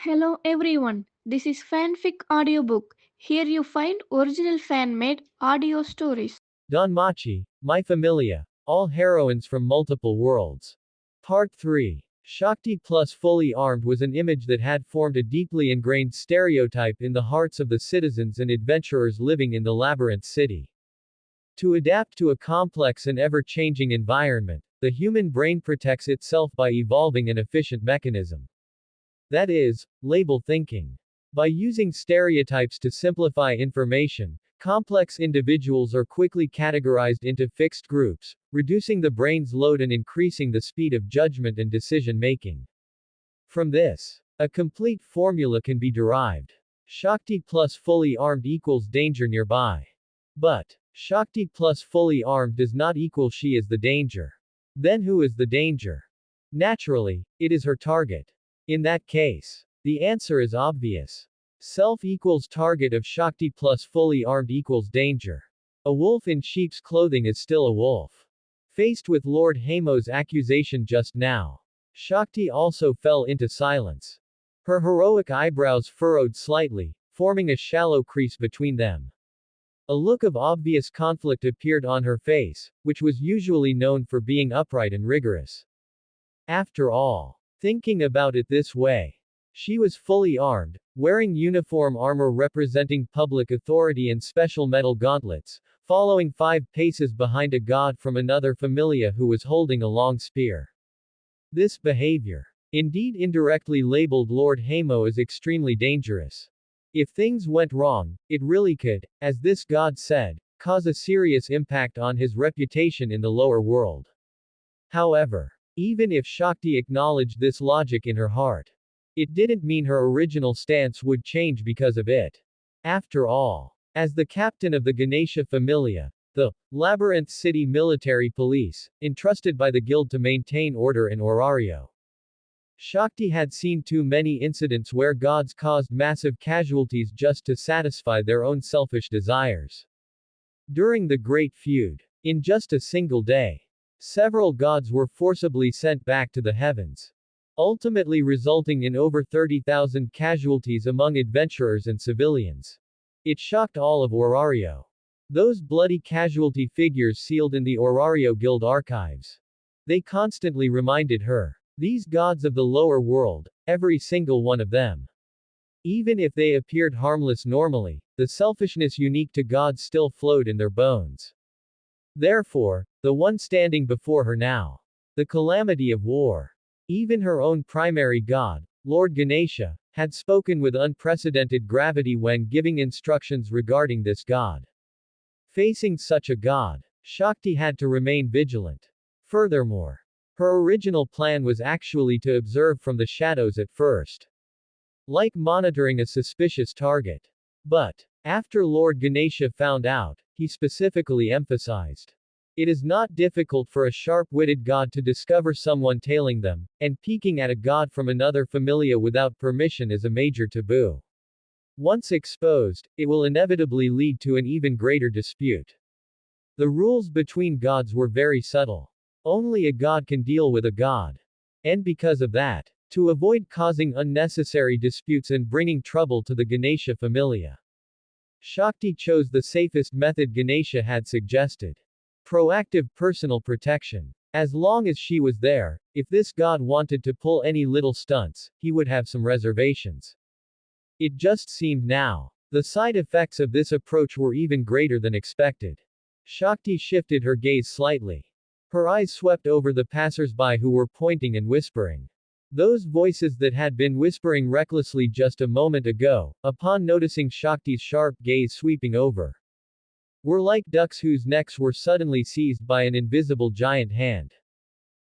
Hello everyone, this is Fanfic Audiobook. Here you find original fan made audio stories. Danmachi, My Familia. All heroines from multiple worlds. Part 3. Shakti plus fully armed was an image that had formed a deeply ingrained stereotype in the hearts of the citizens and adventurers living in the labyrinth city. To adapt to a complex and ever-changing environment, the human brain protects itself by evolving an efficient mechanism. That is, label thinking. By using stereotypes to simplify information, complex individuals are quickly categorized into fixed groups, reducing the brain's load and increasing the speed of judgment and decision making. From this, a complete formula can be derived. Shakti plus fully armed equals danger nearby. But, Shakti plus fully armed does not equal she is the danger. Then who is the danger? Naturally, it is her target. In that case, the answer is obvious. Self equals target of Shakti plus fully armed equals danger. A wolf in sheep's clothing is still a wolf. Faced with Lord Hamo's accusation just now, Shakti also fell into silence. Her heroic eyebrows furrowed slightly, forming a shallow crease between them. A look of obvious conflict appeared on her face, which was usually known for being upright and rigorous. After all, thinking about it this way, she was fully armed, wearing uniform armor representing public authority and special metal gauntlets, following 5 paces behind a god from another familia who was holding a long spear. This behavior, indeed indirectly labeled Lord Hamo as extremely dangerous. If things went wrong, it really could, as this god said, cause a serious impact on his reputation in the lower world. However, even if Shakti acknowledged this logic in her heart, it didn't mean her original stance would change because of it. After all, as the captain of the Ganesha Familia, the Labyrinth City Military Police, entrusted by the guild to maintain order in Orario, Shakti had seen too many incidents where gods caused massive casualties just to satisfy their own selfish desires. During the Great Feud, in just a single day, several gods were forcibly sent back to the heavens, ultimately resulting in over 30,000 casualties among adventurers and civilians. It shocked all of Orario. Those bloody casualty figures sealed in the Orario Guild archives. They constantly reminded her. These gods of the lower world, every single one of them. Even if they appeared harmless normally, the selfishness unique to gods still flowed in their bones. Therefore, the one standing before her now, the calamity of war. Even her own primary god, Lord Ganesha, had spoken with unprecedented gravity when giving instructions regarding this god. Facing such a god, Shakti had to remain vigilant. Furthermore, her original plan was actually to observe from the shadows at first, like monitoring a suspicious target. But, after Lord Ganesha found out, he specifically emphasized, it is not difficult for a sharp-witted god to discover someone tailing them, and peeking at a god from another familia without permission is a major taboo. Once exposed, it will inevitably lead to an even greater dispute. The rules between gods were very subtle. Only a god can deal with a god. And because of that, to avoid causing unnecessary disputes and bringing trouble to the Ganesha familia, Shakti chose the safest method Ganesha had suggested. Proactive personal protection. As long as she was there, if this god wanted to pull any little stunts, he would have some reservations. It just seemed now, the side effects of this approach were even greater than expected. Shakti shifted her gaze slightly. Her eyes swept over the passers-by who were pointing and whispering. Those voices that had been whispering recklessly just a moment ago, upon noticing Shakti's sharp gaze sweeping over, were like ducks whose necks were suddenly seized by an invisible giant hand.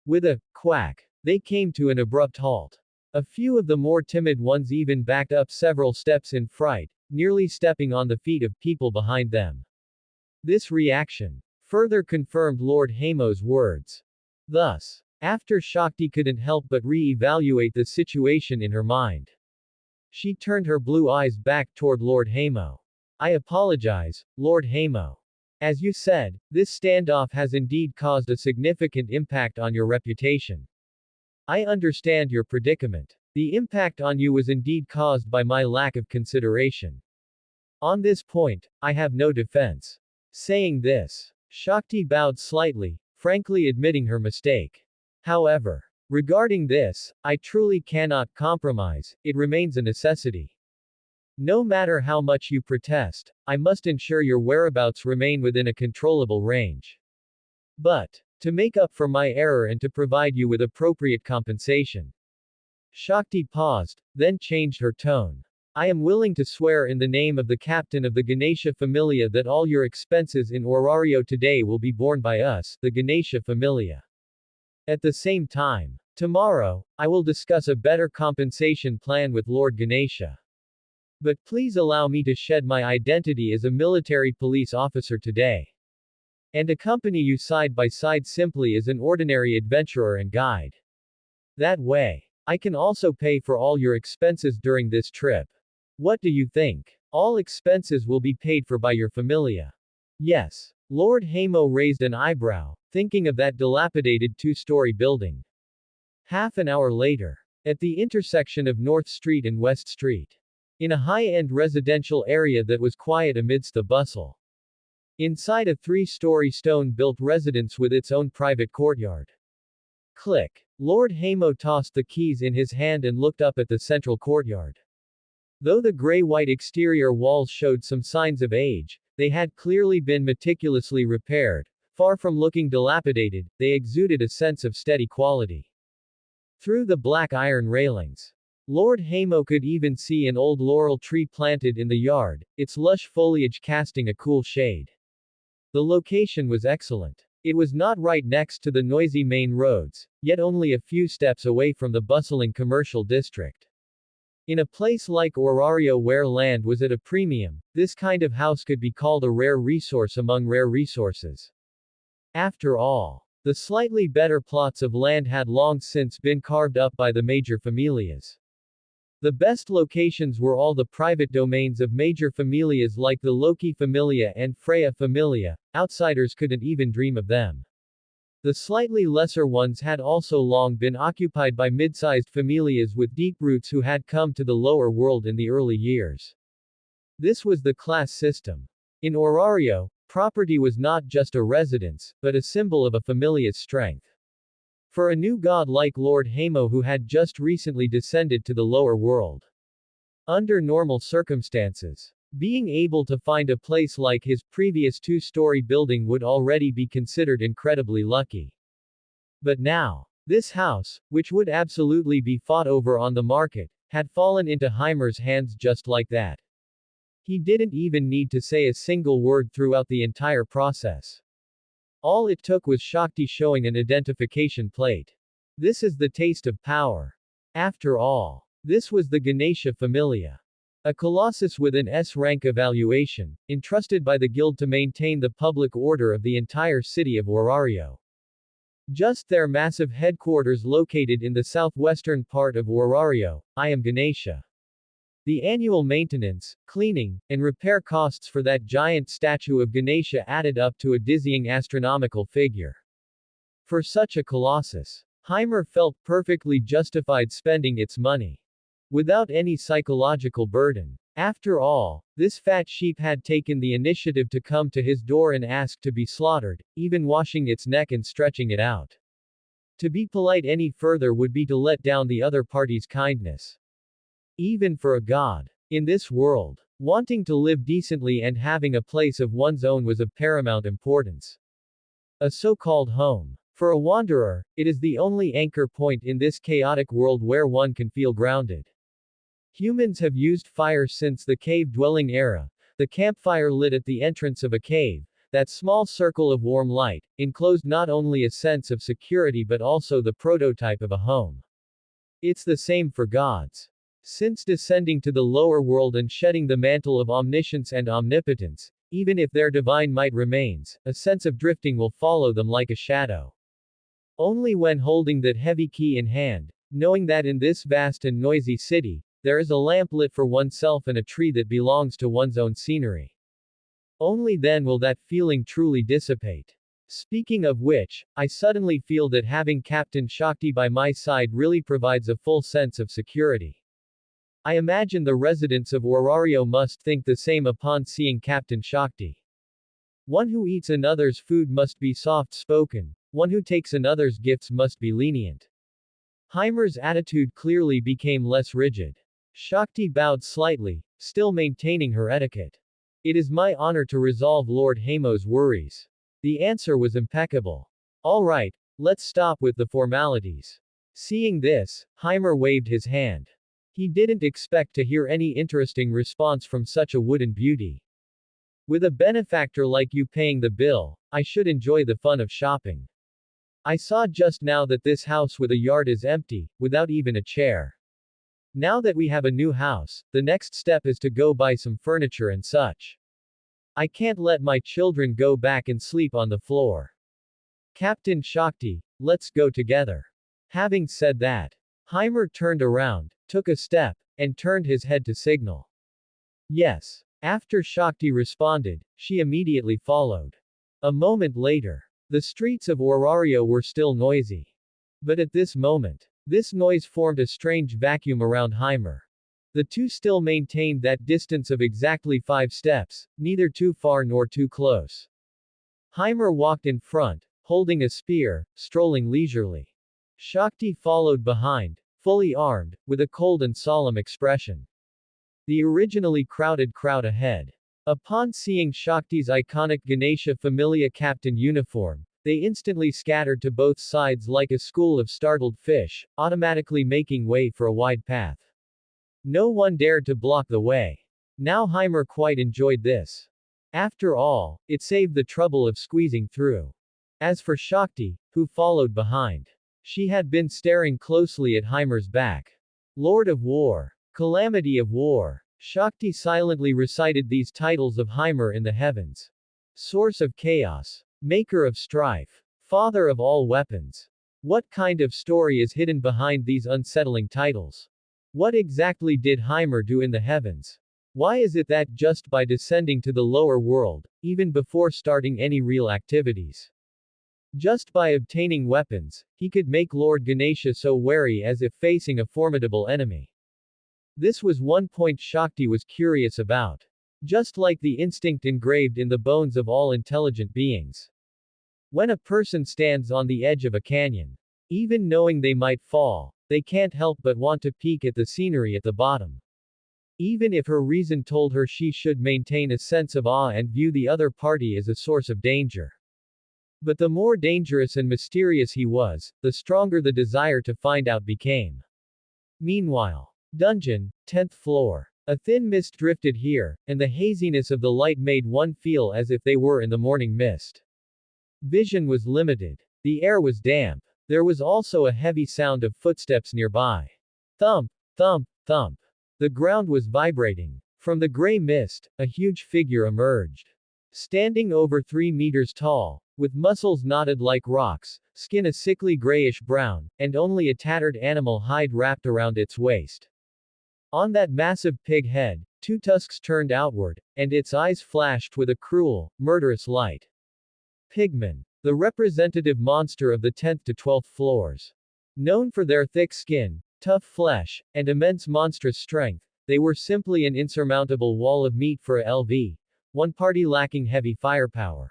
With a quack, they came to an abrupt halt. A few of the more timid ones even backed up several steps in fright, nearly stepping on the feet of people behind them. This reaction further confirmed Lord Hamo's words. Thus, after Shakti couldn't help but re-evaluate the situation in her mind, she turned her blue eyes back toward Lord Hamo. I apologize, Lord Hamo. As you said, this standoff has indeed caused a significant impact on your reputation. I understand your predicament. The impact on you was indeed caused by my lack of consideration. On this point, I have no defense. Saying this, Shakti bowed slightly, frankly admitting her mistake. However, regarding this, I truly cannot compromise, it remains a necessity. No matter how much you protest, I must ensure your whereabouts remain within a controllable range. But, to make up for my error and to provide you with appropriate compensation. Shakti paused, then changed her tone. I am willing to swear in the name of the captain of the Ganesha Familia that all your expenses in Orario today will be borne by us, the Ganesha Familia. At the same time, tomorrow, I will discuss a better compensation plan with Lord Ganesha. But please allow me to shed my identity as a military police officer today. And accompany you side by side simply as an ordinary adventurer and guide. That way, I can also pay for all your expenses during this trip. What do you think? All expenses will be paid for by your familia. Yes. Lord Hamo raised an eyebrow, thinking of that dilapidated two-story building. Half an hour later, at the intersection of North Street and West Street. In a high-end residential area that was quiet amidst the bustle. Inside a three-story stone-built residence with its own private courtyard. Click. Lord Hamo tossed the keys in his hand and looked up at the central courtyard. Though the gray-white exterior walls showed some signs of age, they had clearly been meticulously repaired. Far from looking dilapidated, they exuded a sense of steady quality. Through the black iron railings, Lord Hamo could even see an old laurel tree planted in the yard, its lush foliage casting a cool shade. The location was excellent. It was not right next to the noisy main roads, yet only a few steps away from the bustling commercial district. In a place like Orario where land was at a premium, this kind of house could be called a rare resource among rare resources. After all, the slightly better plots of land had long since been carved up by the major familias. The best locations were all the private domains of major familias like the Loki Familia and Freya Familia. Outsiders couldn't even dream of them. The slightly lesser ones had also long been occupied by mid-sized familias with deep roots who had come to the lower world in the early years. This was the class system. In Orario, property was not just a residence, but a symbol of a familia's strength. For a new god like Lord Hamo who had just recently descended to the lower world. Under normal circumstances, being able to find a place like his previous two-story building would already be considered incredibly lucky. But now, this house, which would absolutely be fought over on the market, had fallen into Heimer's hands just like that. He didn't even need to say a single word throughout the entire process. All it took was Shakti showing an identification plate. This is the taste of power. After all, this was the Ganesha Familia. A colossus with an S-rank evaluation, entrusted by the guild to maintain the public order of the entire city of Orario. Just their massive headquarters located in the southwestern part of Orario, I am Ganesha. The annual maintenance, cleaning, and repair costs for that giant statue of Ganesha added up to a dizzying astronomical figure. For such a colossus, Heimer felt perfectly justified spending its money. Without any psychological burden. After all, this fat sheep had taken the initiative to come to his door and ask to be slaughtered, even washing its neck and stretching it out. To be polite any further would be to let down the other party's kindness. Even for a god. In this world, wanting to live decently and having a place of one's own was of paramount importance. A so-called home. For a wanderer, it is the only anchor point in this chaotic world where one can feel grounded. Humans have used fire since the cave-dwelling era, the campfire lit at the entrance of a cave, that small circle of warm light, enclosed not only a sense of security but also the prototype of a home. It's the same for gods. Since descending to the lower world and shedding the mantle of omniscience and omnipotence, even if their divine might remains, a sense of drifting will follow them like a shadow. Only when holding that heavy key in hand, knowing that in this vast and noisy city, there is a lamp lit for oneself and a tree that belongs to one's own scenery. Only then will that feeling truly dissipate. Speaking of which, I suddenly feel that having Captain Shakti by my side really provides a full sense of security. I imagine the residents of Orario must think the same upon seeing Captain Shakti. One who eats another's food must be soft-spoken, one who takes another's gifts must be lenient. Heimer's attitude clearly became less rigid. Shakti bowed slightly, still maintaining her etiquette. It is my honor to resolve Lord Hamo's worries. The answer was impeccable. All right, let's stop with the formalities. Seeing this, Heimer waved his hand. He didn't expect to hear any interesting response from such a wooden beauty. With a benefactor like you paying the bill, I should enjoy the fun of shopping. I saw just now that this house with a yard is empty, without even a chair. Now that we have a new house, the next step is to go buy some furniture and such. I can't let my children go back and sleep on the floor. Captain Shakti, let's go together. Having said that, Heimer turned around, took a step, and turned his head to signal. Yes. After Shakti responded, she immediately followed. A moment later, the streets of Orario were still noisy. But at this moment, this noise formed a strange vacuum around Heimer. The two still maintained that distance of exactly 5 steps, neither too far nor too close. Heimer walked in front, holding a spear, strolling leisurely. Shakti followed behind, fully armed, with a cold and solemn expression. The originally crowded crowd ahead. Upon seeing Shakti's iconic Ganesha Familia captain uniform, they instantly scattered to both sides like a school of startled fish, automatically making way for a wide path. No one dared to block the way. Now Heimer quite enjoyed this. After all, it saved the trouble of squeezing through. As for Shakti, who followed behind, she had been staring closely at Heimer's back. Lord of War, Calamity of War. Shakti silently recited these titles of Heimer in the heavens. Source of chaos. Maker of strife. Father of all weapons. What kind of story is hidden behind these unsettling titles? What exactly did Heimer do in the heavens? Why is it that just by descending to the lower world, even before starting any real activities, just by obtaining weapons, he could make Lord Ganesha so wary as if facing a formidable enemy? This was one point Shakti was curious about. Just like the instinct engraved in the bones of all intelligent beings. When a person stands on the edge of a canyon, even knowing they might fall, they can't help but want to peek at the scenery at the bottom. Even if her reason told her she should maintain a sense of awe and view the other party as a source of danger. But the more dangerous and mysterious he was, the stronger the desire to find out became. Meanwhile, dungeon, 10th floor. A thin mist drifted here, and the haziness of the light made one feel as if they were in the morning mist. Vision was limited. The air was damp. There was also a heavy sound of footsteps nearby. Thump, thump, thump. The ground was vibrating. From the gray mist, a huge figure emerged. Standing over 3 meters tall, with muscles knotted like rocks, skin a sickly grayish-brown, and only a tattered animal hide wrapped around its waist. On that massive pig head, 2 tusks turned outward, and its eyes flashed with a cruel, murderous light. Pigmen. The representative monster of the 10th to 12th floors. Known for their thick skin, tough flesh, and immense monstrous strength, they were simply an insurmountable wall of meat for a LV, one party lacking heavy firepower.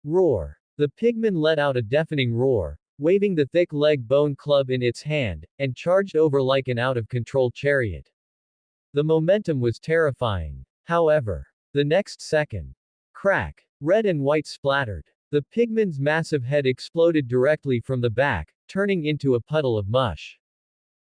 Roar. The pigman let out a deafening roar, waving the thick leg bone club in its hand, and charged over like an out-of-control chariot. The momentum was terrifying. However, the next second, crack, red and white splattered. The pigman's massive head exploded directly from the back, turning into a puddle of mush.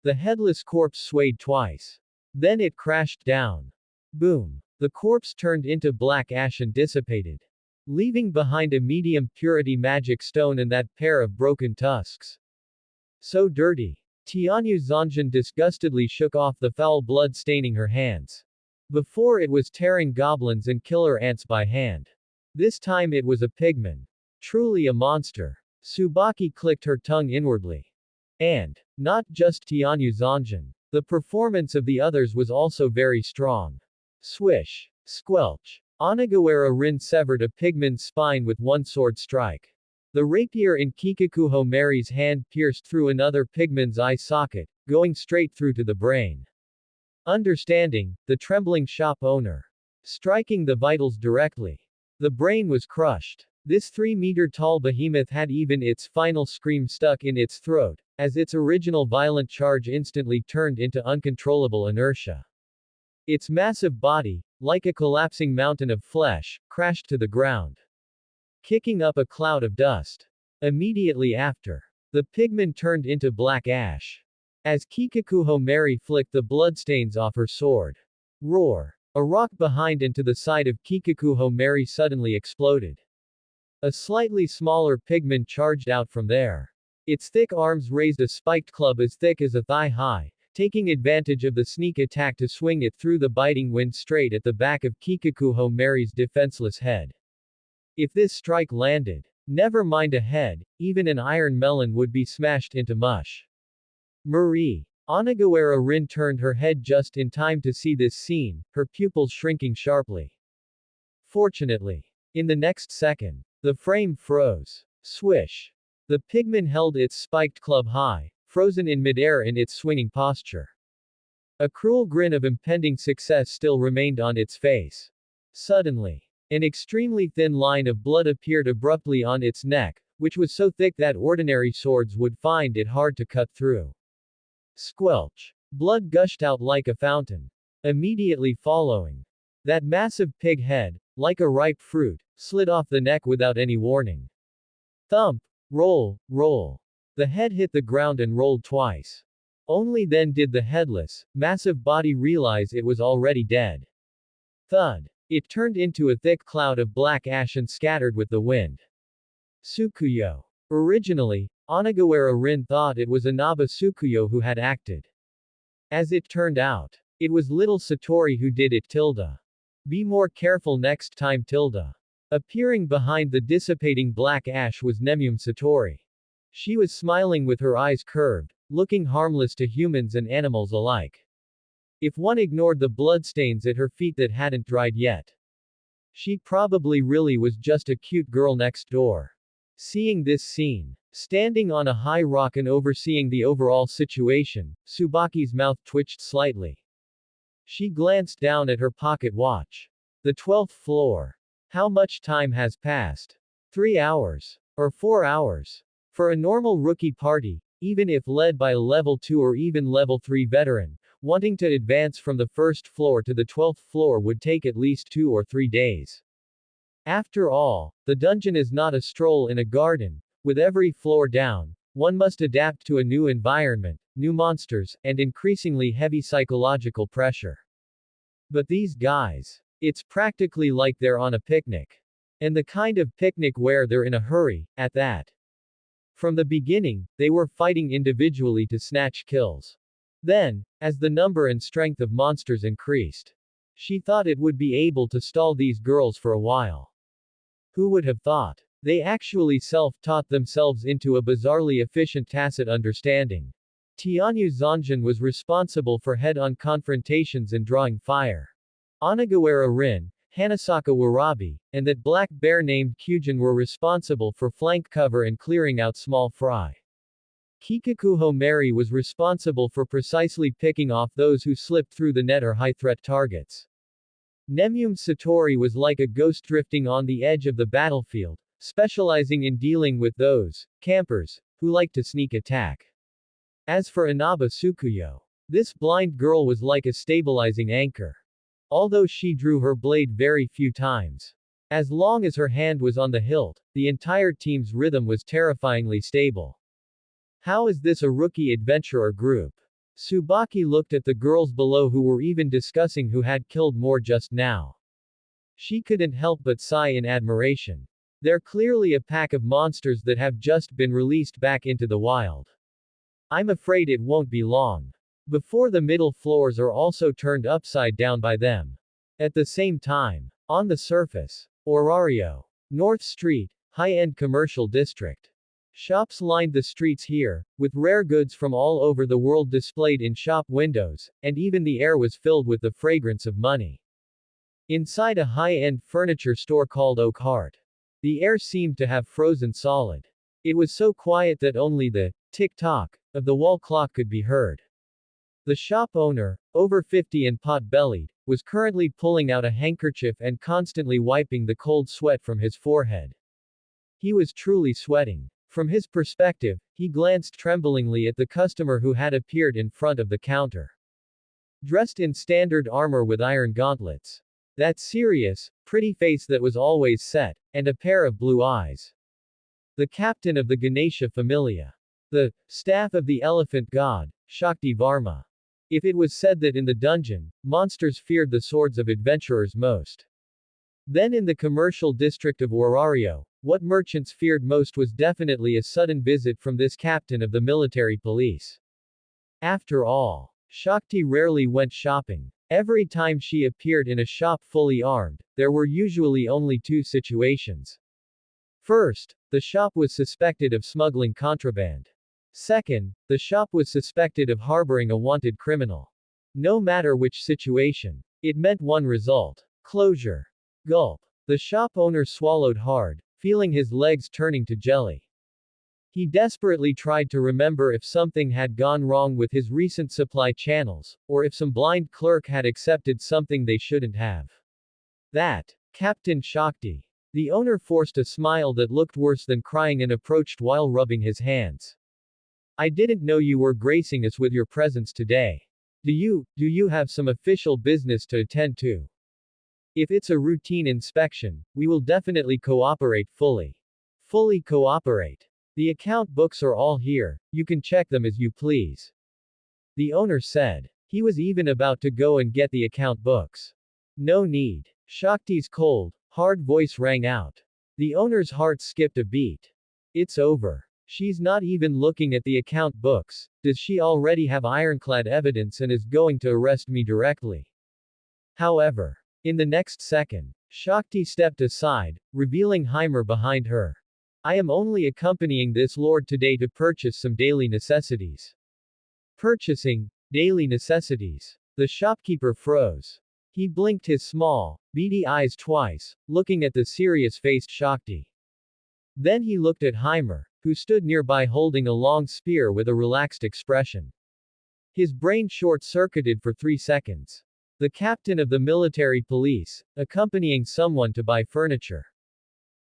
The headless corpse swayed twice. Then it crashed down. Boom. The corpse turned into black ash and dissipated, leaving behind a medium purity magic stone and that pair of broken tusks. So dirty. Tianyu Zanjin disgustedly shook off the foul blood staining her hands. Before it was tearing goblins and killer ants by hand. This time it was a pigman. Truly a monster. Tsubaki clicked her tongue inwardly. And, not just Tianyu Zanjin. The performance of the others was also very strong. Swish. Squelch. Onigawara Rin severed a pigman's spine with one sword strike. The rapier in Kikakuho Mary's hand pierced through another pigman's eye socket, going straight through to the brain. Understanding, the trembling shop owner. Striking the vitals directly. The brain was crushed. This 3-meter-tall behemoth had even its final scream stuck in its throat, as its original violent charge instantly turned into uncontrollable inertia. Its massive body, like a collapsing mountain of flesh, crashed to the ground, kicking up a cloud of dust. Immediately after, the pigment turned into black ash. As Kikakuho Mary flicked the bloodstains off her sword. Roar! A rock behind and to the side of Kikakuho Mary suddenly exploded. A slightly smaller pigment charged out from there. Its thick arms raised a spiked club as thick as a thigh high, taking advantage of the sneak attack to swing it through the biting wind straight at the back of Kikakuho Mary's defenseless head. If this strike landed, never mind a head, even an iron melon would be smashed into mush. Marie. Onigawara Rin turned her head just in time to see this scene, her pupils shrinking sharply. Fortunately, in the next second, the frame froze. Swish. The pigman held its spiked club high, frozen in midair in its swinging posture. A cruel grin of impending success still remained on its face. Suddenly, an extremely thin line of blood appeared abruptly on its neck, which was so thick that ordinary swords would find it hard to cut through. Squelch. Blood gushed out like a fountain. Immediately following, that massive pig head, like a ripe fruit, slid off the neck without any warning. Thump. Roll, roll. The head hit the ground and rolled twice. Only then did the headless, massive body realize it was already dead. Thud. It turned into a thick cloud of black ash and scattered with the wind. Tsukuyo. Originally, Onigawara Rin thought it was Inaba Tsukuyo who had acted. As it turned out, it was little Satori who did it. Be more careful next time. Appearing behind the dissipating black ash was Nemume Satori. She was smiling with her eyes curved, looking harmless to humans and animals alike. If one ignored the bloodstains at her feet that hadn't dried yet, she probably really was just a cute girl next door. Seeing this scene, standing on a high rock and overseeing the overall situation, Tsubaki's mouth twitched slightly. She glanced down at her pocket watch. The 12th floor. How much time has passed? 3 hours. Or 4 hours? For a normal rookie party, even if led by a level 2 or even level 3 veteran, wanting to advance from the first floor to the 12th floor would take at least 2 or 3 days. After all, the dungeon is not a stroll in a garden. With every floor down, one must adapt to a new environment, new monsters, and increasingly heavy psychological pressure. But these guys, it's practically like they're on a picnic. And the kind of picnic where they're in a hurry, at that. From the beginning, they were fighting individually to snatch kills. Then, as the number and strength of monsters increased, she thought it would be able to stall these girls for a while. Who would have thought? They actually self-taught themselves into a bizarrely efficient tacit understanding. Tianyu Zanjin was responsible for head-on confrontations and drawing fire. Onigawara Rin, Hanasaka Warabi, and that black bear named Kyujin were responsible for flank cover and clearing out small fry. Kikakuho Mary was responsible for precisely picking off those who slipped through the net or high-threat targets. Nemume Satori was like a ghost drifting on the edge of the battlefield, specializing in dealing with those campers who like to sneak attack. As for Inaba Tsukuyo, this blind girl was like a stabilizing anchor. Although she drew her blade very few times, as long as her hand was on the hilt, the entire team's rhythm was terrifyingly stable. How is this a rookie adventurer group? Tsubaki looked at the girls below who were even discussing who had killed more just now. She couldn't help but sigh in admiration. They're clearly a pack of monsters that have just been released back into the wild. I'm afraid it won't be long before the middle floors are also turned upside down by them. At the same time, on the surface, Orario, North Street, high-end commercial district. Shops lined the streets here, with rare goods from all over the world displayed in shop windows, and even the air was filled with the fragrance of money. inside a high-end furniture store called Oak Heart. The air seemed to have frozen solid. It was so quiet that only the tick-tock of the wall clock could be heard. The shop owner, over 50 and pot-bellied, was currently pulling out a handkerchief and constantly wiping the cold sweat from his forehead. He was truly sweating. From his perspective, he glanced tremblingly at the customer who had appeared in front of the counter. Dressed in standard armor with iron gauntlets. That serious, pretty face that was always set, and a pair of blue eyes. The captain of the Ganesha Familia. The staff of the elephant god, Shakti Varma. If it was said that in the dungeon, monsters feared the swords of adventurers most, then in the commercial district of Warario, what merchants feared most was definitely a sudden visit from this captain of the military police. After all, Shakti rarely went shopping. Every time she appeared in a shop fully armed, there were usually only two situations. First, the shop was suspected of smuggling contraband. Second, the shop was suspected of harboring a wanted criminal. No matter which situation, it meant one result: closure. Gulp. The shop owner swallowed hard, feeling his legs turning to jelly. He desperately tried to remember if something had gone wrong with his recent supply channels, or if some blind clerk had accepted something they shouldn't have. That, Captain Shakti. The owner forced a smile that looked worse than crying and approached while rubbing his hands. I didn't know you were gracing us with your presence today. Do you have some official business to attend to? If it's a routine inspection, we will definitely cooperate fully. Fully cooperate. The account books are all here, you can check them as you please. The owner said. He was even about to go and get the account books. No need. Shakti's cold, hard voice rang out. The owner's heart skipped a beat. It's over. She's not even looking at the account books. Does she already have ironclad evidence and is going to arrest me directly? However, in the next second, Shakti stepped aside, revealing Heimer behind her. I am only accompanying this lord today to purchase some daily necessities. Purchasing daily necessities. The shopkeeper froze. He blinked his small, beady eyes twice, looking at the serious-faced Shakti. Then he looked at Heimer, who stood nearby holding a long spear with a relaxed expression. His brain short-circuited for 3 seconds. The captain of the military police, accompanying someone to buy furniture.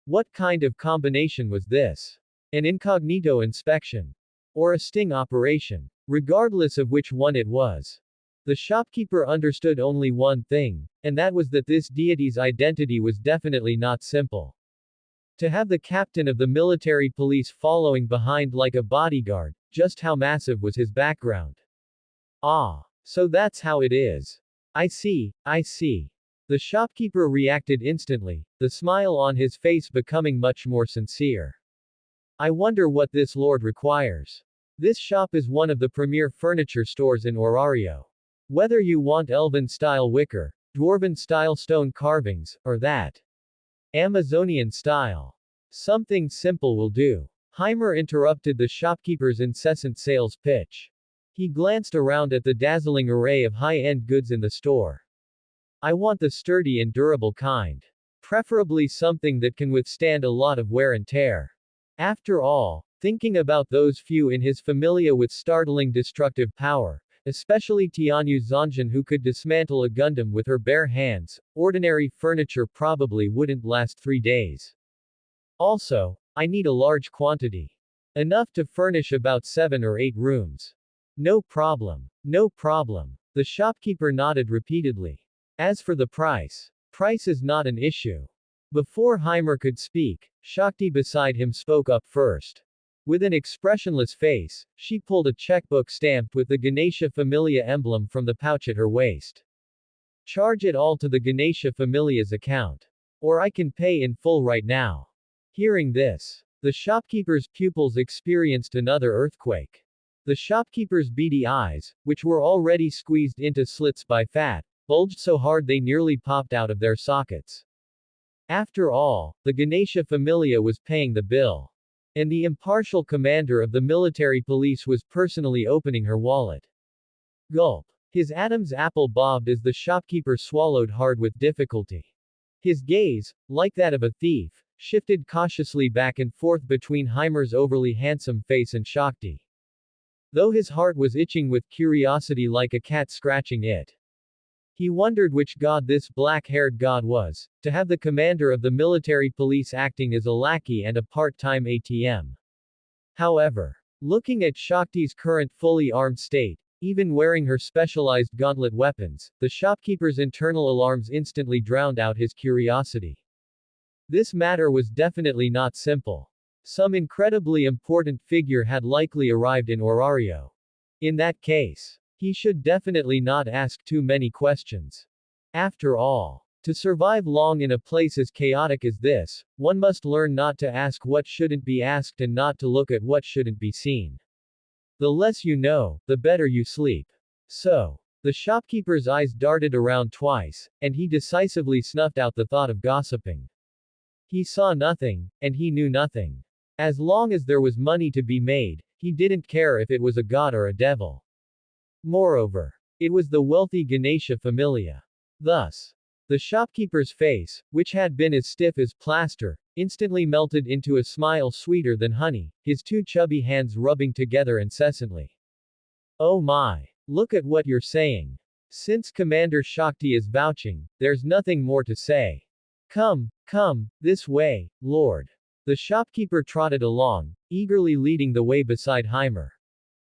What kind of combination was this? An incognito inspection? Or a sting operation? Regardless of which one it was. The shopkeeper understood only one thing, and that was that this deity's identity was definitely not simple. To have the captain of the military police following behind like a bodyguard, just how massive was his background? Ah, so that's how it is. I see, I see. The shopkeeper reacted instantly, the smile on his face becoming much more sincere. I wonder what this lord requires. This shop is one of the premier furniture stores in Orario. Whether you want elven-style wicker, dwarven-style stone carvings, or that Amazonian style. Something simple will do. Heimer interrupted the shopkeeper's incessant sales pitch. He glanced around at the dazzling array of high-end goods in the store. I want the sturdy and durable kind. Preferably something that can withstand a lot of wear and tear. After all, thinking about those few in his familia with startling destructive power, especially Tianyu Zanjin who could dismantle a Gundam with her bare hands, ordinary furniture probably wouldn't last 3 days. Also, I need a large quantity. Enough to furnish about 7 or 8 rooms. No problem. No problem. The shopkeeper nodded repeatedly. As for the price is not an issue. Before Heimer could speak, Shakti beside him spoke up first. With an expressionless face, she pulled a checkbook stamped with the Ganesha Familia emblem from the pouch at her waist. Charge it all to the Ganesha Familia's account. Or I can pay in full right now. Hearing this, the shopkeeper's pupils experienced another earthquake. The shopkeeper's beady eyes, which were already squeezed into slits by fat, bulged so hard they nearly popped out of their sockets. After all, the Ganesha Familia was paying the bill. And the impartial commander of the military police was personally opening her wallet. Gulp. His Adam's apple bobbed as the shopkeeper swallowed hard with difficulty. His gaze, like that of a thief, shifted cautiously back and forth between Heimer's overly handsome face and Shakti. Though his heart was itching with curiosity like a cat scratching it. He wondered which god this black-haired god was, to have the commander of the military police acting as a lackey and a part-time ATM. However, looking at Shakti's current fully armed state, even wearing her specialized gauntlet weapons, the shopkeeper's internal alarms instantly drowned out his curiosity. This matter was definitely not simple. Some incredibly important figure had likely arrived in Orario. In that case, he should definitely not ask too many questions. After all, to survive long in a place as chaotic as this, one must learn not to ask what shouldn't be asked and not to look at what shouldn't be seen. The less you know, the better you sleep. So, the shopkeeper's eyes darted around twice, and he decisively snuffed out the thought of gossiping. He saw nothing, and he knew nothing. As long as there was money to be made, he didn't care if it was a god or a devil. Moreover, it was the wealthy Ganesha Familia. Thus, the shopkeeper's face, which had been as stiff as plaster, instantly melted into a smile sweeter than honey, his two chubby hands rubbing together incessantly. Oh my! Look at what you're saying. Since Commander Shakti is vouching, there's nothing more to say. Come, this way, Lord. The shopkeeper trotted along, eagerly leading the way beside Heimer.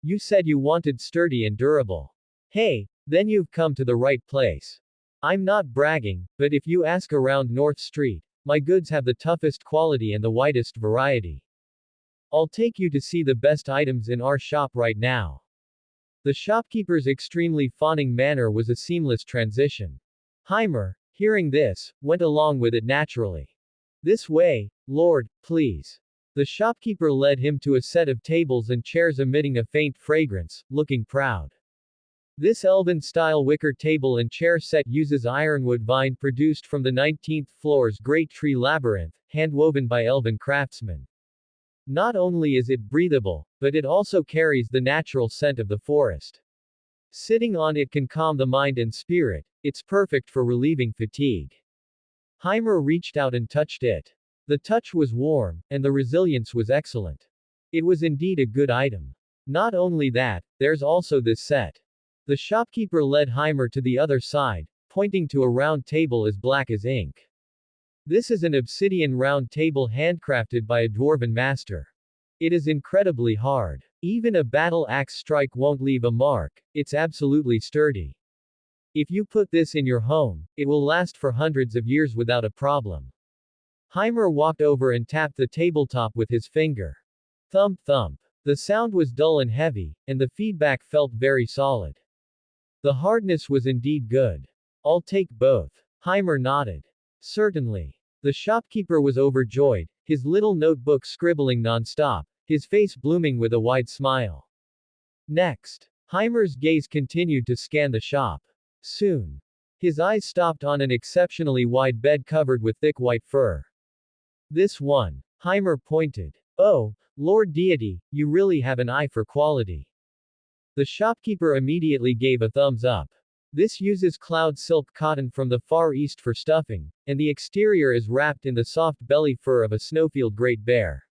You said you wanted sturdy and durable. Hey, then you've come to the right place. I'm not bragging, but if you ask around North Street, my goods have the toughest quality and the widest variety. I'll take you to see the best items in our shop right now. The shopkeeper's extremely fawning manner was a seamless transition. Heimer, hearing this, went along with it naturally. This way, Lord, please. The shopkeeper led him to a set of tables and chairs emitting a faint fragrance, looking proud. This elven-style wicker table and chair set uses ironwood vine produced from the 19th floor's great tree labyrinth, hand-woven by elven craftsmen. Not only is it breathable, but it also carries the natural scent of the forest. Sitting on it can calm the mind and spirit, it's perfect for relieving fatigue. Heimer reached out and touched it. The touch was warm, and the resilience was excellent. It was indeed a good item. Not only that, there's also this set. The shopkeeper led Heimer to the other side, pointing to a round table as black as ink. This is an obsidian round table handcrafted by a dwarven master. It is incredibly hard. Even a battle axe strike won't leave a mark, it's absolutely sturdy. If you put this in your home, it will last for hundreds of years without a problem. Heimer walked over and tapped the tabletop with his finger. Thump thump. The sound was dull and heavy, and the feedback felt very solid. The hardness was indeed good. I'll take both. Heimer nodded. Certainly. The shopkeeper was overjoyed, his little notebook scribbling non-stop, his face blooming with a wide smile. Next, Heimer's gaze continued to scan the shop. Soon, his eyes stopped on an exceptionally wide bed covered with thick white fur. This one. Heimer pointed. Oh, Lord Deity, you really have an eye for quality. The shopkeeper immediately gave a thumbs up. This uses cloud silk cotton from the Far East for stuffing, and the exterior is wrapped in the soft belly fur of a snowfield great bear.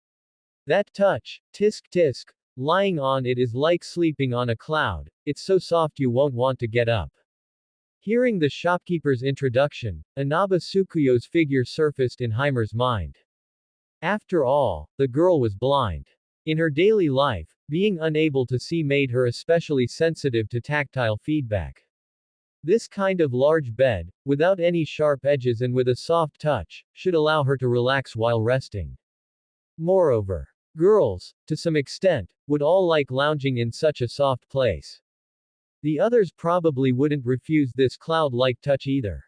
That touch, tisk tisk, lying on it is like sleeping on a cloud, it's so soft you won't want to get up. Hearing the shopkeeper's introduction, Inaba Tsukuyo's figure surfaced in Heimer's mind. After all, the girl was blind. In her daily life, being unable to see made her especially sensitive to tactile feedback. This kind of large bed, without any sharp edges and with a soft touch, should allow her to relax while resting. Moreover, girls, to some extent, would all like lounging in such a soft place. The others probably wouldn't refuse this cloud-like touch either.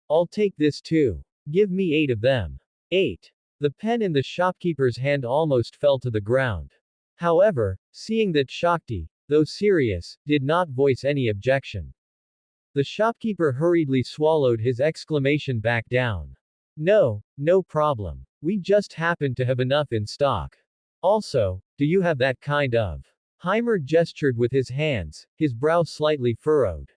I'll take this too. Give me 8 of them. 8. The pen in the shopkeeper's hand almost fell to the ground. However, seeing that Shakti, though serious, did not voice any objection. The shopkeeper hurriedly swallowed his exclamation back down. No problem. We just happen to have enough in stock. Also, do you have that kind of? Heimer gestured with his hands, his brow slightly furrowed.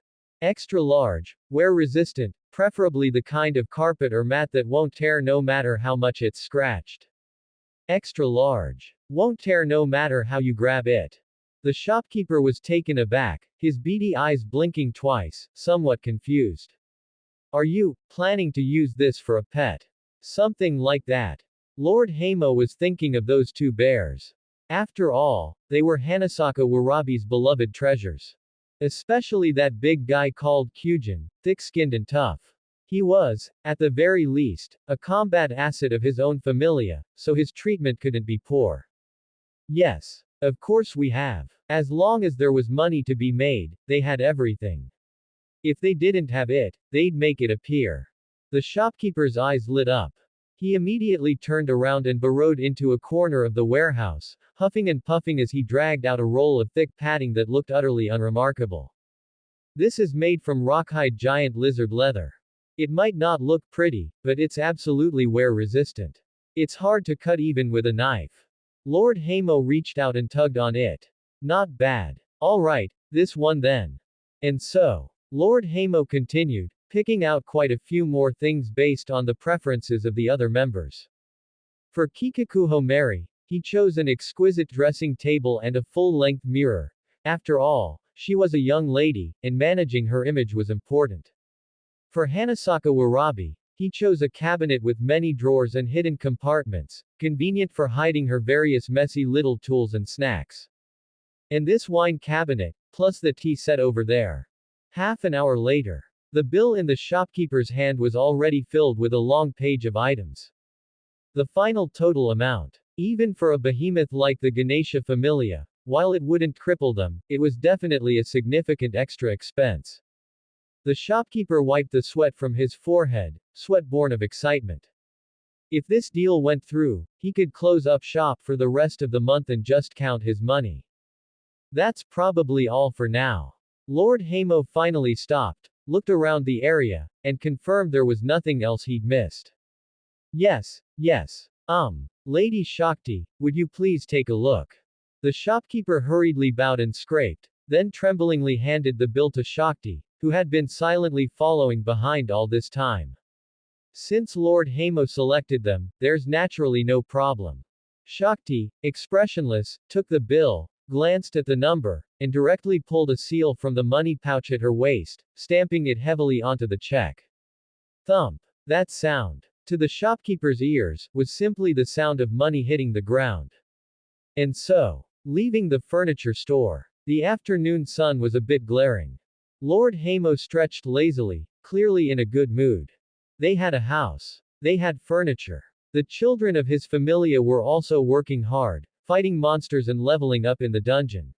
Extra large, wear resistant, preferably the kind of carpet or mat that won't tear no matter how much it's scratched. Extra large. Won't tear no matter how you grab it. The shopkeeper was taken aback, his beady eyes blinking twice, somewhat confused. Are you planning to use this for a pet? Something like that. Lord Hamo was thinking of those two bears. After all, they were Hanasaka Warabi's beloved treasures. Especially that big guy called Kyujin, thick-skinned and tough. He was, at the very least, a combat asset of his own familia, so his treatment couldn't be poor. Yes. Of course we have. As long as there was money to be made, they had everything. If they didn't have it, they'd make it appear. The shopkeeper's eyes lit up. He immediately turned around and burrowed into a corner of the warehouse, huffing and puffing as he dragged out a roll of thick padding that looked utterly unremarkable. This is made from rawhide giant lizard leather. It might not look pretty, but it's absolutely wear resistant. It's hard to cut even with a knife. Lord Hamo reached out and tugged on it. Not bad. Alright, this one then. And so, Lord Hamo continued, picking out quite a few more things based on the preferences of the other members. For Kikakuho Mary, he chose an exquisite dressing table and a full-length mirror. After all, she was a young lady, and managing her image was important. For Hanasaka Warabi, he chose a cabinet with many drawers and hidden compartments, convenient for hiding her various messy little tools and snacks. And this wine cabinet, plus the tea set over there. Half an hour later, the bill in the shopkeeper's hand was already filled with a long page of items. The final total amount. Even for a behemoth like the Ganesha Familia, while it wouldn't cripple them, it was definitely a significant extra expense. The shopkeeper wiped the sweat from his forehead, sweat born of excitement. If this deal went through, he could close up shop for the rest of the month and just count his money. That's probably all for now. Lord Hamo finally stopped, looked around the area, and confirmed there was nothing else he'd missed. Yes. Lady Shakti, would you please take a look? The shopkeeper hurriedly bowed and scraped, then tremblingly handed the bill to Shakti, who had been silently following behind all this time. Since Lord Hamo selected them, there's naturally no problem. Shakti, expressionless, took the bill, glanced at the number, and directly pulled a seal from the money pouch at her waist, stamping it heavily onto the check. Thump. That sound, to the shopkeeper's ears, was simply the sound of money hitting the ground. And so, leaving the furniture store, the afternoon sun was a bit glaring. Lord Hamo stretched lazily, clearly in a good mood. They had a house. They had furniture. The children of his familia were also working hard, fighting monsters and leveling up in the dungeon.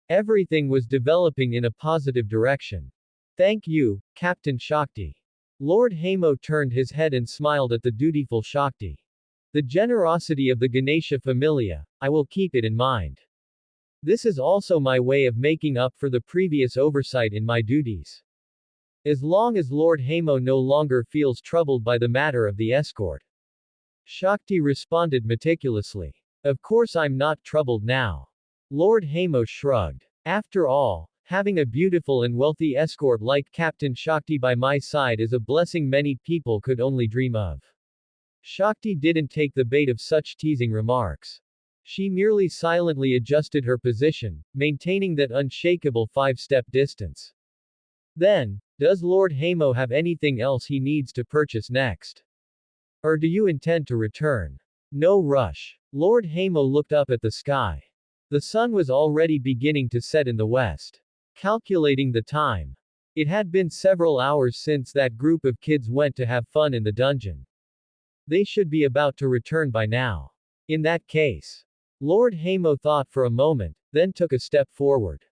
Everything was developing in a positive direction. Thank you, Captain Shakti. Lord Hamo turned his head and smiled at the dutiful Shakti. The generosity of the Ganesha Familia, I will keep it in mind. This is also my way of making up for the previous oversight in my duties. As long as Lord Hamo no longer feels troubled by the matter of the escort. Shakti responded meticulously. Of course I'm not troubled now. Lord Hamo shrugged. After all, having a beautiful and wealthy escort like Captain Shakti by my side is a blessing many people could only dream of. Shakti didn't take the bait of such teasing remarks. She merely silently adjusted her position, maintaining that unshakable 5-step distance. Then, does Lord Hamo have anything else he needs to purchase next? Or do you intend to return? No rush. Lord Hamo looked up at the sky. The sun was already beginning to set in the west. Calculating the time. It had been several hours since that group of kids went to have fun in the dungeon. They should be about to return by now. In that case. Lord Hamo thought for a moment, then took a step forward.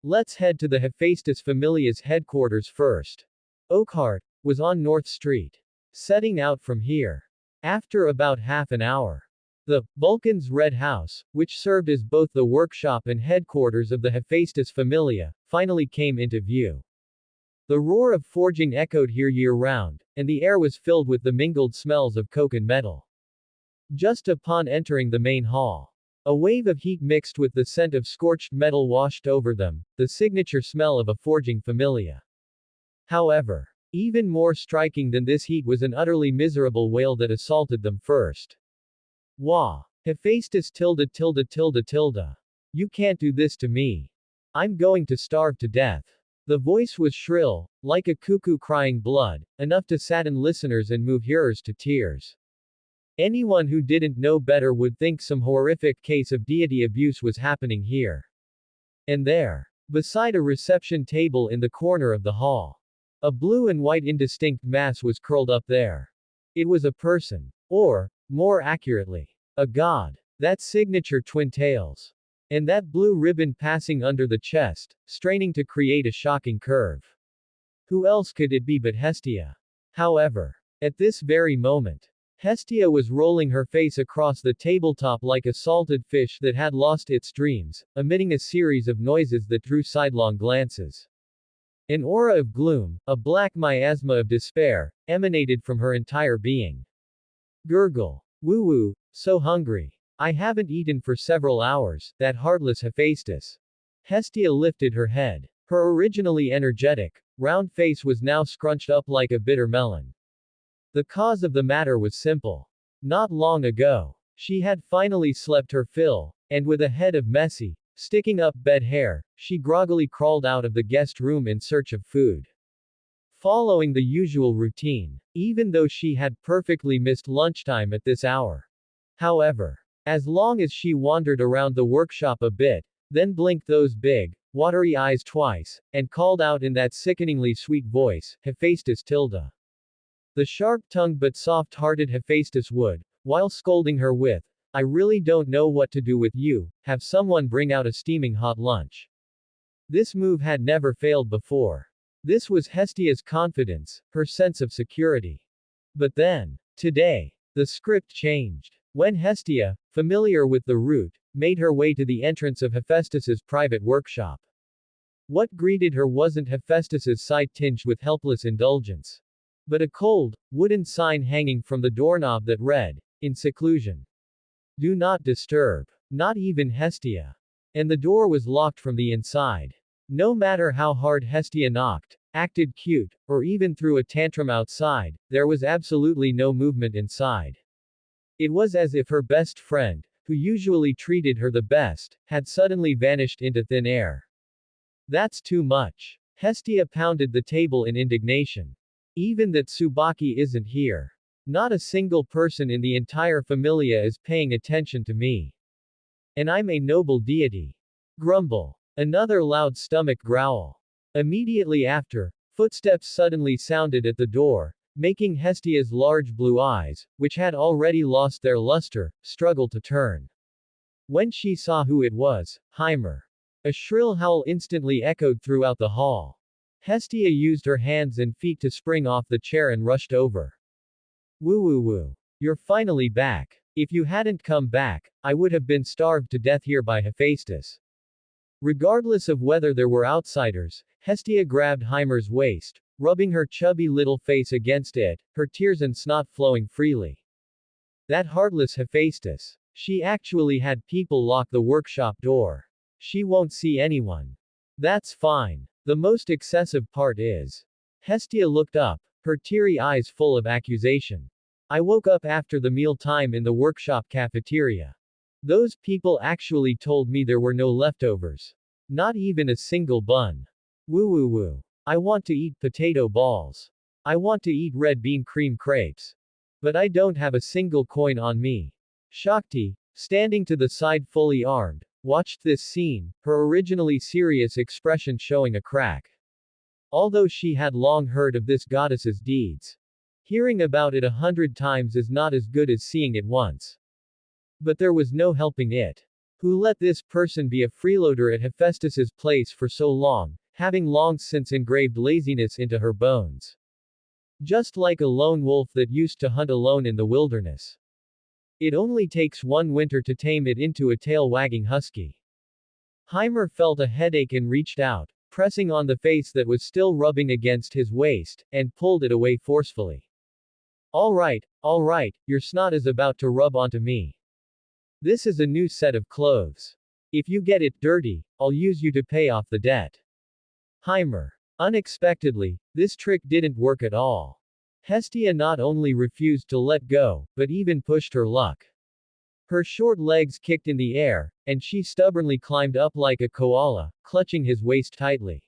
Let's head to the Hephaestus Familia's headquarters first. Oakhart was on North Street. Setting out from here. After about half an hour. The Vulcan's Red House, which served as both the workshop and headquarters of the Hephaestus Familia, finally came into view. The roar of forging echoed here year-round, and the air was filled with the mingled smells of coke and metal. Just upon entering the main hall, a wave of heat mixed with the scent of scorched metal washed over them, the signature smell of a forging familia. However, even more striking than this heat was an utterly miserable wail that assaulted them first. Wah! Hephaestus tilde tilde tilde tilde. You can't do this to me. I'm going to starve to death. The voice was shrill, like a cuckoo crying blood, enough to sadden listeners and move hearers to tears. Anyone who didn't know better would think some horrific case of deity abuse was happening here. And there, beside a reception table in the corner of the hall, a blue and white indistinct mass was curled up there. It was a person. Or, more accurately, a god. That signature twin tails. And that blue ribbon passing under the chest, straining to create a shocking curve. Who else could it be but Hestia? However, at this very moment, Hestia was rolling her face across the tabletop like a salted fish that had lost its dreams, emitting a series of noises that drew sidelong glances. An aura of gloom, a black miasma of despair, emanated from her entire being. Gurgle. Woo-woo, so hungry. I haven't eaten for several hours, that heartless Hephaestus. Hestia lifted her head. Her originally energetic, round face was now scrunched up like a bitter melon. The cause of the matter was simple. Not long ago, she had finally slept her fill, and with a head of messy, sticking up bed hair, she groggily crawled out of the guest room in search of food. Following the usual routine, even though she had perfectly missed lunchtime at this hour. However, as long as she wandered around the workshop a bit, then blinked those big, watery eyes twice, and called out in that sickeningly sweet voice, Hephaestus tilde. The sharp-tongued but soft-hearted Hephaestus would, while scolding her with, I really don't know what to do with you, have someone bring out a steaming hot lunch. This move had never failed before. This was Hestia's confidence, her sense of security. But then, today, the script changed. When Hestia, familiar with the route, made her way to the entrance of Hephaestus's private workshop. What greeted her wasn't Hephaestus's sight tinged with helpless indulgence, but a cold, wooden sign hanging from the doorknob that read, in seclusion. Do not disturb. Not even Hestia. And the door was locked from the inside. No matter how hard Hestia knocked, acted cute, or even threw a tantrum outside, there was absolutely no movement inside. It was as if her best friend, who usually treated her the best, had suddenly vanished into thin air. That's too much. Hestia pounded the table in indignation. Even that Tsubaki isn't here. Not a single person in the entire Familia is paying attention to me. And I'm a noble deity. Grumble. Another loud stomach growl. Immediately after, footsteps suddenly sounded at the door, making Hestia's large blue eyes, which had already lost their luster, struggle to turn. When she saw who it was, Heimer. A shrill howl instantly echoed throughout the hall. Hestia used her hands and feet to spring off the chair and rushed over. Woo woo woo. You're finally back. If you hadn't come back, I would have been starved to death here by Hephaestus. Regardless of whether there were outsiders, Hestia grabbed Heimer's waist, rubbing her chubby little face against it, her tears and snot flowing freely. That heartless Hephaestus. She actually had people lock the workshop door. She won't see anyone. That's fine. The most excessive part is. Hestia looked up, her teary eyes full of accusation. I woke up after the meal time in the workshop cafeteria. Those people actually told me there were no leftovers. Not even a single bun. Woo woo woo. I want to eat potato balls. I want to eat red bean cream crepes. But I don't have a single coin on me. Shakti, standing to the side fully armed, watched this scene, her originally serious expression showing a crack. Although she had long heard of this goddess's deeds. Hearing about it 100 times is not as good as seeing it once. But there was no helping it. Who let this person be a freeloader at Hephaestus's place for so long, having long since engraved laziness into her bones. Just like a lone wolf that used to hunt alone in the wilderness. It only takes one winter to tame it into a tail-wagging husky. Heimer felt a headache and reached out, pressing on the face that was still rubbing against his waist, and pulled it away forcefully. All right, your snot is about to rub onto me. This is a new set of clothes. If you get it dirty, I'll use you to pay off the debt. Heimer. Unexpectedly, this trick didn't work at all. Hestia not only refused to let go, but even pushed her luck. Her short legs kicked in the air, and she stubbornly climbed up like a koala, clutching his waist tightly.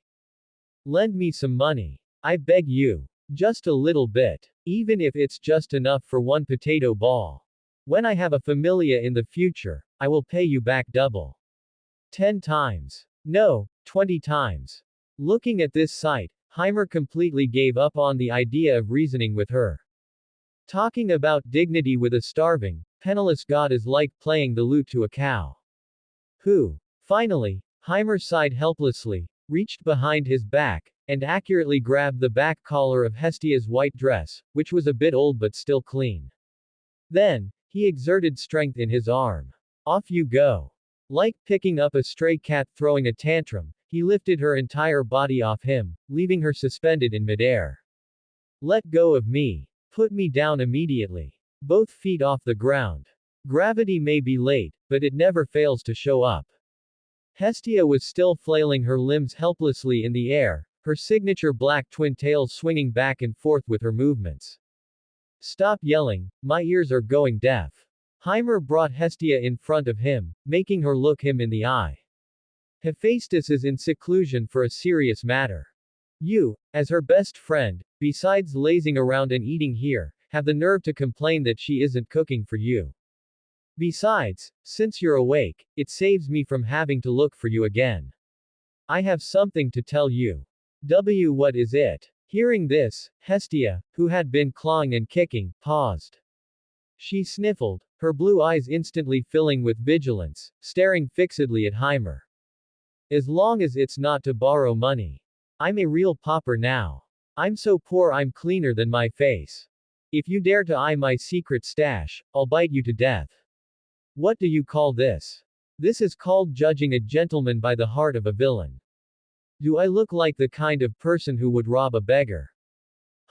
Lend me some money. I beg you. Just a little bit. Even if it's just enough for one potato ball. When I have a familia in the future, I will pay you back double. 10 times. No, 20 times. Looking at this sight, Heimer completely gave up on the idea of reasoning with her. Talking about dignity with a starving, penniless god is like playing the lute to a cow. Who? Finally, Heimer sighed helplessly, reached behind his back, and accurately grabbed the back collar of Hestia's white dress, which was a bit old but still clean. Then, he exerted strength in his arm. Off you go. Like picking up a stray cat throwing a tantrum, he lifted her entire body off him, leaving her suspended in midair. Let go of me. Put me down immediately. Both feet off the ground. Gravity may be late, but it never fails to show up. Hestia was still flailing her limbs helplessly in the air, her signature black twin tails swinging back and forth with her movements. Stop yelling, my ears are going deaf. Heimer brought Hestia in front of him, making her look him in the eye. Hephaestus is in seclusion for a serious matter. You, as her best friend, besides lazing around and eating here, have the nerve to complain that she isn't cooking for you. Besides, since you're awake, it saves me from having to look for you again. I have something to tell you. What is it? Hearing this, Hestia, who had been clawing and kicking, paused. She sniffled, her blue eyes instantly filling with vigilance, staring fixedly at Heimer. As long as it's not to borrow money. I'm a real pauper now. I'm so poor I'm cleaner than my face. If you dare to eye my secret stash, I'll bite you to death. What do you call this? This is called judging a gentleman by the heart of a villain. Do I look like the kind of person who would rob a beggar?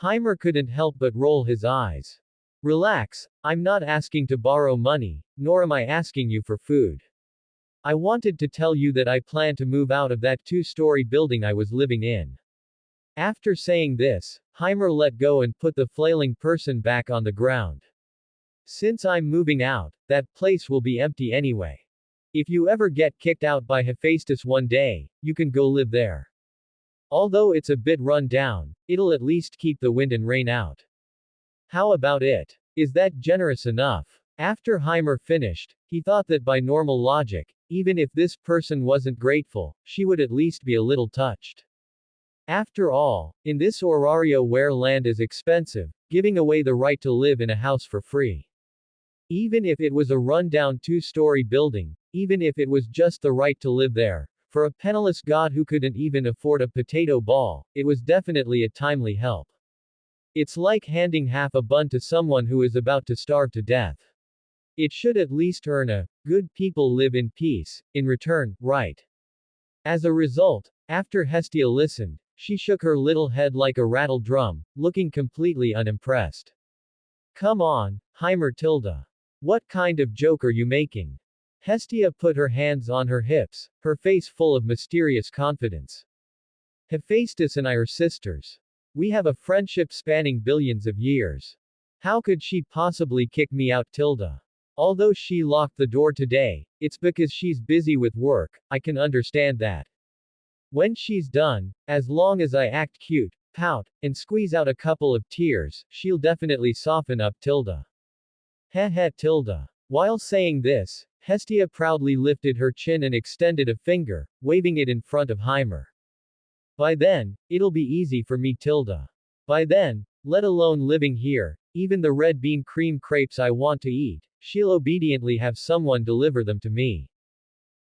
Heimer couldn't help but roll his eyes. Relax, I'm not asking to borrow money, nor am I asking you for food. I wanted to tell you that I plan to move out of that two-story building I was living in. After saying this, Heimer let go and put the flailing person back on the ground. Since I'm moving out, that place will be empty anyway. If you ever get kicked out by Hephaestus one day, you can go live there. Although it's a bit run down, it'll at least keep the wind and rain out. How about it? Is that generous enough? After Heimer finished, he thought that by normal logic, even if this person wasn't grateful, she would at least be a little touched. After all, in this Orario where land is expensive, giving away the right to live in a house for free. Even if it was a run-down two-story building, even if it was just the right to live there, for a penniless god who couldn't even afford a potato ball, it was definitely a timely help. It's like handing half a bun to someone who is about to starve to death. It should at least earn a good people live in peace in return, right? As a result, after Hestia listened, she shook her little head like a rattle drum, looking completely unimpressed. Come on, Heimer Tilda. What kind of joke are you making? Hestia put her hands on her hips, her face full of mysterious confidence. Hephaestus and I are sisters. We have a friendship spanning billions of years. How could she possibly kick me out, Tilda? Although she locked the door today, it's because she's busy with work, I can understand that. When she's done, as long as I act cute, pout, and squeeze out a couple of tears, she'll definitely soften up, Tilda. Heh heh, Tilda. While saying this, Hestia proudly lifted her chin and extended a finger, waving it in front of Heimer. By then, it'll be easy for me, Tilda. By then, let alone living here, even the red bean cream crepes I want to eat, she'll obediently have someone deliver them to me.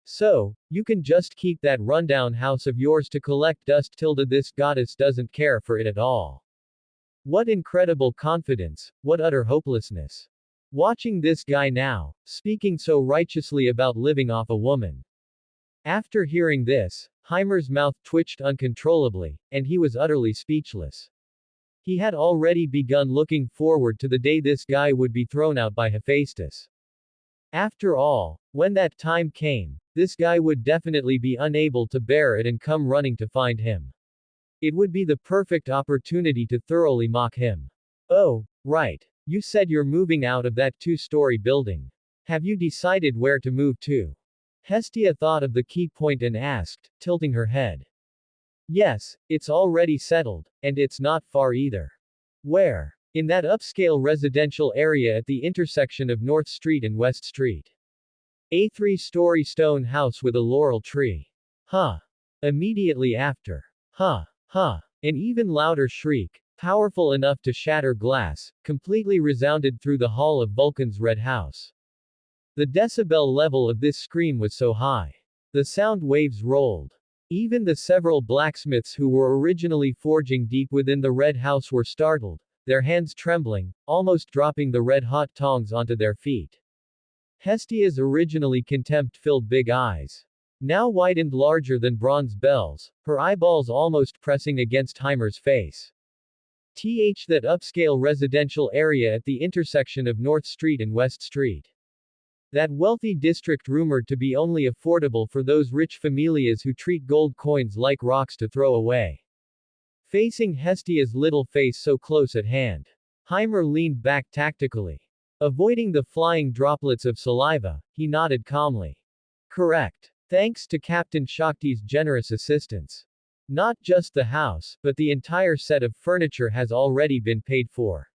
So, you can just keep that rundown house of yours to collect dust, Tilda. This goddess doesn't care for it at all. What incredible confidence, what utter hopelessness. Watching this guy now, speaking so righteously about living off a woman. After hearing this, Heimer's mouth twitched uncontrollably, and he was utterly speechless. He had already begun looking forward to the day this guy would be thrown out by Hephaestus. After all, when that time came, this guy would definitely be unable to bear it and come running to find him. It would be the perfect opportunity to thoroughly mock him. Oh, right. You said you're moving out of that two-story building. Have you decided where to move to? Hestia thought of the key point and asked, tilting her head. Yes, it's already settled, and it's not far either. Where? In that upscale residential area at the intersection of North Street and West Street. A three-story stone house with a laurel tree. Huh. Immediately after. Huh. Huh. An even louder shriek, powerful enough to shatter glass, completely resounded through the hall of Vulcan's red house. The decibel level of this scream was so high. The sound waves rolled. Even the several blacksmiths who were originally forging deep within the red house were startled, their hands trembling, almost dropping the red-hot tongs onto their feet. Hestia's originally contempt-filled big eyes now widened larger than bronze bells, her eyeballs almost pressing against Heimer's face. That upscale residential area at the intersection of North Street and West Street. That wealthy district rumored to be only affordable for those rich familias who treat gold coins like rocks to throw away. Facing Hestia's little face so close at hand, Heimer leaned back tactically. Avoiding the flying droplets of saliva, he nodded calmly. Correct. Thanks to Captain Shakti's generous assistance. Not just the house, but the entire set of furniture has already been paid for.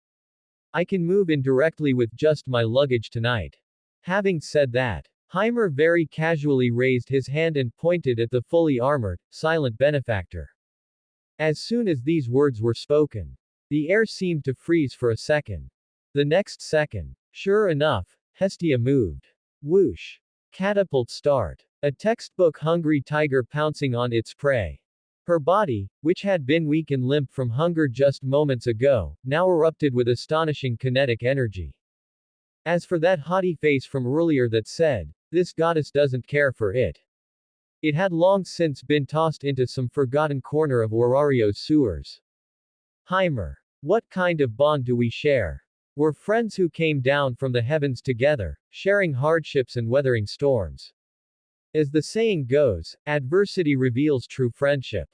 I can move in directly with just my luggage tonight. Having said that, Heimer very casually raised his hand and pointed at the fully armored, silent benefactor. As soon as these words were spoken, the air seemed to freeze for a second. The next second, sure enough, Hestia moved. Whoosh. Catapult start. A textbook-hungry tiger pouncing on its prey. Her body, which had been weak and limp from hunger just moments ago, now erupted with astonishing kinetic energy. As for that haughty face from earlier that said, "This goddess doesn't care for it," it had long since been tossed into some forgotten corner of Orario's sewers. Heimer. What kind of bond do we share? We're friends who came down from the heavens together, sharing hardships and weathering storms. As the saying goes, adversity reveals true friendship.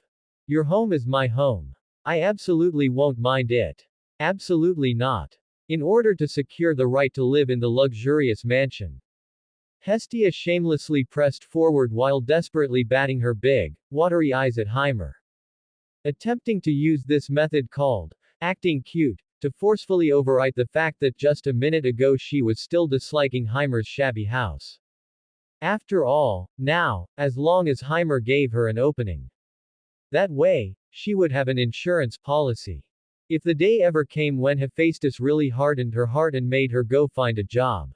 Your home is my home. I absolutely won't mind it. Absolutely not. In order to secure the right to live in the luxurious mansion. Hestia shamelessly pressed forward while desperately batting her big, watery eyes at Heimer. Attempting to use this method called acting cute, to forcefully overwrite the fact that just a minute ago she was still disliking Heimer's shabby house. After all, now, as long as Heimer gave her an opening. That way, she would have an insurance policy. If the day ever came when Hephaestus really hardened her heart and made her go find a job.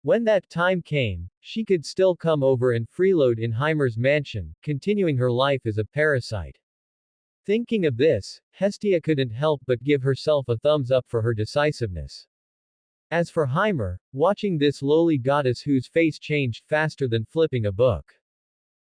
When that time came, she could still come over and freeload in Heimer's mansion, continuing her life as a parasite. Thinking of this, Hestia couldn't help but give herself a thumbs up for her decisiveness. As for Heimer, watching this lowly goddess whose face changed faster than flipping a book.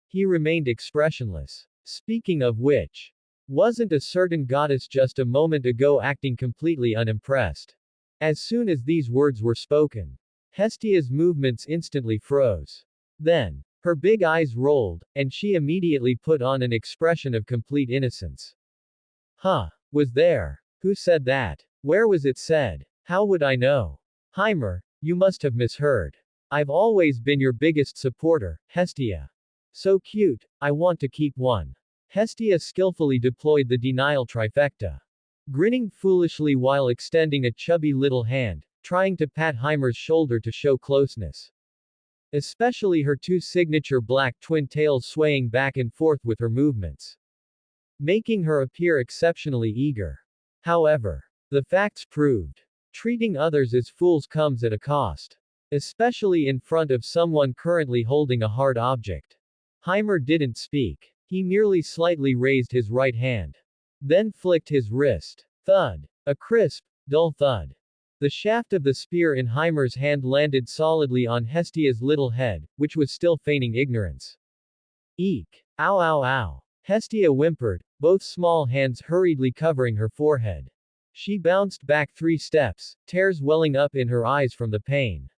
He remained expressionless. Speaking of which, wasn't a certain goddess just a moment ago acting completely unimpressed? As soon as these words were spoken, Hestia's movements instantly froze. Then, her big eyes rolled, and she immediately put on an expression of complete innocence. Huh. Was there? Who said that? Where was it said? How would I know? Heimer, you must have misheard. I've always been your biggest supporter, Hestia. So cute, I want to keep one. Hestia skillfully deployed the denial trifecta. Grinning foolishly while extending a chubby little hand, trying to pat Heimer's shoulder to show closeness. Especially her two signature black twin tails swaying back and forth with her movements. Making her appear exceptionally eager. However, the facts proved. Treating others as fools comes at a cost. Especially in front of someone currently holding a hard object. Heimer didn't speak. He merely slightly raised his right hand. Then flicked his wrist. Thud. A crisp, dull thud. The shaft of the spear in Heimer's hand landed solidly on Hestia's little head, which was still feigning ignorance. Eek. Ow ow ow. Hestia whimpered, both small hands hurriedly covering her forehead. She bounced back 3 steps, tears welling up in her eyes from the pain.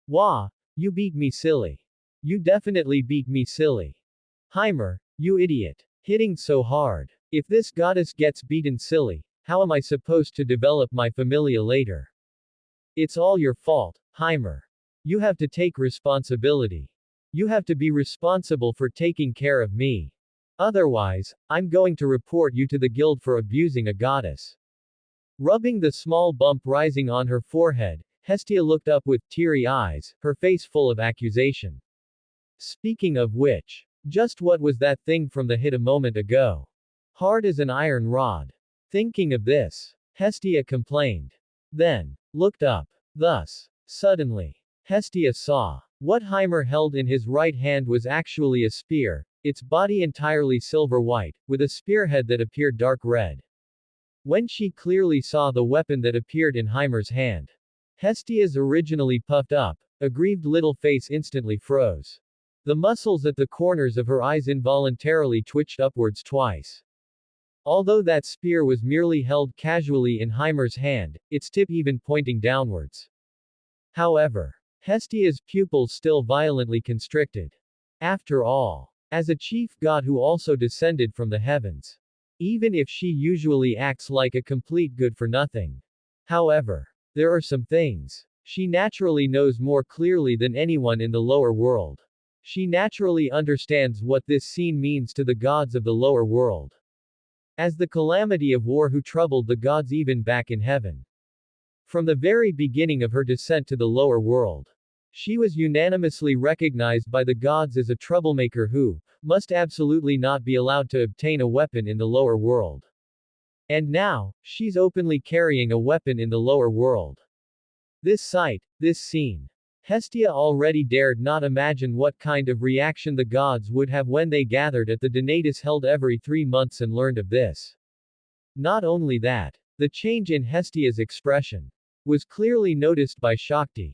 Wah! You beat me silly. You definitely beat me silly. Heimer, you idiot. Hitting so hard. If this goddess gets beaten silly, how am I supposed to develop my familia later? It's all your fault, Heimer. You have to take responsibility. You have to be responsible for taking care of me. Otherwise, I'm going to report you to the guild for abusing a goddess. Rubbing the small bump rising on her forehead, Hestia looked up with teary eyes, her face full of accusation. Speaking of which, just what was that thing from the hit a moment ago? Hard as an iron rod. Thinking of this, Hestia complained. Then, looked up. Thus, suddenly, Hestia saw. What Heimer held in his right hand was actually a spear, its body entirely silver white, with a spearhead that appeared dark red. When she clearly saw the weapon that appeared in Heimer's hand, Hestia's originally puffed up, aggrieved little face instantly froze. The muscles at the corners of her eyes involuntarily twitched upwards twice. Although that spear was merely held casually in Heimer's hand, its tip even pointing downwards. However, Hestia's pupils still violently constricted. After all, as a chief god who also descended from the heavens, even if she usually acts like a complete good-for-nothing. However, there are some things she naturally knows more clearly than anyone in the lower world. She naturally understands what this scene means to the gods of the lower world. As the calamity of war who troubled the gods even back in heaven. From the very beginning of her descent to the lower world, she was unanimously recognized by the gods as a troublemaker who must absolutely not be allowed to obtain a weapon in the lower world. And now, she's openly carrying a weapon in the lower world. This sight, this scene. Hestia already dared not imagine what kind of reaction the gods would have when they gathered at the Donatus held every 3 months and learned of this. Not only that, the change in Hestia's expression was clearly noticed by Shakti.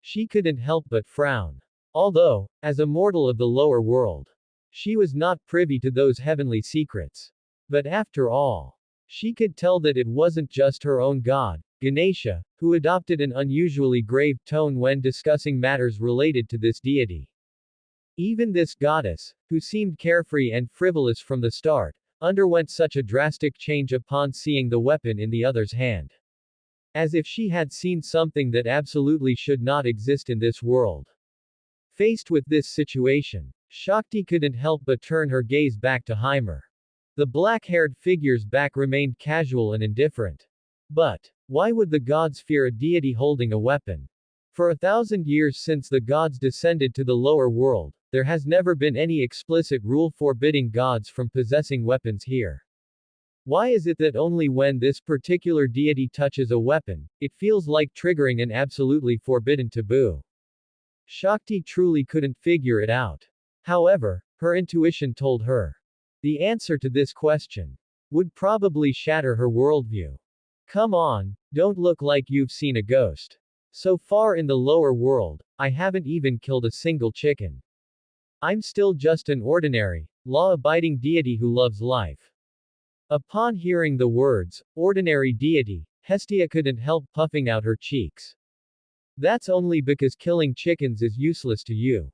She couldn't help but frown. Although, as a mortal of the lower world, she was not privy to those heavenly secrets. But after all, she could tell that it wasn't just her own god, Ganesha, who adopted an unusually grave tone when discussing matters related to this deity. Even this goddess, who seemed carefree and frivolous from the start, underwent such a drastic change upon seeing the weapon in the other's hand. As if she had seen something that absolutely should not exist in this world. Faced with this situation, Shakti couldn't help but turn her gaze back to Heimer. The black-haired figure's back remained casual and indifferent. But, why would the gods fear a deity holding a weapon? For 1,000 years since the gods descended to the lower world, there has never been any explicit rule forbidding gods from possessing weapons here. Why is it that only when this particular deity touches a weapon, it feels like triggering an absolutely forbidden taboo? Shakti truly couldn't figure it out. However, her intuition told her. The answer to this question would probably shatter her worldview. Come on, don't look like you've seen a ghost. So far in the lower world, I haven't even killed a single chicken. I'm still just an ordinary, law-abiding deity who loves life. Upon hearing the words, ordinary deity, Hestia couldn't help puffing out her cheeks. That's only because killing chickens is useless to you.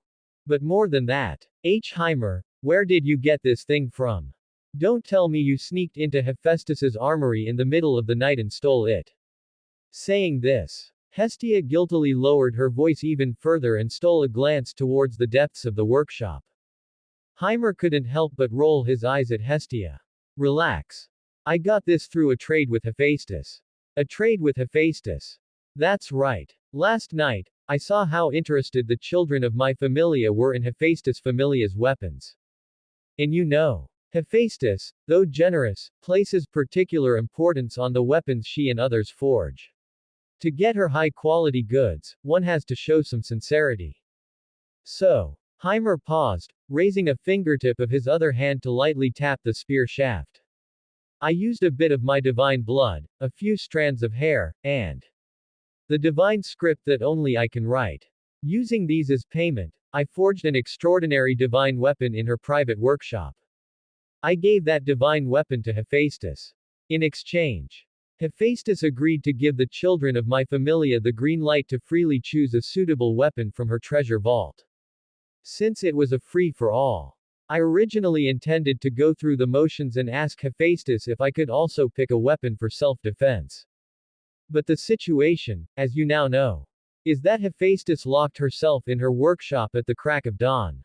But more than that, Heimer, where did you get this thing from? Don't tell me you sneaked into Hephaestus's armory in the middle of the night and stole it. Saying this, Hestia guiltily lowered her voice even further and stole a glance towards the depths of the workshop. Heimer couldn't help but roll his eyes at Hestia. Relax. I got this through a trade with Hephaestus. A trade with Hephaestus. That's right. Last night, I saw how interested the children of my familia were in Hephaestus' familia's weapons. And you know, Hephaestus, though generous, places particular importance on the weapons she and others forge. To get her high-quality goods, one has to show some sincerity. So, Heimer paused, raising a fingertip of his other hand to lightly tap the spear shaft. I used a bit of my divine blood, a few strands of hair, and the divine script that only I can write. Using these as payment, I forged an extraordinary divine weapon in her private workshop. I gave that divine weapon to Hephaestus. In exchange, Hephaestus agreed to give the children of my familia the green light to freely choose a suitable weapon from her treasure vault. Since it was a free-for-all, I originally intended to go through the motions and ask Hephaestus if I could also pick a weapon for self-defense. But the situation, as you now know, is that Hephaestus locked herself in her workshop at the crack of dawn.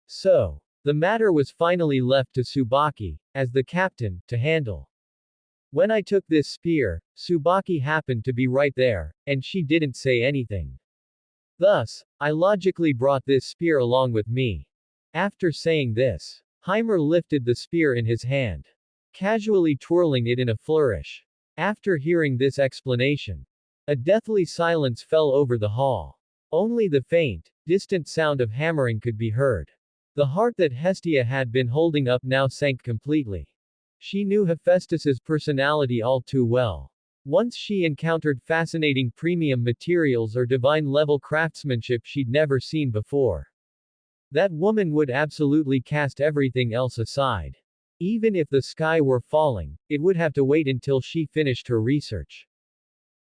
So, the matter was finally left to Tsubaki, as the captain, to handle. When I took this spear, Tsubaki happened to be right there, and she didn't say anything. Thus, I logically brought this spear along with me. After saying this, Heimer lifted the spear in his hand, casually twirling it in a flourish. After hearing this explanation, a deathly silence fell over the hall. Only the faint, distant sound of hammering could be heard. The heart that Hestia had been holding up now sank completely. She knew Hephaestus's personality all too well. Once she encountered fascinating premium materials or divine-level craftsmanship she'd never seen before. That woman would absolutely cast everything else aside. Even if the sky were falling, it would have to wait until she finished her research.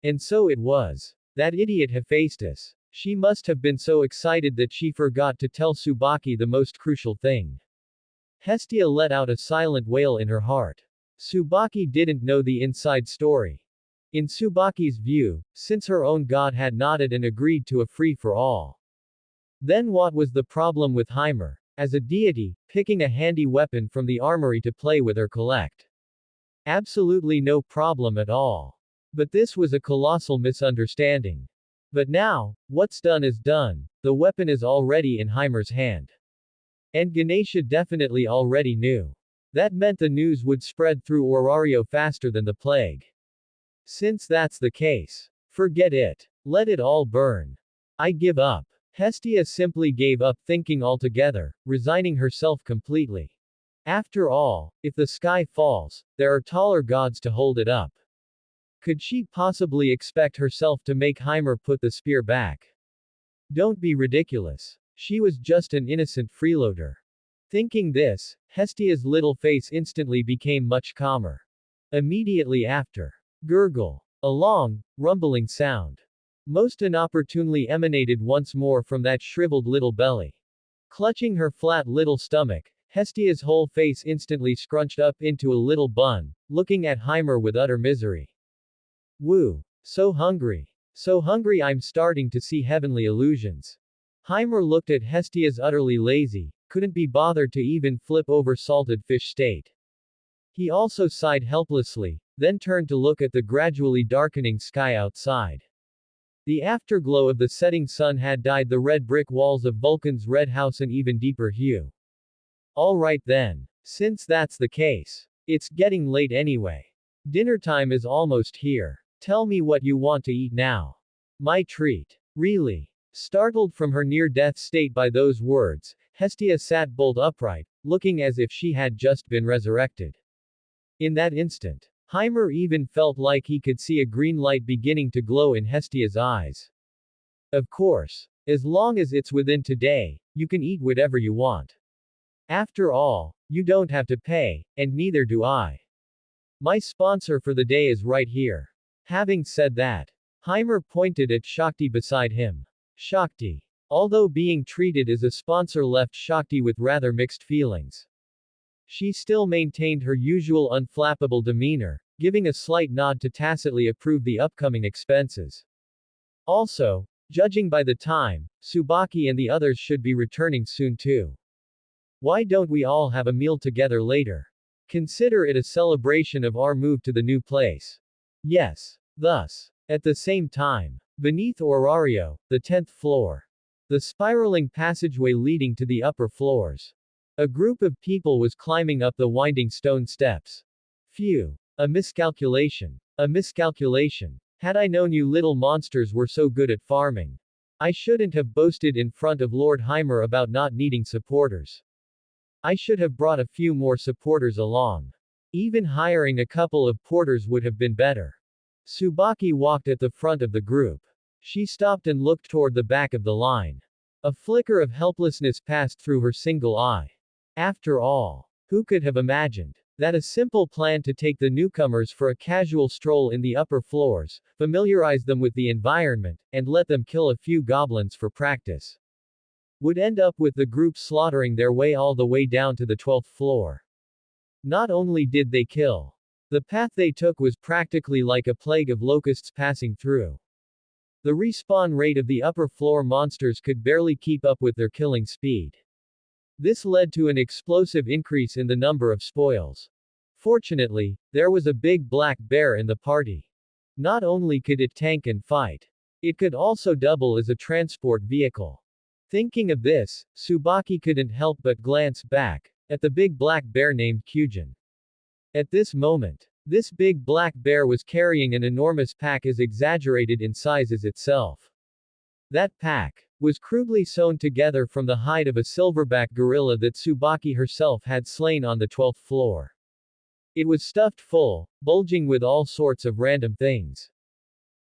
And so it was. That idiot Hephaestus. She must have been so excited that she forgot to tell Tsubaki the most crucial thing. Hestia let out a silent wail in her heart. Tsubaki didn't know the inside story. In Tsubaki's view, since her own god had nodded and agreed to a free-for-all, then what was the problem with Heimer, as a deity, picking a handy weapon from the armory to play with or collect? Absolutely no problem at all. But this was a colossal misunderstanding. But now, what's done is done, the weapon is already in Heimer's hand. And Ganesha definitely already knew. That meant the news would spread through Orario faster than the plague. Since that's the case, forget it. Let it all burn. I give up. Hestia simply gave up thinking altogether, resigning herself completely. After all, if the sky falls, there are taller gods to hold it up. Could she possibly expect herself to make Heimer put the spear back? Don't be ridiculous. She was just an innocent freeloader. Thinking this, Hestia's little face instantly became much calmer. Immediately after, gurgle, a long, rumbling sound, most inopportunely emanated once more from that shriveled little belly. Clutching her flat little stomach, Hestia's whole face instantly scrunched up into a little bun, looking at Heimer with utter misery. Woo! So hungry. So hungry I'm starting to see heavenly illusions. Heimer looked at Hestia's utterly lazy, couldn't be bothered to even flip over salted fish state. He also sighed helplessly, then turned to look at the gradually darkening sky outside. The afterglow of the setting sun had dyed the red brick walls of Vulcan's red house an even deeper hue. All right then. Since that's the case. It's getting late anyway. Dinner time is almost here. Tell me what you want to eat now. My treat. Really? Startled from her near-death state by those words, Hestia sat bolt upright, looking as if she had just been resurrected. In that instant, Heimer even felt like he could see a green light beginning to glow in Hestia's eyes. Of course. As long as it's within today, you can eat whatever you want. After all, you don't have to pay, and neither do I. My sponsor for the day is right here. Having said that, Heimer pointed at Shakti beside him. Shakti. Although being treated as a sponsor left Shakti with rather mixed feelings. She still maintained her usual unflappable demeanor, giving a slight nod to tacitly approve the upcoming expenses. Also, judging by the time, Tsubaki and the others should be returning soon too. Why don't we all have a meal together later? Consider it a celebration of our move to the new place. Yes. Thus, at the same time, beneath Orario, the 10th floor. The spiraling passageway leading to the upper floors. A group of people was climbing up the winding stone steps. Phew. A miscalculation. A miscalculation. Had I known you little monsters were so good at farming, I shouldn't have boasted in front of Lord Heimer about not needing supporters. I should have brought a few more supporters along. Even hiring a couple of porters would have been better. Tsubaki walked at the front of the group. She stopped and looked toward the back of the line. A flicker of helplessness passed through her single eye. After all, who could have imagined that a simple plan to take the newcomers for a casual stroll in the upper floors, familiarize them with the environment, and let them kill a few goblins for practice, would end up with the group slaughtering their way all the way down to the 12th floor. Not only did they kill, the path they took was practically like a plague of locusts passing through. The respawn rate of the upper floor monsters could barely keep up with their killing speed. This led to an explosive increase in the number of spoils. Fortunately, there was a big black bear in the party. Not only could it tank and fight, it could also double as a transport vehicle. Thinking of this, Tsubaki couldn't help but glance back at the big black bear named Kyujin. At this moment, this big black bear was carrying an enormous pack as exaggerated in size as itself. That pack was crudely sewn together from the hide of a silverback gorilla that Tsubaki herself had slain on the 12th floor. It was stuffed full, bulging with all sorts of random things.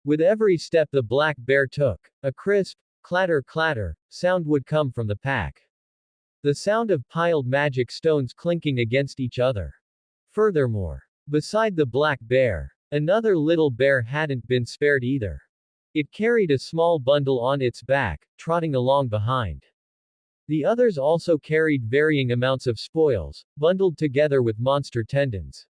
With every step the black bear took, a crisp, clatter sound would come from the pack. The sound of piled magic stones clinking against each other. Furthermore, beside the black bear, another little bear hadn't been spared either. It carried a small bundle on its back, trotting along behind. The others also carried varying amounts of spoils, bundled together with monster tendons.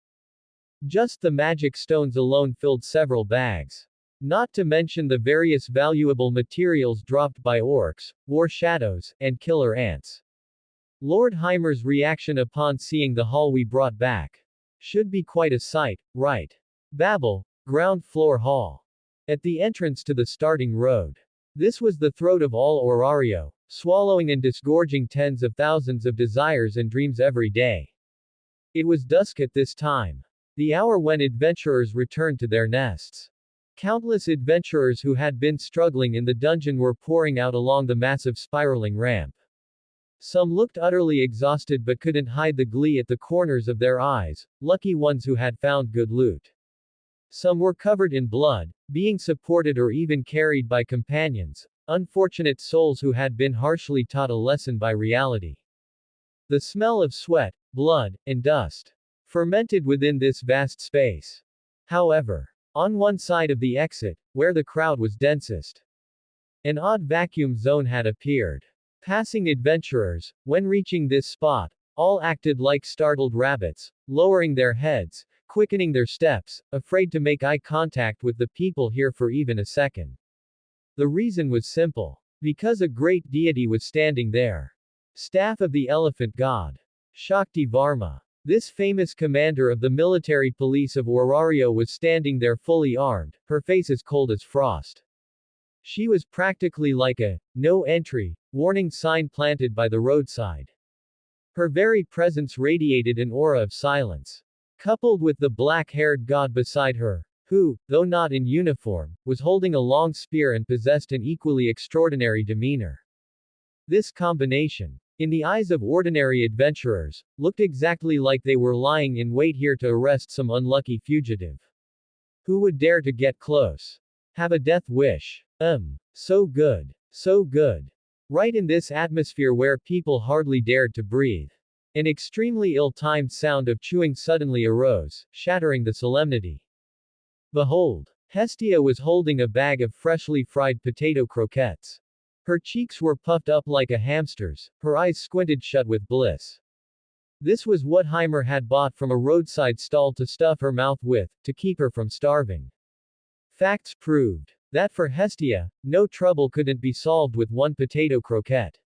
Just the magic stones alone filled several bags. Not to mention the various valuable materials dropped by orcs, war shadows, and killer ants. Lord Heimer's reaction upon seeing the haul we brought back. Should be quite a sight, right? Babel, ground floor hall. At the entrance to the starting road. This was the throat of all Orario, swallowing and disgorging tens of thousands of desires and dreams every day. It was dusk at this time. The hour when adventurers returned to their nests. Countless adventurers who had been struggling in the dungeon were pouring out along the massive spiraling ramp. Some looked utterly exhausted but couldn't hide the glee at the corners of their eyes, lucky ones who had found good loot. Some were covered in blood, being supported or even carried by companions, unfortunate souls who had been harshly taught a lesson by reality. The smell of sweat, blood, and dust fermented within this vast space. However, on one side of the exit, where the crowd was densest, an odd vacuum zone had appeared. Passing adventurers, when reaching this spot, all acted like startled rabbits, lowering their heads, quickening their steps, afraid to make eye contact with the people here for even a second. The reason was simple. Because a great deity was standing there. Staff of the elephant god. Shakti Varma. This famous commander of the military police of Orario was standing there fully armed, her face as cold as frost. She was practically like a no entry warning sign planted by the roadside. Her very presence radiated an aura of silence. Coupled with the black-haired god beside her, who, though not in uniform, was holding a long spear and possessed an equally extraordinary demeanor. This combination, in the eyes of ordinary adventurers, looked exactly like they were lying in wait here to arrest some unlucky fugitive. Who would dare to get close? Have a death wish. So good. So good. Right in this atmosphere where people hardly dared to breathe. An extremely ill-timed sound of chewing suddenly arose, shattering the solemnity. Behold! Hestia was holding a bag of freshly fried potato croquettes. Her cheeks were puffed up like a hamster's, her eyes squinted shut with bliss. This was what Heimer had bought from a roadside stall to stuff her mouth with, to keep her from starving. Facts proved that for Hestia, no trouble couldn't be solved with one potato croquette.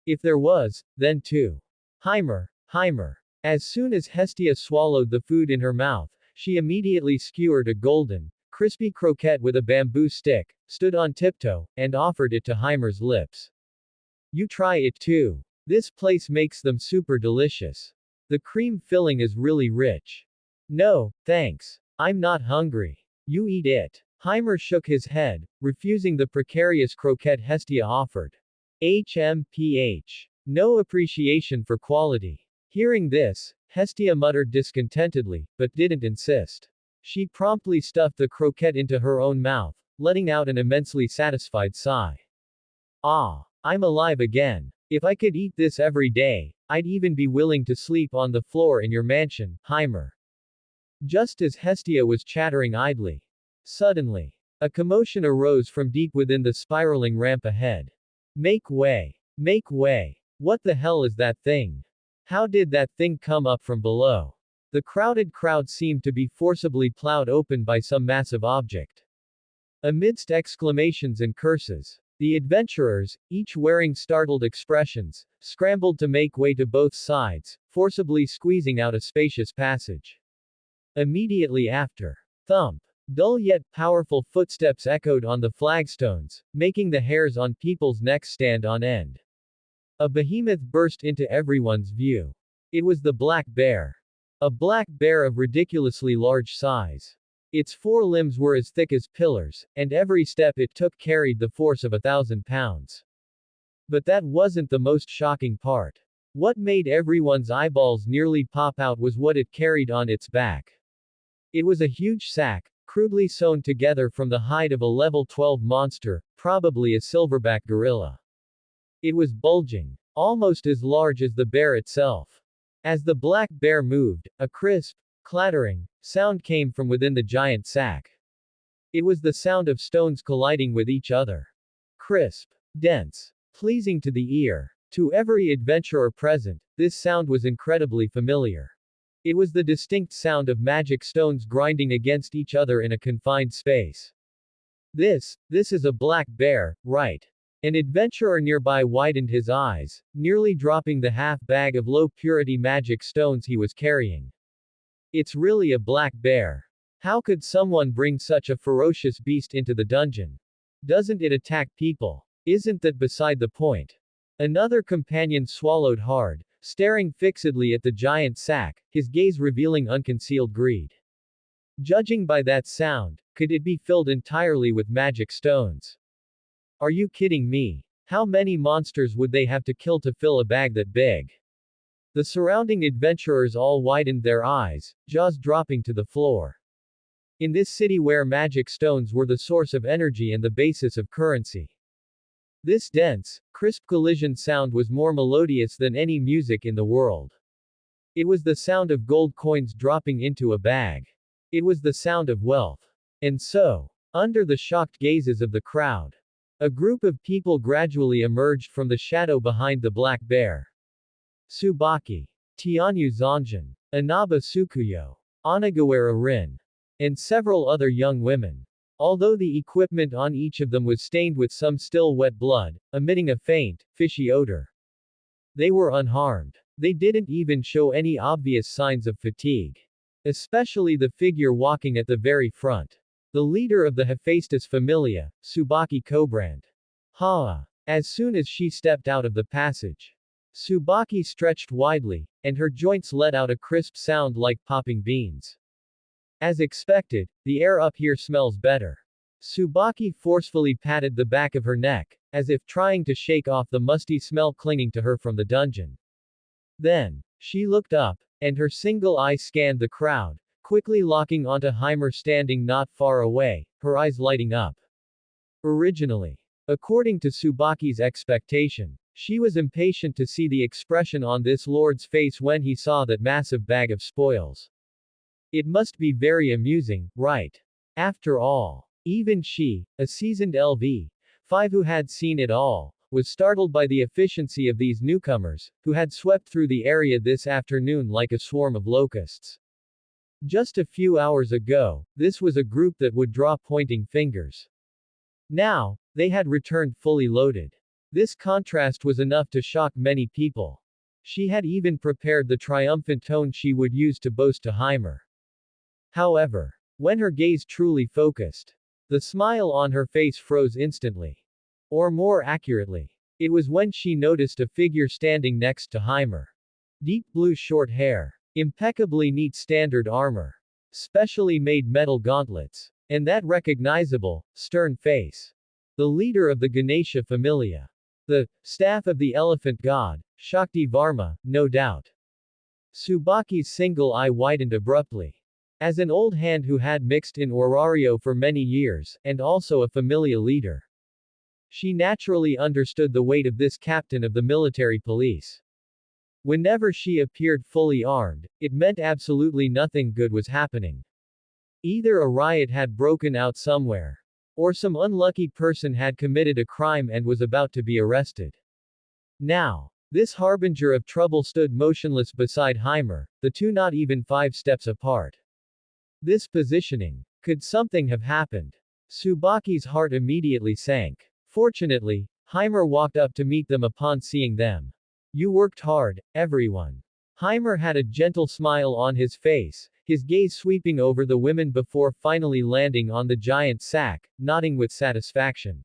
If there was, then two. Heimer. As soon as Hestia swallowed the food in her mouth, she immediately skewered a golden, crispy croquette with a bamboo stick, stood on tiptoe, and offered it to Heimer's lips. You try it too. This place makes them super delicious. The cream filling is really rich. No, thanks. I'm not hungry. You eat it. Heimer shook his head, refusing the precarious croquette Hestia offered. HMPH. No appreciation for quality. Hearing this, Hestia muttered discontentedly, but didn't insist. She promptly stuffed the croquette into her own mouth, letting out an immensely satisfied sigh. Ah, I'm alive again. If I could eat this every day, I'd even be willing to sleep on the floor in your mansion, Heimer. Just as Hestia was chattering idly. Suddenly, a commotion arose from deep within the spiraling ramp ahead. Make way. Make way. What the hell is that thing? How did that thing come up from below? The crowded crowd seemed to be forcibly plowed open by some massive object. Amidst exclamations and curses, the adventurers, each wearing startled expressions, scrambled to make way to both sides, forcibly squeezing out a spacious passage. Immediately after, thump, dull yet powerful footsteps echoed on the flagstones, making the hairs on people's necks stand on end. A behemoth burst into everyone's view. It was the black bear. A black bear of ridiculously large size. Its four limbs were as thick as pillars, and every step it took carried the force of 1,000 pounds. But that wasn't the most shocking part. What made everyone's eyeballs nearly pop out was what it carried on its back. It was a huge sack, crudely sewn together from the hide of a level 12 monster, probably a silverback gorilla. It was bulging, almost as large as the bear itself. As the black bear moved, a crisp, clattering sound came from within the giant sack. It was the sound of stones colliding with each other. Crisp, dense, pleasing to the ear. To every adventurer present, this sound was incredibly familiar. It was the distinct sound of magic stones grinding against each other in a confined space. This is a black bear, right? An adventurer nearby widened his eyes, nearly dropping the half-bag of low-purity magic stones he was carrying. It's really a black bear. How could someone bring such a ferocious beast into the dungeon? Doesn't it attack people? Isn't that beside the point? Another companion swallowed hard, staring fixedly at the giant sack, his gaze revealing unconcealed greed. Judging by that sound, could it be filled entirely with magic stones? Are you kidding me? How many monsters would they have to kill to fill a bag that big? The surrounding adventurers all widened their eyes, jaws dropping to the floor. In this city where magic stones were the source of energy and the basis of currency, this dense, crisp collision sound was more melodious than any music in the world. It was the sound of gold coins dropping into a bag. It was the sound of wealth. And so, under the shocked gazes of the crowd, a group of people gradually emerged from the shadow behind the black bear. Tsubaki, Tianyu Zanjin, Inaba Tsukuyo, Onagawara Rin, and several other young women. Although the equipment on each of them was stained with some still wet blood, emitting a faint, fishy odor, they were unharmed. They didn't even show any obvious signs of fatigue. Especially the figure walking at the very front. The leader of the Hephaestus Familia, Tsubaki Kobrand. As soon as she stepped out of the passage, Tsubaki stretched widely, and her joints let out a crisp sound like popping beans. As expected, the air up here smells better. Tsubaki forcefully patted the back of her neck, as if trying to shake off the musty smell clinging to her from the dungeon. Then, she looked up, and her single eye scanned the crowd, quickly locking onto Heimer standing not far away, her eyes lighting up. Originally, according to Tsubaki's expectation, she was impatient to see the expression on this lord's face when he saw that massive bag of spoils. It must be very amusing, right? After all, even she, a seasoned LV5 who had seen it all, was startled by the efficiency of these newcomers, who had swept through the area this afternoon like a swarm of locusts. Just a few hours ago, this was a group that would draw pointing fingers. Now, they had returned fully loaded. This contrast was enough to shock many people. She had even prepared the triumphant tone she would use to boast to Heimer. However, when her gaze truly focused, the smile on her face froze instantly. Or more accurately, it was when she noticed a figure standing next to Heimer. Deep blue short hair, impeccably neat standard armor, specially made metal gauntlets, and that recognizable, stern face. The leader of the Ganesha Familia. The staff of the elephant god, Shakti Varma, no doubt. Tsubaki's single eye widened abruptly. As an old hand who had mixed in Orario for many years, and also a Familia leader, she naturally understood the weight of this captain of the military police. Whenever she appeared fully armed, it meant absolutely nothing good was happening. Either a riot had broken out somewhere, or some unlucky person had committed a crime and was about to be arrested. Now, this harbinger of trouble stood motionless beside Heimer, the two not even 5 steps apart. This positioning. Could something have happened? Tsubaki's heart immediately sank. Fortunately, Heimer walked up to meet them upon seeing them. You worked hard, everyone. Heimer had a gentle smile on his face, his gaze sweeping over the women before finally landing on the giant sack, nodding with satisfaction.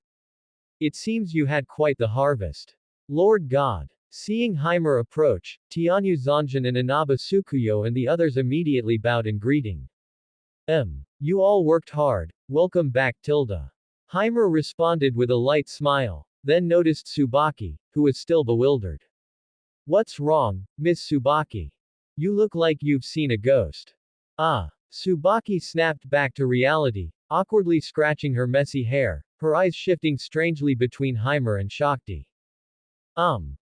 It seems you had quite the harvest. Lord God. Seeing Heimer approach, Tianyu Zanjin and Inaba Tsukuyo and the others immediately bowed in greeting. You all worked hard, welcome back Tilda. Heimer responded with a light smile, then noticed Tsubaki, who was still bewildered. What's wrong, Miss Tsubaki? You look like you've seen a ghost. Ah. Tsubaki snapped back to reality, awkwardly scratching her messy hair, her eyes shifting strangely between Heimer and Shakti.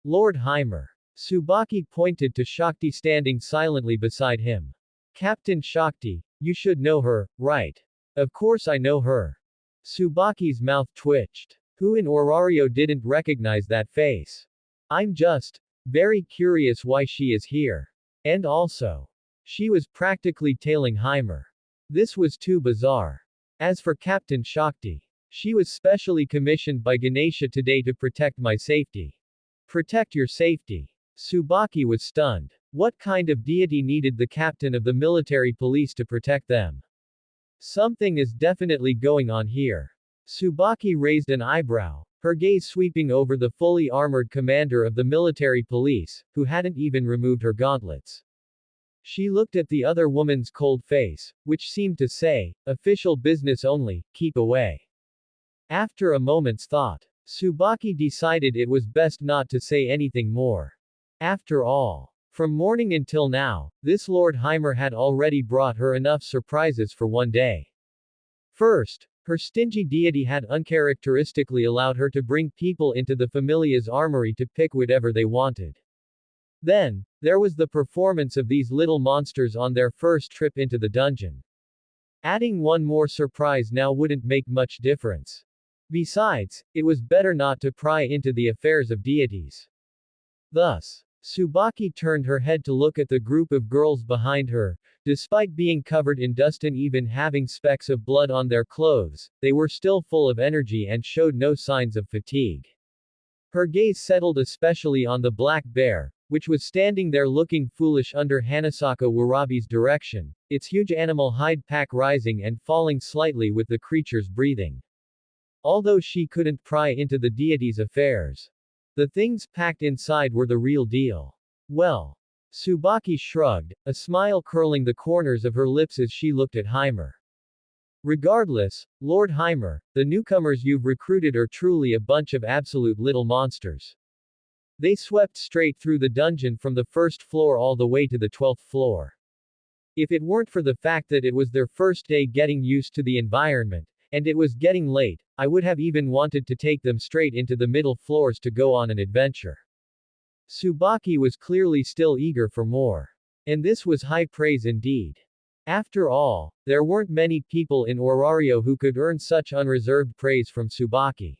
Lord Heimer. Tsubaki pointed to Shakti standing silently beside him. Captain Shakti, you should know her, right? Of course I know her. Tsubaki's mouth twitched. Who in Orario didn't recognize that face? I'm just very curious why she is here. And also, she was practically tailing Heimer. This was too bizarre. As for Captain Shakti, she was specially commissioned by Ganesha today to protect my safety. Protect your safety. Tsubaki was stunned. What kind of deity needed the captain of the military police to protect them? Something is definitely going on here. Tsubaki raised an eyebrow, her gaze sweeping over the fully armored commander of the military police, who hadn't even removed her gauntlets. She looked at the other woman's cold face, which seemed to say, official business only, keep away. After a moment's thought, Tsubaki decided it was best not to say anything more. After all, from morning until now, this Lord Heimer had already brought her enough surprises for one day. First, her stingy deity had uncharacteristically allowed her to bring people into the Familia's armory to pick whatever they wanted. Then, there was the performance of these little monsters on their first trip into the dungeon. Adding one more surprise now wouldn't make much difference. Besides, it was better not to pry into the affairs of deities. Thus, Tsubaki turned her head to look at the group of girls behind her. Despite being covered in dust and even having specks of blood on their clothes, they were still full of energy and showed no signs of fatigue. Her gaze settled especially on the black bear, which was standing there looking foolish under Hanasaka Warabi's direction, its huge animal hide pack rising and falling slightly with the creature's breathing. Although she couldn't pry into the deity's affairs, the things packed inside were the real deal. Well. Tsubaki shrugged, a smile curling the corners of her lips as she looked at Heimer. Regardless, Lord Heimer, the newcomers you've recruited are truly a bunch of absolute little monsters. They swept straight through the dungeon from the first floor all the way to the 12th floor. If it weren't for the fact that it was their first day getting used to the environment, and it was getting late, I would have even wanted to take them straight into the middle floors to go on an adventure. Tsubaki was clearly still eager for more. And this was high praise indeed. After all, there weren't many people in Orario who could earn such unreserved praise from Tsubaki.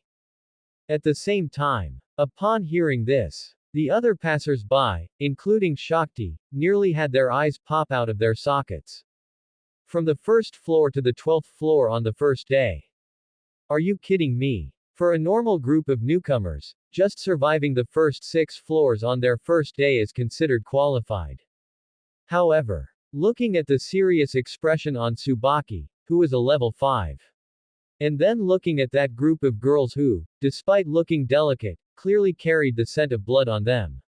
At the same time, upon hearing this, the other passers-by, including Shakti, nearly had their eyes pop out of their sockets. From the first floor to the 12th floor on the first day. Are you kidding me? For a normal group of newcomers, just surviving the first 6 floors on their first day is considered qualified. However, looking at the serious expression on Tsubaki, who was a level 5. And then looking at that group of girls who, despite looking delicate, clearly carried the scent of blood on them.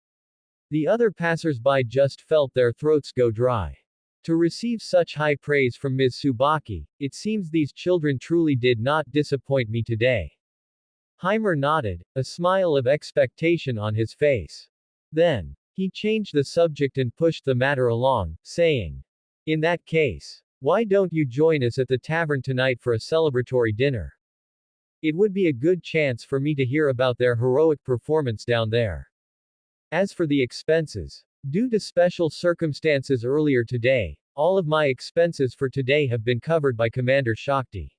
The other passers-by just felt their throats go dry. To receive such high praise from Ms. Tsubaki, it seems these children truly did not disappoint me today. Heimer nodded, a smile of expectation on his face. Then, he changed the subject and pushed the matter along, saying, in that case, why don't you join us at the tavern tonight for a celebratory dinner? It would be a good chance for me to hear about their heroic performance down there. As for the expenses, due to special circumstances earlier today, all of my expenses for today have been covered by Commander Shakti.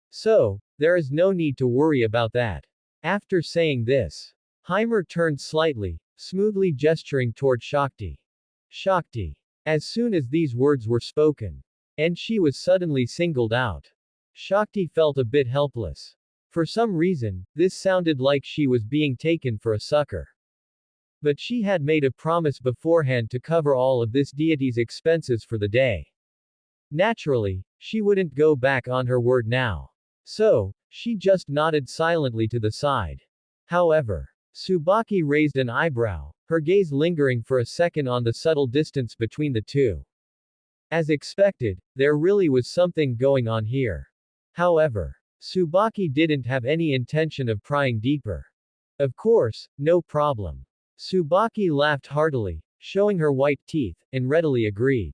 So, there is no need to worry about that. After saying this, Heimer turned slightly, smoothly gesturing toward Shakti. Shakti. As soon as these words were spoken, and she was suddenly singled out, Shakti felt a bit helpless. For some reason, this sounded like she was being taken for a sucker. But she had made a promise beforehand to cover all of this deity's expenses for the day. Naturally, she wouldn't go back on her word now. So, she just nodded silently to the side. However, Tsubaki raised an eyebrow, her gaze lingering for a second on the subtle distance between the two. As expected, there really was something going on here. However, Tsubaki didn't have any intention of prying deeper. Of course, no problem. Tsubaki laughed heartily, showing her white teeth, and readily agreed.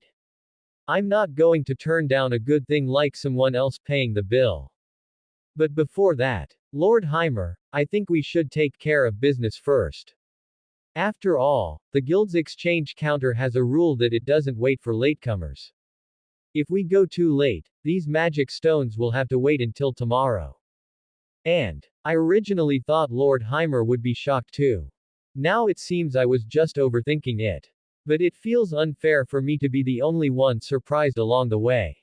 I'm not going to turn down a good thing like someone else paying the bill. But before that, Lord Heimer, I think we should take care of business first. After all, the guild's exchange counter has a rule that it doesn't wait for latecomers. If we go too late, these magic stones will have to wait until tomorrow. And, I originally thought Lord Heimer would be shocked too. Now it seems I was just overthinking it. But it feels unfair for me to be the only one surprised along the way.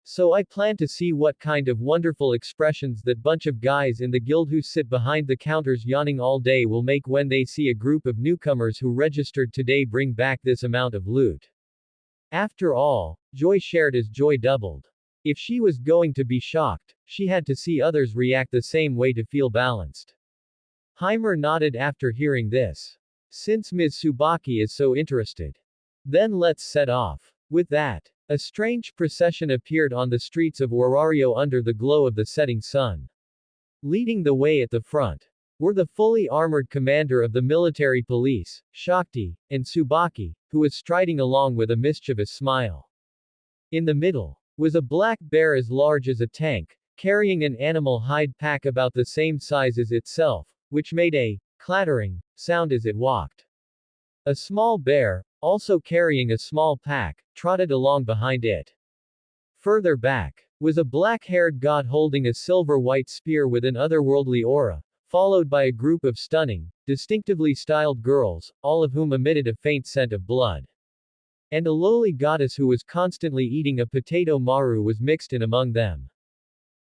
So I plan to see what kind of wonderful expressions that bunch of guys in the guild who sit behind the counters yawning all day will make when they see a group of newcomers who registered today bring back this amount of loot. After all, joy shared is joy doubled. If she was going to be shocked, she had to see others react the same way to feel balanced. Heimer nodded after hearing this. Since Ms. Tsubaki is so interested, then let's set off. With that, a strange procession appeared on the streets of Warario under the glow of the setting sun. Leading the way at the front were the fully armored commander of the military police, Shakti, and Tsubaki, who was striding along with a mischievous smile. In the middle was a black bear as large as a tank, carrying an animal hide pack about the same size as itself, which made a clattering sound as it walked. A small bear, also carrying a small pack, trotted along behind it. Further back was a black-haired god holding a silver-white spear with an otherworldly aura, followed by a group of stunning, distinctively styled girls, all of whom emitted a faint scent of blood. And a lowly goddess who was constantly eating a potato maru was mixed in among them.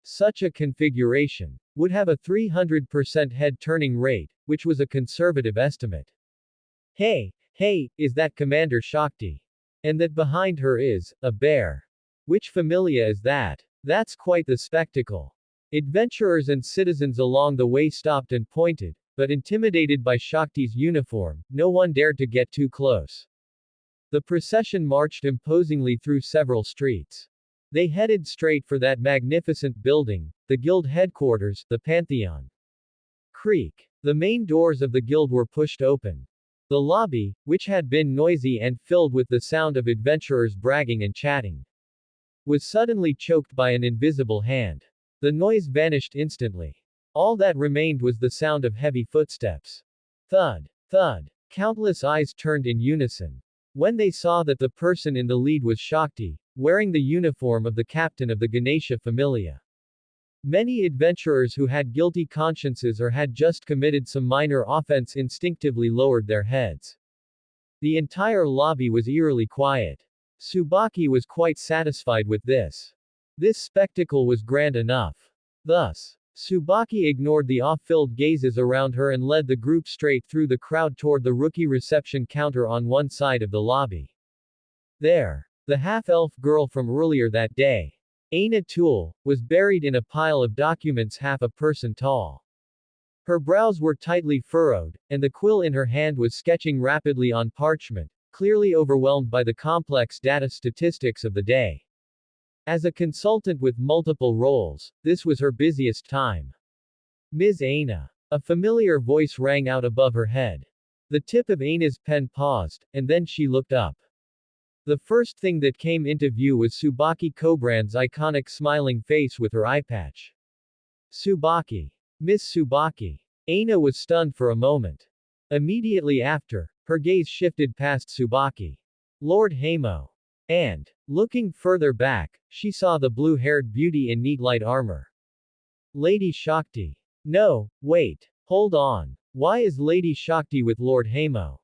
Such a configuration would have a 300% head turning rate, which was a conservative estimate. Hey, is that Commander Shakti? And that behind her is a bear. Which Familia is that? That's quite the spectacle. Adventurers and citizens along the way stopped and pointed, but intimidated by Shakti's uniform, no one dared to get too close. The procession marched imposingly through several streets. They headed straight for that magnificent building, the guild headquarters, the Pantheon. Creak. The main doors of the guild were pushed open. The lobby, which had been noisy and filled with the sound of adventurers bragging and chatting, was suddenly choked by an invisible hand. The noise vanished instantly. All that remained was the sound of heavy footsteps. Thud, thud. Countless eyes turned in unison. When they saw that the person in the lead was Shakti, wearing the uniform of the captain of the Ganesha Familia. Many adventurers who had guilty consciences or had just committed some minor offense instinctively lowered their heads. The entire lobby was eerily quiet. Tsubaki was quite satisfied with this. This spectacle was grand enough. Thus, Tsubaki ignored the off-filled gazes around her and led the group straight through the crowd toward the rookie reception counter on one side of the lobby. There, the half-elf girl from earlier that day, Aina Tool, was buried in a pile of documents half a person tall. Her brows were tightly furrowed, and the quill in her hand was sketching rapidly on parchment, clearly overwhelmed by the complex data statistics of the day. As a consultant with multiple roles, this was her busiest time. Ms. Aina. A familiar voice rang out above her head. The tip of Aina's pen paused, and then she looked up. The first thing that came into view was Tsubaki Kobrand's iconic smiling face with her eye patch. Tsubaki. Miss Tsubaki. Aina was stunned for a moment. Immediately after, her gaze shifted past Tsubaki. Lord Hamo. And, looking further back, she saw the blue-haired beauty in neat light armor. Lady Shakti. No, wait. Hold on. Why is Lady Shakti with Lord Hamo?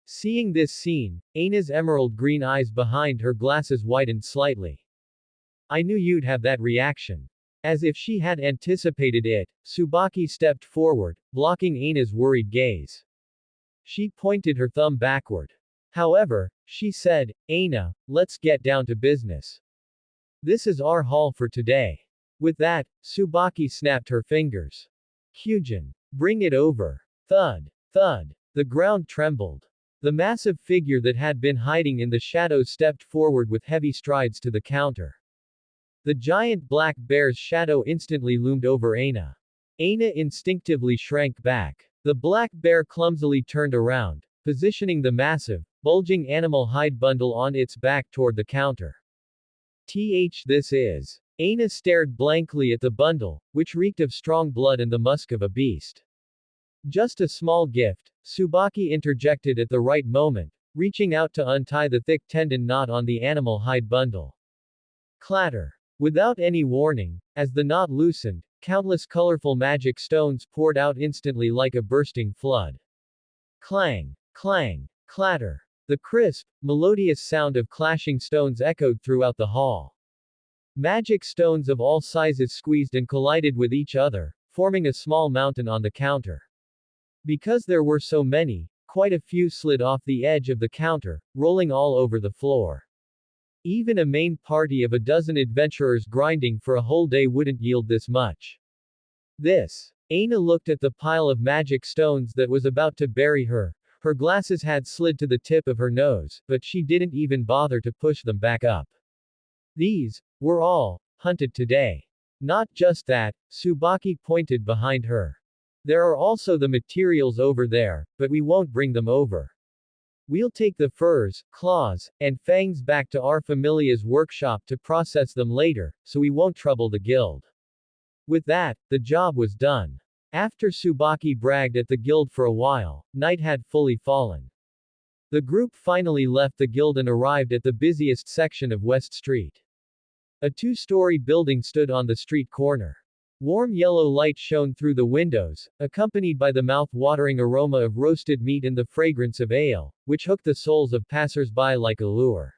Seeing this scene, Aina's emerald green eyes behind her glasses widened slightly. I knew you'd have that reaction. As if she had anticipated it, Tsubaki stepped forward, blocking Aina's worried gaze. She pointed her thumb backward. However, she said, Aina, let's get down to business. This is our haul for today. With that, Tsubaki snapped her fingers. Kyujin. Bring it over. Thud. Thud. The ground trembled. The massive figure that had been hiding in the shadows stepped forward with heavy strides to the counter. The giant black bear's shadow instantly loomed over Aina. Aina instinctively shrank back. The black bear clumsily turned around, positioning the massive, bulging animal hide bundle on its back toward the counter. This is. Aina stared blankly at the bundle, which reeked of strong blood and the musk of a beast. Just a small gift, Tsubaki interjected at the right moment, reaching out to untie the thick tendon knot on the animal hide bundle. Clatter. Without any warning, as the knot loosened, countless colorful magic stones poured out instantly like a bursting flood. Clang, clang, clatter. The crisp, melodious sound of clashing stones echoed throughout the hall. Magic stones of all sizes squeezed and collided with each other, forming a small mountain on the counter. Because there were so many, quite a few slid off the edge of the counter, rolling all over the floor. Even a main party of a dozen adventurers grinding for a whole day wouldn't yield this much. Aina looked at the pile of magic stones that was about to bury her. Her glasses had slid to the tip of her nose, but she didn't even bother to push them back up. These were all hunted today. Not just that, Tsubaki pointed behind her. There are also the materials over there, but we won't bring them over. We'll take the furs, claws, and fangs back to our Familia's workshop to process them later, so we won't trouble the guild. With that, the job was done. After Tsubaki bragged at the guild for a while, night had fully fallen. The group finally left the guild and arrived at the busiest section of West Street. A two-story building stood on the street corner. Warm yellow light shone through the windows, accompanied by the mouth-watering aroma of roasted meat and the fragrance of ale, which hooked the souls of passers-by like a lure.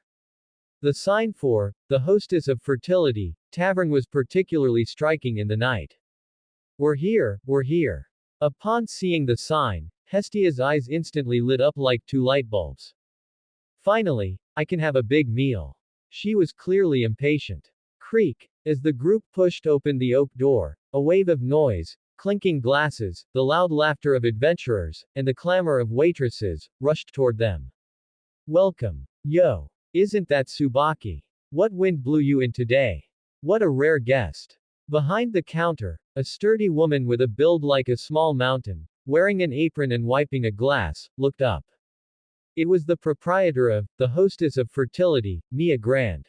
The sign for the Hostess of Fertility Tavern was particularly striking in the night. We're here, we're here. Upon seeing the sign, Hestia's eyes instantly lit up like two light bulbs. Finally, I can have a big meal. She was clearly impatient. Creak. As the group pushed open the oak door, a wave of noise, clinking glasses, the loud laughter of adventurers, and the clamor of waitresses, rushed toward them. Welcome. Yo. Isn't that Tsubaki? What wind blew you in today? What a rare guest. Behind the counter, a sturdy woman with a build like a small mountain, wearing an apron and wiping a glass, looked up. It was the proprietor of the Hostess of Fertility, Mia Grand.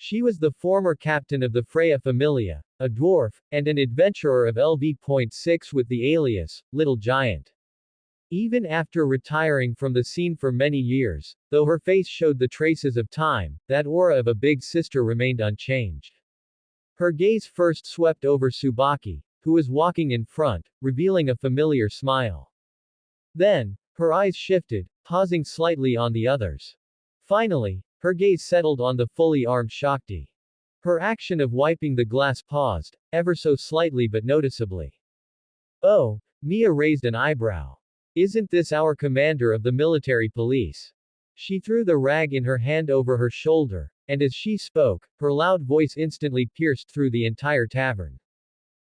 She was the former captain of the Freya Familia, a dwarf, and an adventurer of LV.6 with the alias, Little Giant. Even after retiring from the scene for many years, though her face showed the traces of time, that aura of a big sister remained unchanged. Her gaze first swept over Tsubaki, who was walking in front, revealing a familiar smile. Then, her eyes shifted, pausing slightly on the others. Finally, her gaze settled on the fully armed Shakti. Her action of wiping the glass paused, ever so slightly but noticeably. Oh, Mia raised an eyebrow. Isn't this our commander of the military police? She threw the rag in her hand over her shoulder, and as she spoke, her loud voice instantly pierced through the entire tavern.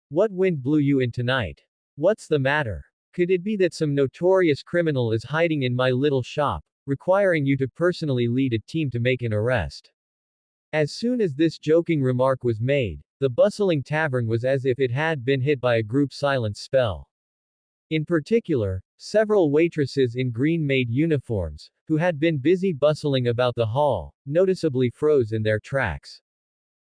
What wind blew you in tonight? What's the matter? Could it be that some notorious criminal is hiding in my little shop, requiring you to personally lead a team to make an arrest? As soon as this joking remark was made, the bustling tavern was as if it had been hit by a group silence spell. In particular, several waitresses in green maid uniforms, who had been busy bustling about the hall, noticeably froze in their tracks.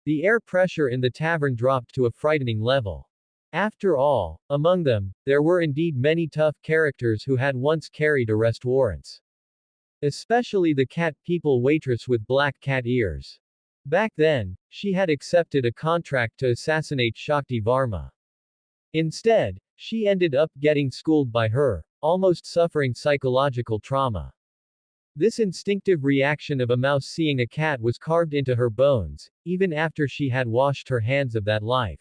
The air pressure in the tavern dropped to a frightening level. After all, among them, there were indeed many tough characters who had once carried arrest warrants. Especially the cat people waitress with black cat ears. Back then, she had accepted a contract to assassinate Shakti Varma. Instead, She ended up getting schooled by her, almost suffering psychological trauma. This instinctive reaction of a mouse seeing a cat was carved into her bones, even after she had washed her hands of that life.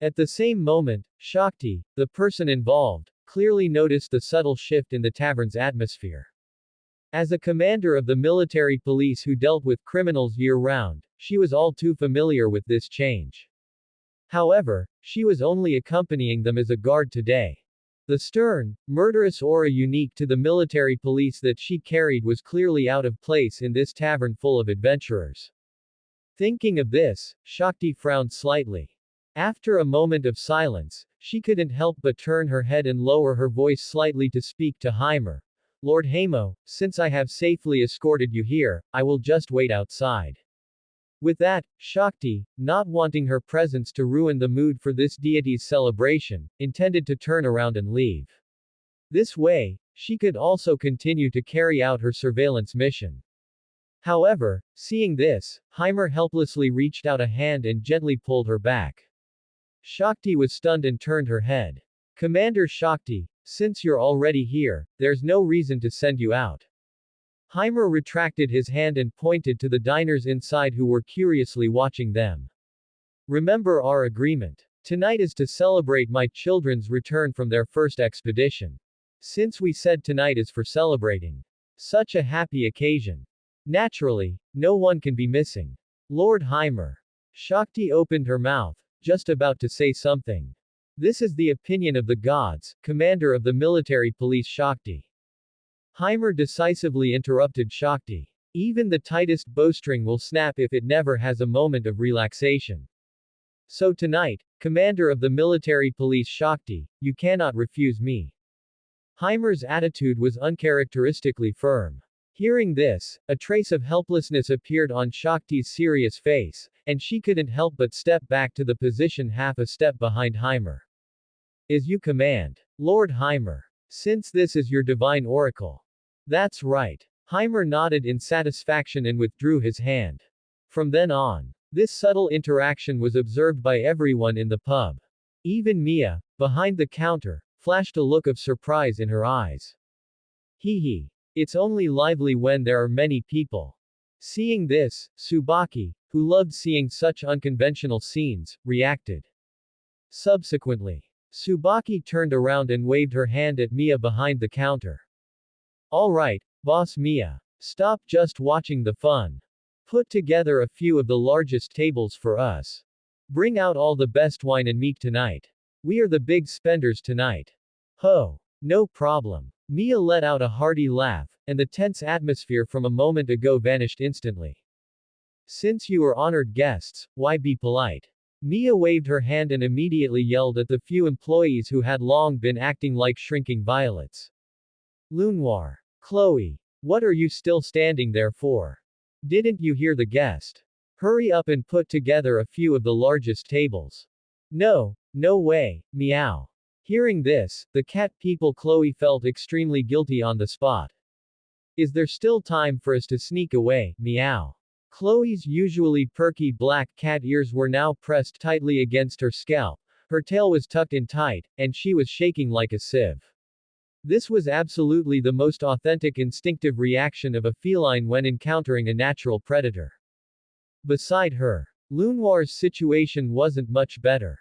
At the same moment, Shakti, the person involved, clearly noticed the subtle shift in the tavern's atmosphere. As a commander of the military police who dealt with criminals year-round, she was all too familiar with this change. However, she was only accompanying them as a guard today. The stern, murderous aura unique to the military police that she carried was clearly out of place in this tavern full of adventurers. Thinking of this, Shakti frowned slightly. After a moment of silence, she couldn't help but turn her head and lower her voice slightly to speak to Heimer. Lord Hamo, since I have safely escorted you here, I will just wait outside. With that, Shakti, not wanting her presence to ruin the mood for this deity's celebration, intended to turn around and leave. This way, she could also continue to carry out her surveillance mission. However, seeing this, Heimer helplessly reached out a hand and gently pulled her back. Shakti was stunned and turned her head. Commander Shakti, since you're already here, there's no reason to send you out. Heimer retracted his hand and pointed to the diners inside who were curiously watching them. Remember our agreement. Tonight is to celebrate my children's return from their first expedition. Since we said tonight is for celebrating such a happy occasion. Naturally, no one can be missing. Lord Heimer. Shakti opened her mouth, just about to say something. This is the opinion of the gods, commander of the military police Shakti. Heimer decisively interrupted Shakti. Even the tightest bowstring will snap if it never has a moment of relaxation. So tonight, commander of the military police Shakti, you cannot refuse me. Heimer's attitude was uncharacteristically firm. Hearing this, a trace of helplessness appeared on Shakti's serious face, and she couldn't help but step back to the position half a step behind Heimer. As you command, Lord Heimer. Since this is your divine oracle. That's right. Heimer nodded in satisfaction and withdrew his hand. From then on, this subtle interaction was observed by everyone in the pub. Even Mia, behind the counter, flashed a look of surprise in her eyes. Hee hee. It's only lively when there are many people. Seeing this, Tsubaki, who loved seeing such unconventional scenes, reacted. Subsequently, Tsubaki turned around and waved her hand at Mia behind the counter. Alright, boss Mia. Stop just watching the fun. Put together a few of the largest tables for us. Bring out all the best wine and meat tonight. We are the big spenders tonight. Ho. No problem. Mia let out a hearty laugh, and the tense atmosphere from a moment ago vanished instantly. Since you are honored guests, why be polite? Mia waved her hand and immediately yelled at the few employees who had long been acting like shrinking violets. Lunoir. Chloe. What are you still standing there for? Didn't you hear the guest? Hurry up and put together a few of the largest tables. No, no way, meow. Hearing this, the cat people Chloe felt extremely guilty on the spot. Is there still time for us to sneak away, meow? Chloe's usually perky black cat ears were now pressed tightly against her scalp, her tail was tucked in tight, and she was shaking like a sieve. This was absolutely the most authentic instinctive reaction of a feline when encountering a natural predator. Beside her, Lunoir's situation wasn't much better.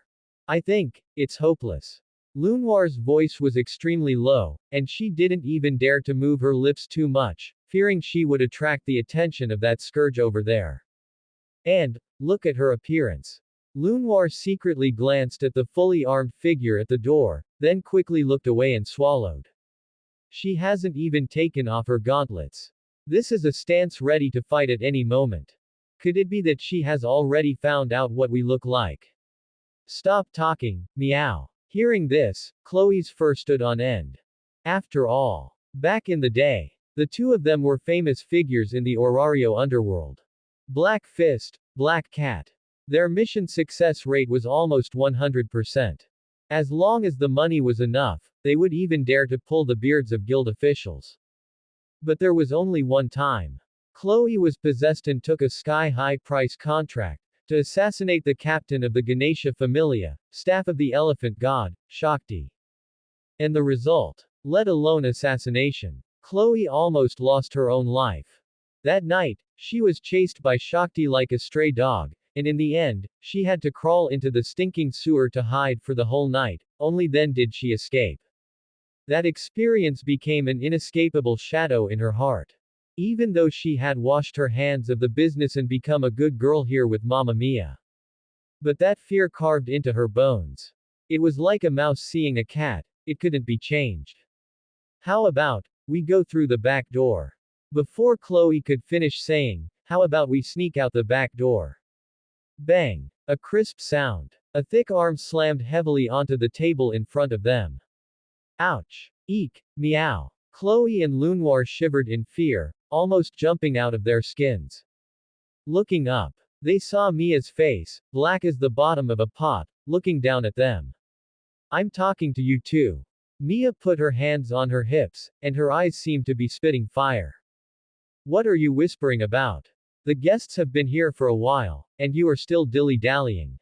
I think, it's hopeless. Lunoir's voice was extremely low, and she didn't even dare to move her lips too much, fearing she would attract the attention of that scourge over there. And, look at her appearance. Lunoir secretly glanced at the fully armed figure at the door, then quickly looked away and swallowed. She hasn't even taken off her gauntlets. This is a stance ready to fight at any moment. Could it be that she has already found out what we look like? Stop talking, meow. Hearing this, Chloe's fur stood on end. After all, back in the day, the two of them were famous figures in the Orario underworld. Black Fist, Black Cat. Their mission success rate was almost 100%. As long as the money was enough, they would even dare to pull the beards of guild officials. But there was only one time. Chloe was possessed and took a sky-high price contract to assassinate the captain of the Ganesha Familia, staff of the elephant god, Shakti. And the result? Let alone assassination. Chloe almost lost her own life. That night, she was chased by Shakti like a stray dog, and in the end, she had to crawl into the stinking sewer to hide for the whole night, only then did she escape. That experience became an inescapable shadow in her heart. Even though she had washed her hands of the business and become a good girl here with Mamma Mia. But that fear carved into her bones. It was like a mouse seeing a cat, it couldn't be changed. How about, we go through the back door? Before Chloe could finish saying, how about we sneak out the back door? Bang! A crisp sound. A thick arm slammed heavily onto the table in front of them. Ouch! Eek! Meow! Chloe and Lunoir shivered in fear, almost jumping out of their skins. Looking up, they saw Mia's face, black as the bottom of a pot, looking down at them. I'm talking to you too. Mia put her hands on her hips, and her eyes seemed to be spitting fire. What are you whispering about? The guests have been here for a while, and you are still dilly-dallying.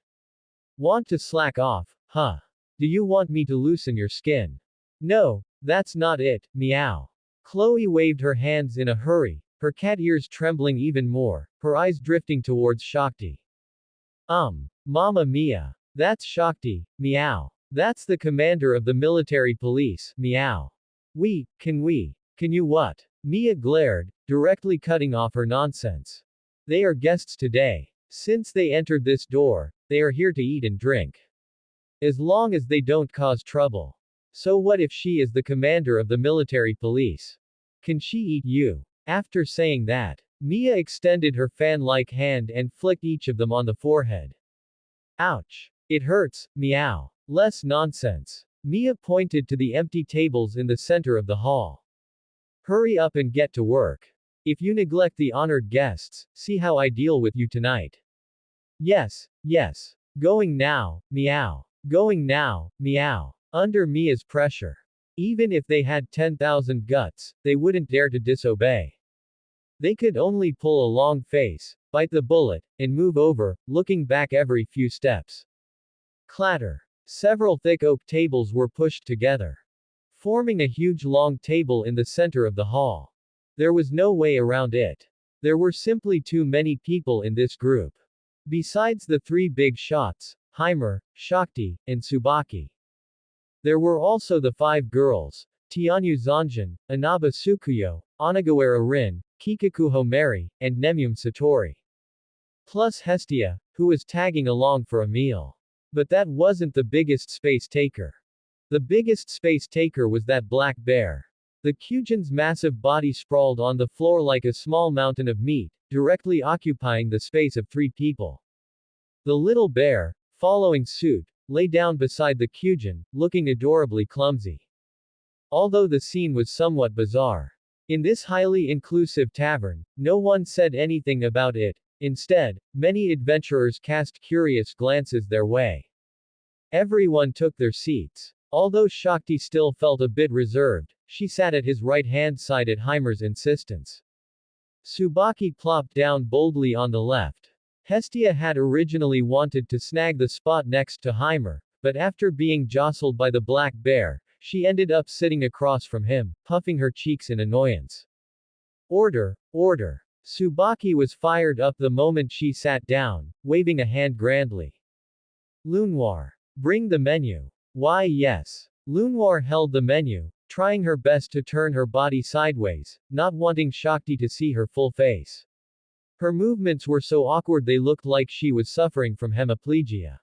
Want to slack off, huh? Do you want me to loosen your skin? No, that's not it, meow. Chloe waved her hands in a hurry, her cat ears trembling even more, her eyes drifting towards Shakti. Mamma Mia. That's Shakti, meow. That's the commander of the military police, meow. Can you what? Mia glared, directly cutting off her nonsense. They are guests today. Since they entered this door, they are here to eat and drink. As long as they don't cause trouble. So what if she is the commander of the military police? Can she eat you? After saying that, Mia extended her fan-like hand and flicked each of them on the forehead. Ouch! It hurts, meow. Less nonsense. Mia pointed to the empty tables in the center of the hall. Hurry up and get to work. If you neglect the honored guests, see how I deal with you tonight. Yes. Going now, meow. Going now, meow. Under Mia's pressure. Even if they had 10,000 guts, they wouldn't dare to disobey. They could only pull a long face, bite the bullet, and move over, looking back every few steps. Clatter. Several thick oak tables were pushed together, forming a huge long table in the center of the hall. There was no way around it. There were simply too many people in this group. Besides the three big shots, Heimer, Shakti, and Tsubaki. There were also the five girls, Tianyu Zanjin, Inaba Tsukuyo, Onagawara Rin, Kikakuho Mary, and Nemyum Satori. Plus Hestia, who was tagging along for a meal. But that wasn't the biggest space taker. The biggest space taker was that black bear. The Kyujin's massive body sprawled on the floor like a small mountain of meat, directly occupying the space of three people. The little bear, following suit, lay down beside the Kyujin, looking adorably clumsy. Although the scene was somewhat bizarre. In this highly inclusive tavern, no one said anything about it. Instead, many adventurers cast curious glances their way. Everyone took their seats. Although Shakti still felt a bit reserved, she sat at his right-hand side at Heimer's insistence. Tsubaki plopped down boldly on the left. Hestia had originally wanted to snag the spot next to Heimer, but after being jostled by the black bear, she ended up sitting across from him, puffing her cheeks in annoyance. Order! Tsubaki was fired up the moment she sat down, waving a hand grandly. Lunoir. Bring the menu. Why yes. Lunoir held the menu, trying her best to turn her body sideways, not wanting Shakti to see her full face. Her movements were so awkward they looked like she was suffering from hemiplegia.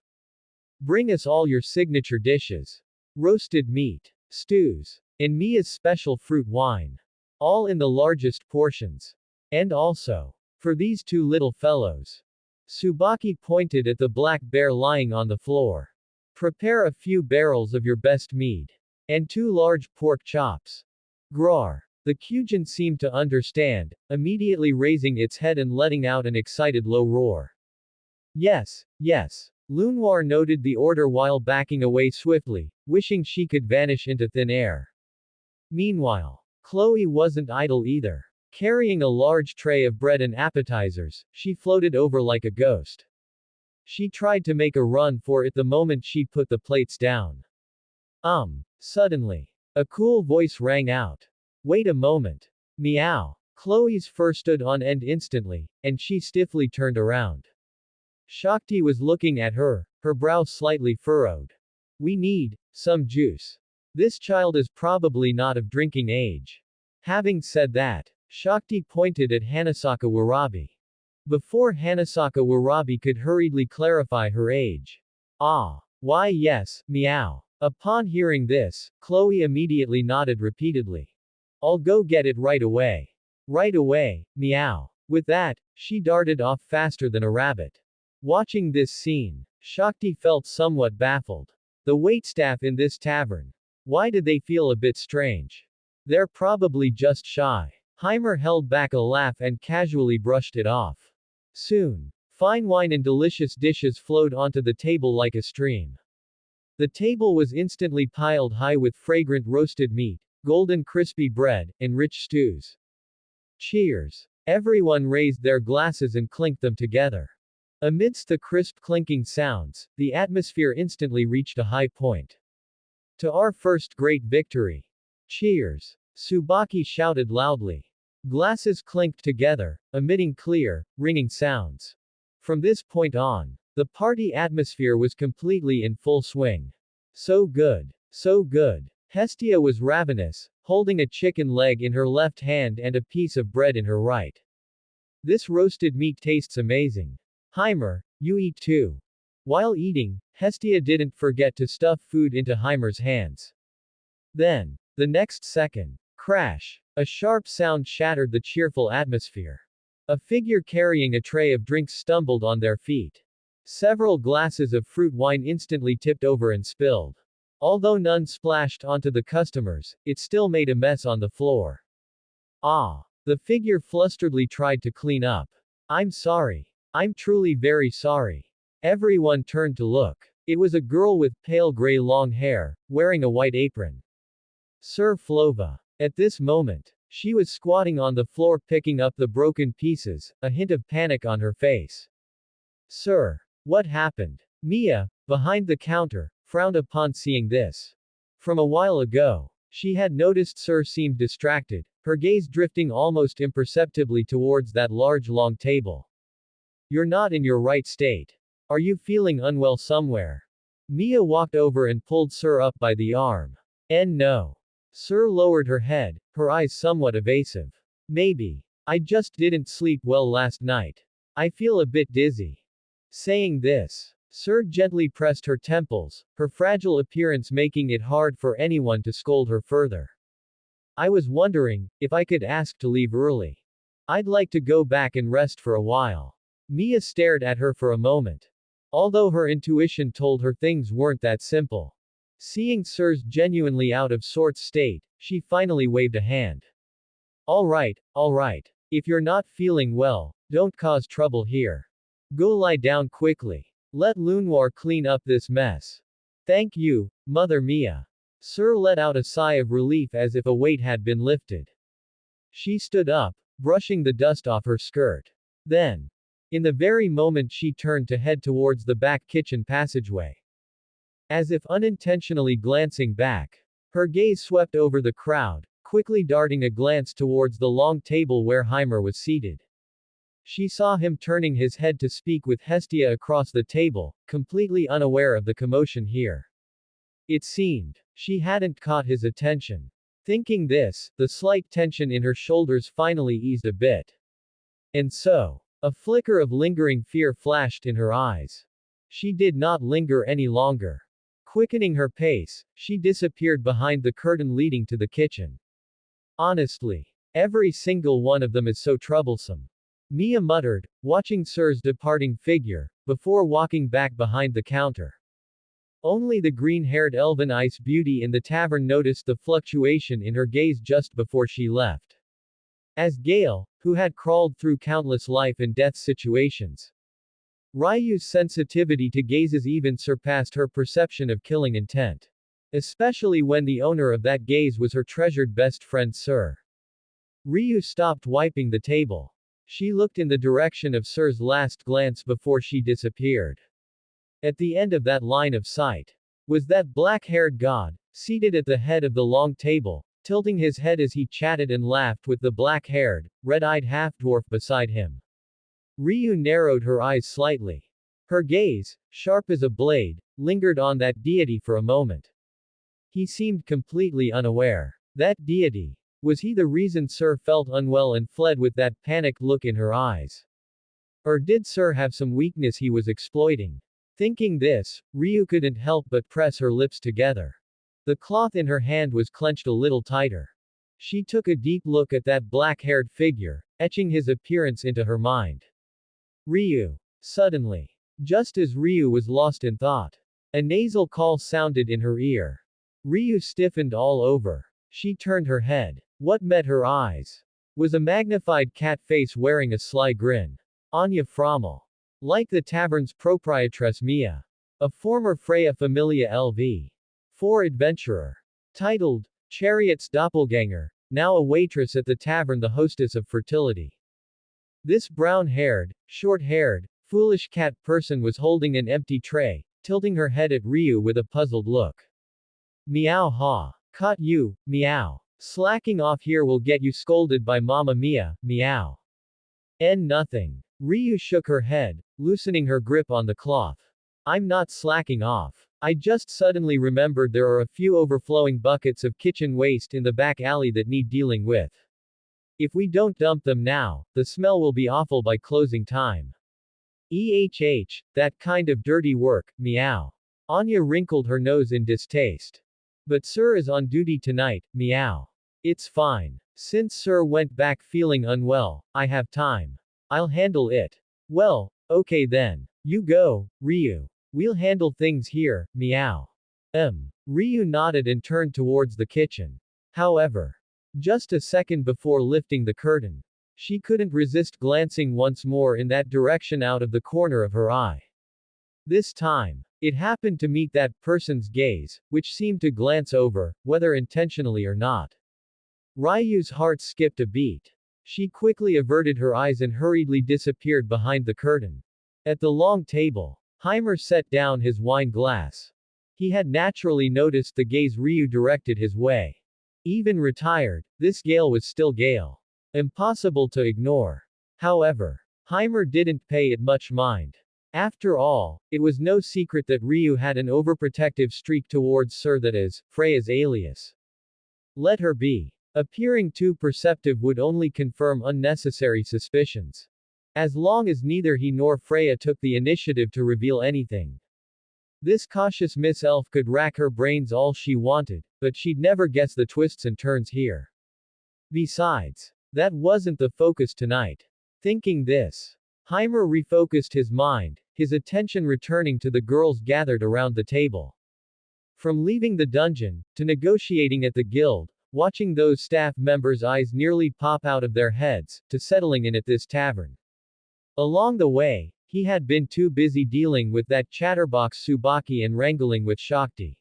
Bring us all your signature dishes. Roasted meat, stews, and Mia's special fruit wine. All in the largest portions. And also, for these two little fellows. Tsubaki pointed at the black bear lying on the floor. Prepare a few barrels of your best mead. And 2 large pork chops. Grar. The Kyujin seemed to understand, immediately raising its head and letting out an excited low roar. Yes. Lunoir noted the order while backing away swiftly, wishing she could vanish into thin air. Meanwhile, Chloe wasn't idle either. Carrying a large tray of bread and appetizers, she floated over like a ghost. She tried to make a run for it the moment she put the plates down. Suddenly, a cool voice rang out. Wait a moment. Meow. Chloe's fur stood on end instantly, and she stiffly turned around. Shakti was looking at her, her brow slightly furrowed. We need some juice. This child is probably not of drinking age. Having said that, Shakti pointed at Hanasaka Warabi. Before Hanasaka Warabi could hurriedly clarify her age. Why yes, meow. Upon hearing this, Chloe immediately nodded repeatedly. I'll go get it right away. Right away, meow. With that, she darted off faster than a rabbit. Watching this scene, Shakti felt somewhat baffled. The waitstaff in this tavern. Why did they feel a bit strange? They're probably just shy. Heimer held back a laugh and casually brushed it off. Soon, fine wine and delicious dishes flowed onto the table like a stream. The table was instantly piled high with fragrant roasted meat, golden crispy bread, and rich stews. Cheers! Everyone raised their glasses and clinked them together. Amidst the crisp clinking sounds, the atmosphere instantly reached a high point. To our first great victory! Cheers! Tsubaki shouted loudly. Glasses clinked together, emitting clear, ringing sounds. From this point on, the party atmosphere was completely in full swing. So good. So good. Hestia was ravenous, holding a chicken leg in her left hand and a piece of bread in her right. This roasted meat tastes amazing. Heimer, you eat too. While eating, Hestia didn't forget to stuff food into Heimer's hands. Then, the next second, crash! A sharp sound shattered the cheerful atmosphere. A figure carrying a tray of drinks stumbled on their feet. Several glasses of fruit wine instantly tipped over and spilled. Although none splashed onto the customers, it still made a mess on the floor. The figure flusteredly tried to clean up. I'm sorry. I'm truly very sorry. Everyone turned to look. It was a girl with pale gray long hair, wearing a white apron. Sir Flova. At this moment, she was squatting on the floor picking up the broken pieces, a hint of panic on her face. Sir. What happened? Mia, behind the counter, frowned upon seeing this. From a while ago, she had noticed Sir seemed distracted, her gaze drifting almost imperceptibly towards that large long table. You're not in your right state. Are you feeling unwell somewhere? Mia walked over and pulled Sir up by the arm. No. Sir lowered her head, her eyes somewhat evasive. Maybe. I just didn't sleep well last night. I feel a bit dizzy. Saying this, Sir gently pressed her temples, her fragile appearance making it hard for anyone to scold her further. I was wondering if I could ask to leave early. I'd like to go back and rest for a while. Mia stared at her for a moment. Although her intuition told her things weren't that simple. Seeing Sir's genuinely out of sorts state, she finally waved a hand. All right. If you're not feeling well, don't cause trouble here. Go lie down quickly. Let Lunoir clean up this mess. Thank you, Mother Mia. Sir let out a sigh of relief as if a weight had been lifted. She stood up, brushing the dust off her skirt. Then, in the very moment she turned to head towards the back kitchen passageway. As if unintentionally glancing back, her gaze swept over the crowd, quickly darting a glance towards the long table where Heimer was seated. She saw him turning his head to speak with Hestia across the table, completely unaware of the commotion here. It seemed, she hadn't caught his attention. Thinking this, the slight tension in her shoulders finally eased a bit. And so, a flicker of lingering fear flashed in her eyes. She did not linger any longer. Quickening her pace, she disappeared behind the curtain leading to the kitchen. Honestly, every single one of them is so troublesome. Mia muttered, watching Sir's departing figure, before walking back behind the counter. Only the green-haired elven ice beauty in the tavern noticed the fluctuation in her gaze just before she left. As Gale, who had crawled through countless life and death situations, Ryu's sensitivity to gazes even surpassed her perception of killing intent. Especially when the owner of that gaze was her treasured best friend Sir. Ryu stopped wiping the table. She looked in the direction of Sir's last glance before she disappeared. At the end of that line of sight was that black-haired god, seated at the head of the long table, tilting his head as he chatted and laughed with the black-haired, red-eyed half-dwarf beside him. Ryu narrowed her eyes slightly. Her gaze, sharp as a blade, lingered on that deity for a moment. He seemed completely unaware. That deity. Was he the reason Sir felt unwell and fled with that panicked look in her eyes? Or did Sir have some weakness he was exploiting? Thinking this, Ryu couldn't help but press her lips together. The cloth in her hand was clenched a little tighter. She took a deep look at that black-haired figure, etching his appearance into her mind. Ryu. Suddenly. Just as Ryu was lost in thought, a nasal call sounded in her ear. Ryu stiffened all over. She turned her head. What met her eyes was a magnified cat face wearing a sly grin. Anya Frommel. Like the tavern's proprietress Mia. A former Freya Familia LV. 4 adventurer. Titled, Chariot's Doppelganger, now a waitress at the tavern, the hostess of fertility. This brown-haired, short-haired, foolish cat person was holding an empty tray, tilting her head at Ryu with a puzzled look. Meow ha. Caught you, meow. Slacking off here will get you scolded by Mama Mia, meow. Nothing. Ryu shook her head, loosening her grip on the cloth. I'm not slacking off. I just suddenly remembered there are a few overflowing buckets of kitchen waste in the back alley that need dealing with. If we don't dump them now, the smell will be awful by closing time. That kind of dirty work, meow. Anya wrinkled her nose in distaste. But Sir is on duty tonight, meow. It's fine. Since Sir went back feeling unwell, I have time. I'll handle it. Well, okay then. You go, Ryu. We'll handle things here, meow. Ryu nodded and turned towards the kitchen. However, just a second before lifting the curtain, she couldn't resist glancing once more in that direction out of the corner of her eye. This time, it happened to meet that person's gaze, which seemed to glance over, whether intentionally or not. Ryu's heart skipped a beat. She quickly averted her eyes and hurriedly disappeared behind the curtain. At the long table, Heimer set down his wine glass. He had naturally noticed the gaze Ryu directed his way. Even retired, this Gale was still Gale. Impossible to ignore. However, Heimer didn't pay it much mind. After all, it was no secret that Ryu had an overprotective streak towards Sir, that is, Freya's alias. Let her be. Appearing too perceptive would only confirm unnecessary suspicions. As long as neither he nor Freya took the initiative to reveal anything. This cautious Miss Elf could rack her brains all she wanted, but she'd never guess the twists and turns here. Besides, that wasn't the focus tonight. Thinking this, Heimer refocused his mind, his attention returning to the girls gathered around the table. From leaving the dungeon, to negotiating at the guild, watching those staff members' eyes nearly pop out of their heads, to settling in at this tavern. Along the way, he had been too busy dealing with that chatterbox Tsubaki and wrangling with Shakti.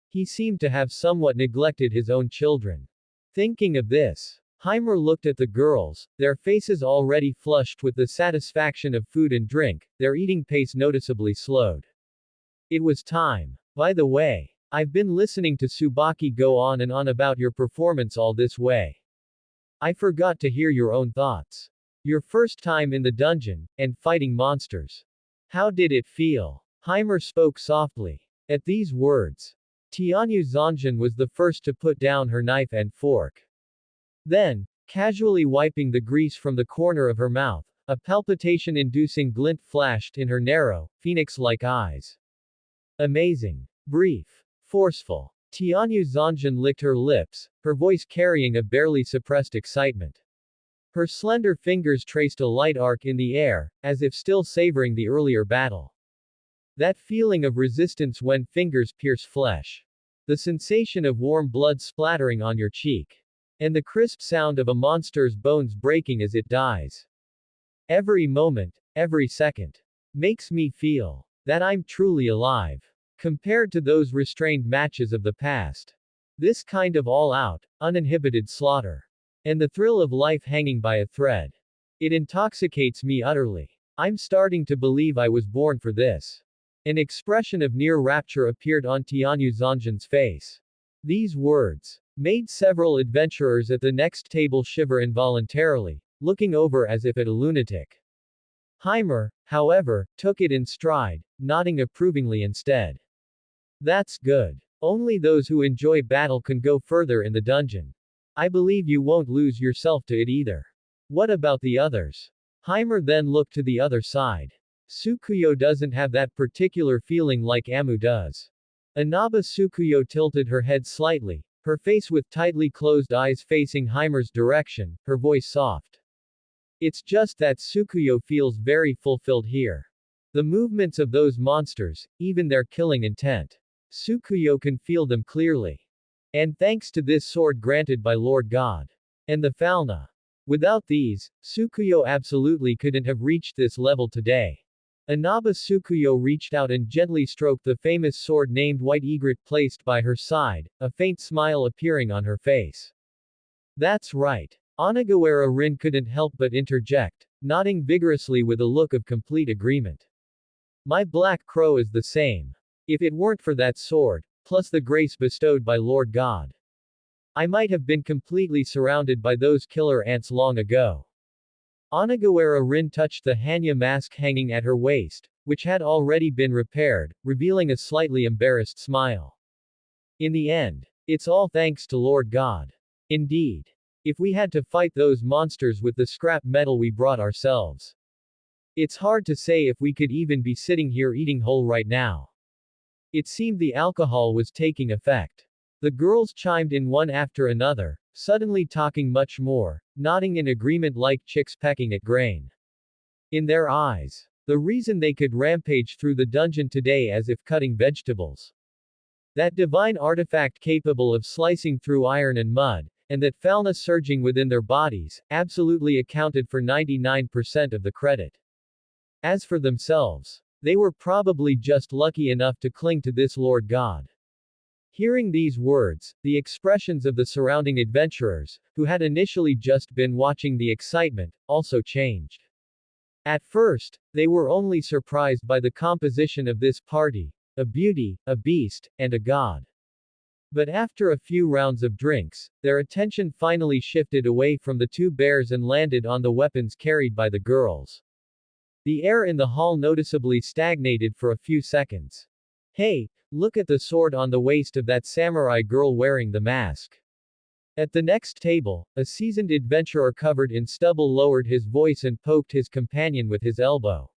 He seemed to have somewhat neglected his own children. Thinking of this, Heimer looked at the girls, their faces already flushed with the satisfaction of food and drink, their eating pace noticeably slowed. It was time. By the way, I've been listening to Tsubaki go on and on about your performance all this way. I forgot to hear your own thoughts. Your first time in the dungeon, and fighting monsters. How did it feel? Heimer spoke softly. At these words, Tianyu Zanjin was the first to put down her knife and fork. Then, casually wiping the grease from the corner of her mouth, a palpitation-inducing glint flashed in her narrow, phoenix-like eyes. Amazing. Brief. Forceful. Tianyu Zanjin licked her lips, her voice carrying a barely suppressed excitement. Her slender fingers traced a light arc in the air, as if still savoring the earlier battle. That feeling of resistance when fingers pierce flesh. The sensation of warm blood splattering on your cheek. And the crisp sound of a monster's bones breaking as it dies. Every moment, every second, makes me feel that I'm truly alive. Compared to those restrained matches of the past. This kind of all-out, uninhibited slaughter. And the thrill of life hanging by a thread. It intoxicates me utterly. I'm starting to believe I was born for this. An expression of near rapture appeared on Tianyu Zanjan's face. These words made several adventurers at the next table shiver involuntarily, looking over as if at a lunatic. Heimer, however, took it in stride, nodding approvingly instead. That's good. Only those who enjoy battle can go further in the dungeon. I believe you won't lose yourself to it either. What about the others? Heimer then looked to the other side. Tsukuyo doesn't have that particular feeling like Amu does. Inaba Tsukuyo tilted her head slightly, her face with tightly closed eyes facing Heimer's direction, her voice soft. It's just that Tsukuyo feels very fulfilled here. The movements of those monsters, even their killing intent. Tsukuyo can feel them clearly. And thanks to this sword granted by Lord God. And the Falna. Without these, Tsukuyo absolutely couldn't have reached this level today. Inaba Tsukuyo reached out and gently stroked the famous sword named White Egret placed by her side, a faint smile appearing on her face. That's right. Onigawara Rin couldn't help but interject, nodding vigorously with a look of complete agreement. My black crow is the same. If it weren't for that sword, plus the grace bestowed by Lord God, I might have been completely surrounded by those killer ants long ago. Onigawara Rin touched the Hanya mask hanging at her waist, which had already been repaired, revealing a slightly embarrassed smile. In the end, it's all thanks to Lord God. Indeed. If we had to fight those monsters with the scrap metal we brought ourselves, it's hard to say if we could even be sitting here eating whole right now. It seemed the alcohol was taking effect. The girls chimed in one after another, suddenly talking much more, nodding in agreement like chicks pecking at grain. In their eyes, the reason they could rampage through the dungeon today as if cutting vegetables. That divine artifact capable of slicing through iron and mud, and that Falna surging within their bodies, absolutely accounted for 99% of the credit. As for themselves, they were probably just lucky enough to cling to this Lord God. Hearing these words, the expressions of the surrounding adventurers, who had initially just been watching the excitement, also changed. At first, they were only surprised by the composition of this party, a beauty, a beast, and a god. But after a few rounds of drinks, their attention finally shifted away from the two bears and landed on the weapons carried by the girls. The air in the hall noticeably stagnated for a few seconds. Hey, look at the sword on the waist of that samurai girl wearing the mask. At the next table, a seasoned adventurer covered in stubble lowered his voice and poked his companion with his elbow.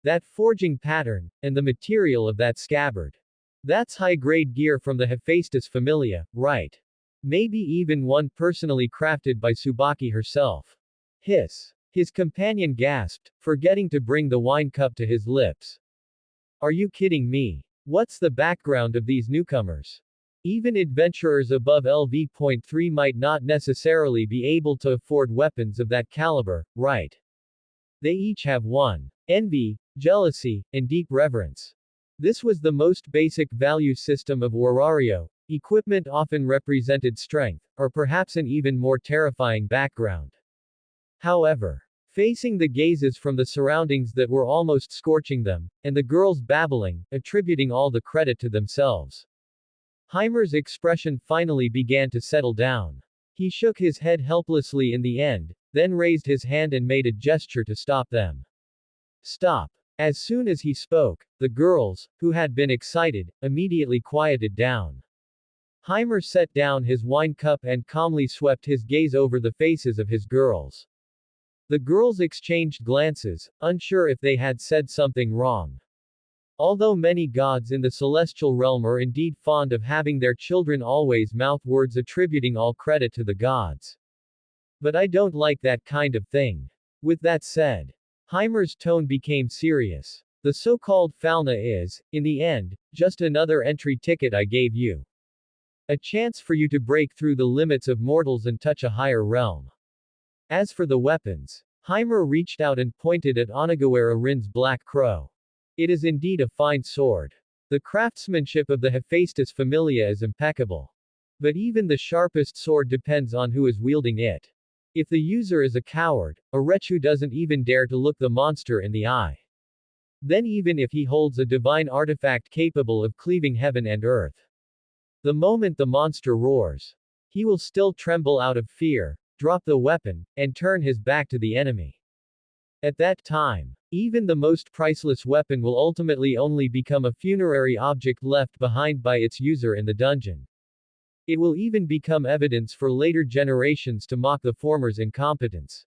That forging pattern, and the material of that scabbard. That's high-grade gear from the Hephaestus Familia, right? Maybe even one personally crafted by Tsubaki herself. Hiss. His companion gasped, forgetting to bring the wine cup to his lips. Are you kidding me? What's the background of these newcomers? Even adventurers above LV.3 might not necessarily be able to afford weapons of that caliber, right? They each have one. Envy, jealousy, and deep reverence. This was the most basic value system of Warario. Equipment often represented strength, or perhaps an even more terrifying background. However, facing the gazes from the surroundings that were almost scorching them, and the girls babbling, attributing all the credit to themselves, Heimer's expression finally began to settle down. He shook his head helplessly in the end, then raised his hand and made a gesture to stop them. Stop. As soon as he spoke, the girls, who had been excited, immediately quieted down. Heimer set down his wine cup and calmly swept his gaze over the faces of his girls. The girls exchanged glances, unsure if they had said something wrong. Although many gods in the celestial realm are indeed fond of having their children always mouth words attributing all credit to the gods. But I don't like that kind of thing. With that said, Heimer's tone became serious. The so-called Falna is, in the end, just another entry ticket I gave you. A chance for you to break through the limits of mortals and touch a higher realm. As for the weapons, Heimer reached out and pointed at Onigawara Rin's black crow. It is indeed a fine sword. The craftsmanship of the Hephaestus Familia is impeccable. But even the sharpest sword depends on who is wielding it. If the user is a coward, a wretch who doesn't even dare to look the monster in the eye, Then even if he holds a divine artifact capable of cleaving heaven and earth, the moment the monster roars, he will still tremble out of fear, drop the weapon, and turn his back to the enemy. At that time, even the most priceless weapon will ultimately only become a funerary object left behind by its user in the dungeon. It will even become evidence for later generations to mock the former's incompetence.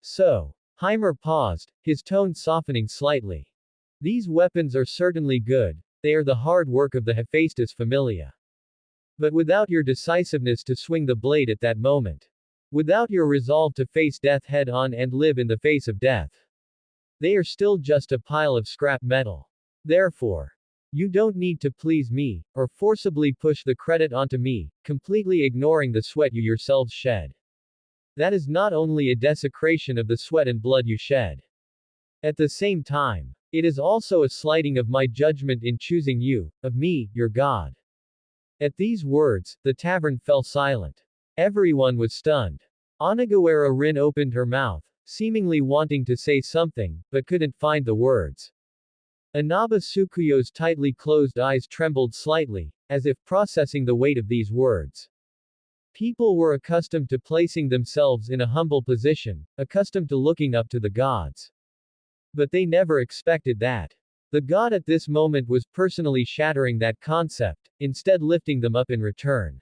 So, Heimer paused, his tone softening slightly. These weapons are certainly good, they are the hard work of the Hephaestus Familia. But without your decisiveness to swing the blade at that moment, without your resolve to face death head on and live in the face of death, they are still just a pile of scrap metal. Therefore, you don't need to please me, or forcibly push the credit onto me, completely ignoring the sweat you yourselves shed. That is not only a desecration of the sweat and blood you shed. At the same time, it is also a slighting of my judgment in choosing you, of me, your God. At these words, the tavern fell silent. Everyone was stunned. Onagawara Rin opened her mouth, seemingly wanting to say something, but couldn't find the words. Inaba Tsukuyo's tightly closed eyes trembled slightly, as if processing the weight of these words. People were accustomed to placing themselves in a humble position, accustomed to looking up to the gods. But they never expected that. The god at this moment was personally shattering that concept, instead lifting them up in return.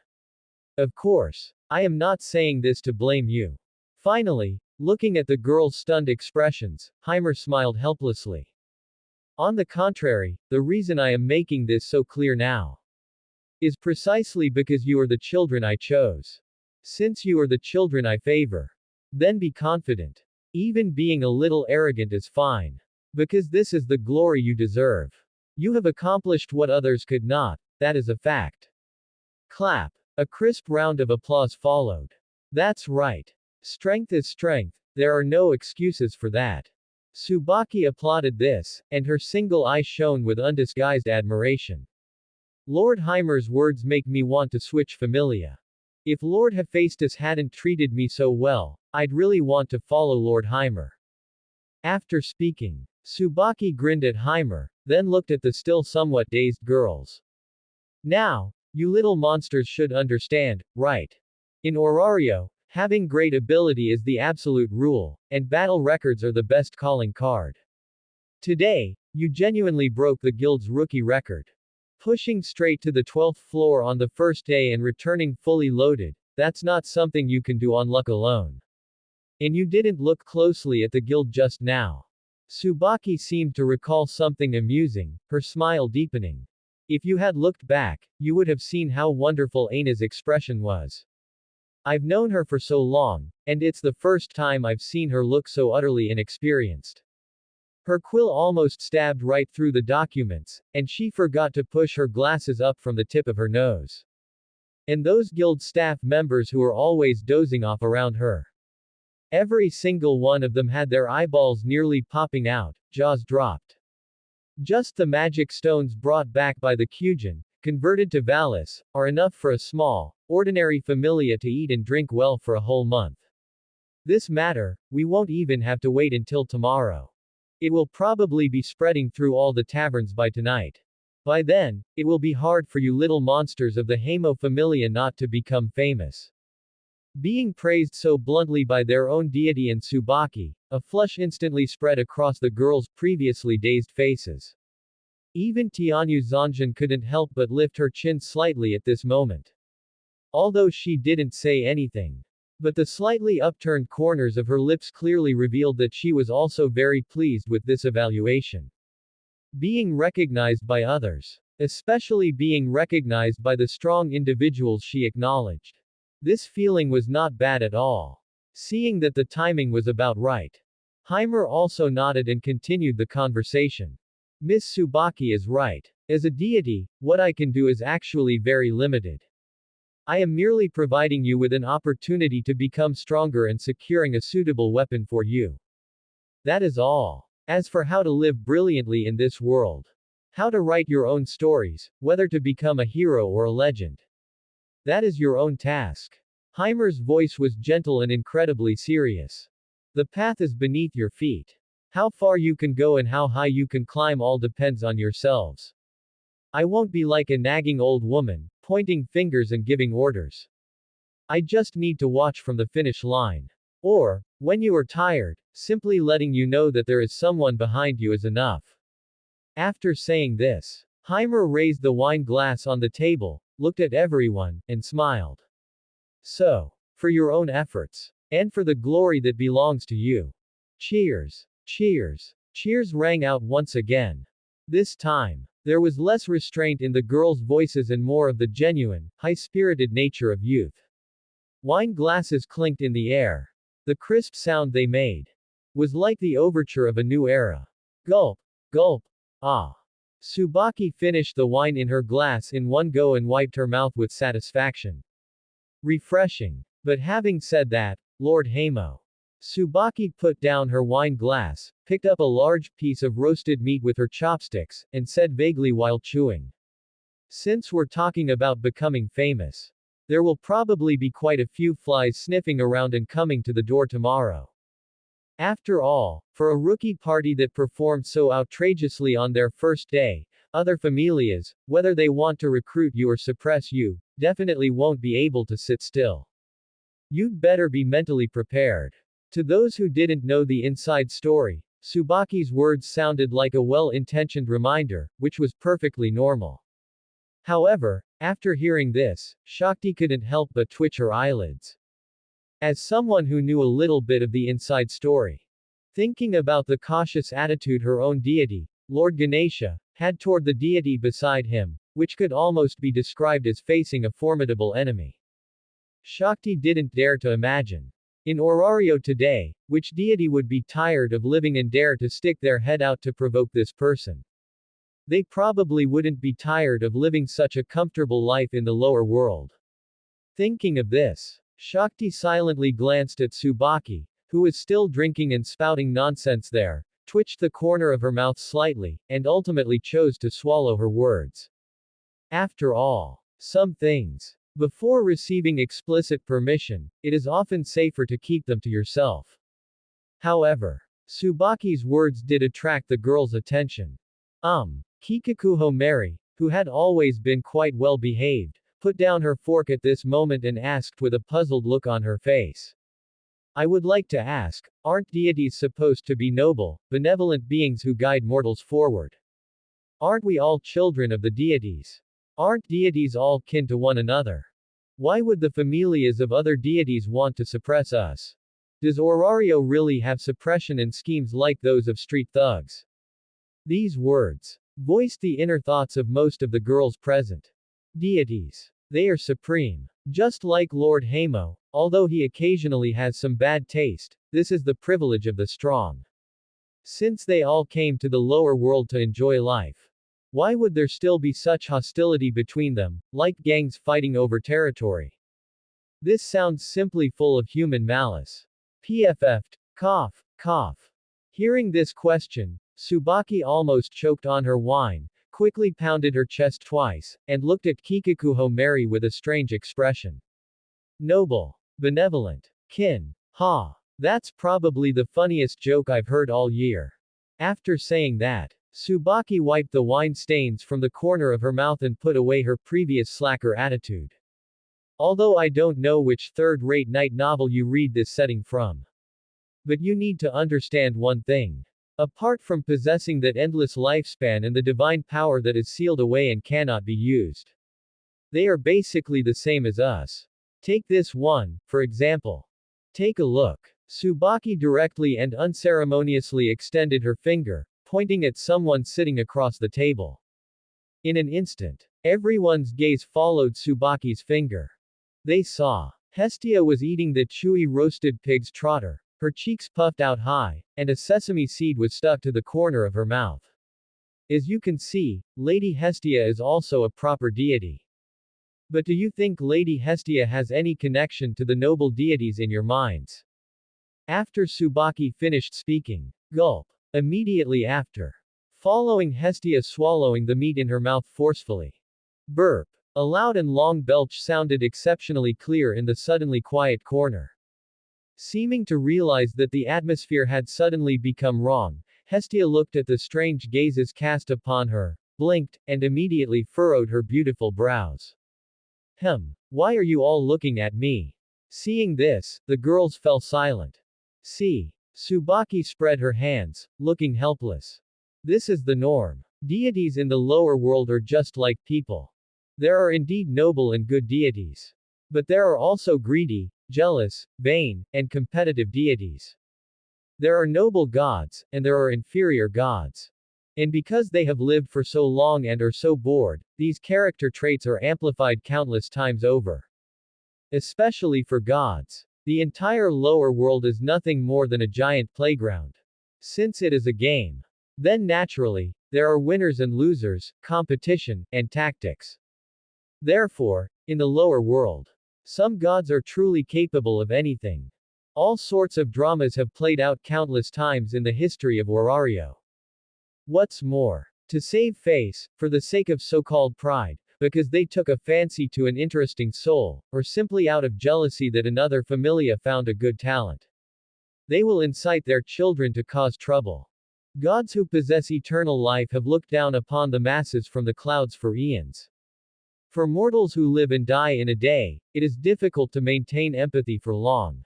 Of course, I am not saying this to blame you. Finally, looking at the girl's stunned expressions, Heimer smiled helplessly. On the contrary, the reason I am making this so clear now is precisely because you are the children I chose. Since you are the children I favor, then be confident. Even being a little arrogant is fine. Because this is the glory you deserve. You have accomplished what others could not, that is a fact. Clap. A crisp round of applause followed. That's right. Strength is strength, there are no excuses for that. Tsubaki applauded this, and her single eye shone with undisguised admiration. Lord Heimer's words make me want to switch Familia. If Lord Hephaestus hadn't treated me so well, I'd really want to follow Lord Heimer. After speaking, Tsubaki grinned at Heimer, then looked at the still somewhat dazed girls. Now, you little monsters should understand, right? In Orario, having great ability is the absolute rule, and battle records are the best calling card. Today, you genuinely broke the guild's rookie record. Pushing straight to the 12th floor on the first day and returning fully loaded, that's not something you can do on luck alone. And you didn't look closely at the guild just now. Tsubaki seemed to recall something amusing, her smile deepening. If you had looked back, you would have seen how wonderful Aina's expression was. I've known her for so long, and it's the first time I've seen her look so utterly inexperienced. Her quill almost stabbed right through the documents, and she forgot to push her glasses up from the tip of her nose. And those guild staff members who were always dozing off around her. Every single one of them had their eyeballs nearly popping out, jaws dropped. Just the magic stones brought back by the Kyujin, converted to Valis, are enough for a small, ordinary familia to eat and drink well for a whole month. This matter, we won't even have to wait until tomorrow. It will probably be spreading through all the taverns by tonight. By then, it will be hard for you little monsters of the Hamo Familia not to become famous. Being praised so bluntly by their own deity and Tsubaki, a flush instantly spread across the girls' previously dazed faces. Even Tianyu Zanjin couldn't help but lift her chin slightly at this moment. Although she didn't say anything. But the slightly upturned corners of her lips clearly revealed that she was also very pleased with this evaluation. Being recognized by others. Especially being recognized by the strong individuals she acknowledged. This feeling was not bad at all. Seeing that the timing was about right. Heimer also nodded and continued the conversation. Miss Tsubaki is right. As a deity, what I can do is actually very limited. I am merely providing you with an opportunity to become stronger and securing a suitable weapon for you. That is all. As for how to live brilliantly in this world, how to write your own stories, whether to become a hero or a legend, that is your own task. Heimer's voice was gentle and incredibly serious. The path is beneath your feet. How far you can go and how high you can climb all depends on yourselves. I won't be like a nagging old woman, pointing fingers and giving orders. I just need to watch from the finish line. Or, when you are tired, simply letting you know that there is someone behind you is enough. After saying this, Heimer raised the wine glass on the table, looked at everyone, and smiled. So, for your own efforts, and for the glory that belongs to you. Cheers! Cheers! Cheers rang out once again. This time, there was less restraint in the girls' voices and more of the genuine, high-spirited nature of youth. Wine glasses clinked in the air. The crisp sound they made was like the overture of a new era. Gulp! Gulp! Ah! Tsubaki finished the wine in her glass in one go and wiped her mouth with satisfaction. Refreshing. But having said that, Lord Hamo. Tsubaki put down her wine glass, picked up a large piece of roasted meat with her chopsticks, and said vaguely while chewing. Since we're talking about becoming famous, there will probably be quite a few flies sniffing around and coming to the door tomorrow. After all, for a rookie party that performed so outrageously on their first day, other familias, whether they want to recruit you or suppress you, definitely won't be able to sit still. You'd better be mentally prepared. To those who didn't know the inside story, Tsubaki's words sounded like a well-intentioned reminder, which was perfectly normal. However, after hearing this, Shakti couldn't help but twitch her eyelids. As someone who knew a little bit of the inside story, thinking about the cautious attitude her own deity, Lord Ganesha, had toward the deity beside him, which could almost be described as facing a formidable enemy. Shakti didn't dare to imagine. In Orario today, which deity would be tired of living and dare to stick their head out to provoke this person? They probably wouldn't be tired of living such a comfortable life in the lower world. Thinking of this, Shakti silently glanced at Tsubaki, who was still drinking and spouting nonsense there, twitched the corner of her mouth slightly, and ultimately chose to swallow her words. After all, some things, before receiving explicit permission, it is often safer to keep them to yourself. However, Tsubaki's words did attract the girl's attention. Kikukuho Mary, who had always been quite well behaved, put down her fork at this moment and asked with a puzzled look on her face. I would like to ask, aren't deities supposed to be noble, benevolent beings who guide mortals forward? Aren't we all children of the deities? Aren't deities all kin to one another? Why would the familias of other deities want to suppress us? Does Orario really have suppression and schemes like those of street thugs? These words voiced the inner thoughts of most of the girls present. Deities. They are supreme. Just like Lord Hamo, although he occasionally has some bad taste, this is the privilege of the strong. Since they all came to the lower world to enjoy life, why would there still be such hostility between them, like gangs fighting over territory? This sounds simply full of human malice. PFF'd. Cough, cough. Hearing this question, Tsubaki almost choked on her wine, quickly pounded her chest twice, and looked at Kikukuho Mary with a strange expression. Noble. Benevolent. Kin. Ha. That's probably the funniest joke I've heard all year. After saying that, Tsubaki wiped the wine stains from the corner of her mouth and put away her previous slacker attitude. Although I don't know which third-rate night novel you read this setting from. But you need to understand one thing. Apart from possessing that endless lifespan and the divine power that is sealed away and cannot be used, they are basically the same as us. Take this one, for example. Take a look. Tsubaki directly and unceremoniously extended her finger, pointing at someone sitting across the table. In an instant, everyone's gaze followed Tsubaki's finger. They saw. Hestia was eating the chewy roasted pig's trotter, her cheeks puffed out high, and a sesame seed was stuck to the corner of her mouth. As you can see, Lady Hestia is also a proper deity. But do you think Lady Hestia has any connection to the noble deities in your minds? After Tsubaki finished speaking, gulp. Immediately after, following Hestia swallowing the meat in her mouth forcefully. Burp. A loud and long belch sounded exceptionally clear in the suddenly quiet corner. Seeming to realize that the atmosphere had suddenly become wrong, Hestia looked at the strange gazes cast upon her, blinked, and immediately furrowed her beautiful brows. Why are you all looking at me? Seeing this, the girls fell silent. See. Tsubaki spread her hands, looking helpless. This is the norm. Deities in the lower world are just like people. There are indeed noble and good deities. But there are also greedy, jealous, vain, and competitive deities. There are noble gods, and there are inferior gods. And because they have lived for so long and are so bored, these character traits are amplified countless times over. Especially for gods. The entire lower world is nothing more than a giant playground. Since it is a game. Then naturally, there are winners and losers, competition, and tactics. Therefore, in the lower world, some gods are truly capable of anything. All sorts of dramas have played out countless times in the history of Orario. What's more, to save face, for the sake of so-called pride, because they took a fancy to an interesting soul, or simply out of jealousy that another familia found a good talent, they will incite their children to cause trouble. Gods who possess eternal life have looked down upon the masses from the clouds for eons. For mortals who live and die in a day, it is difficult to maintain empathy for long.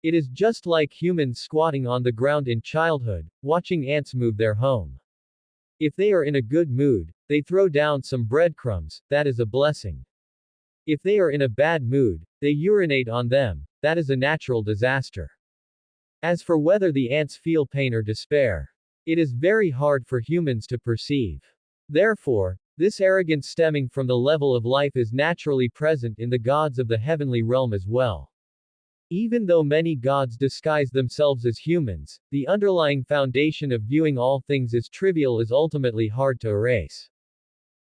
It is just like humans squatting on the ground in childhood, watching ants move their home. If they are in a good mood, they throw down some breadcrumbs, that is a blessing. If they are in a bad mood, they urinate on them, that is a natural disaster. As for whether the ants feel pain or despair, it is very hard for humans to perceive. Therefore, this arrogance stemming from the level of life is naturally present in the gods of the heavenly realm as well. Even though many gods disguise themselves as humans, the underlying foundation of viewing all things as trivial is ultimately hard to erase.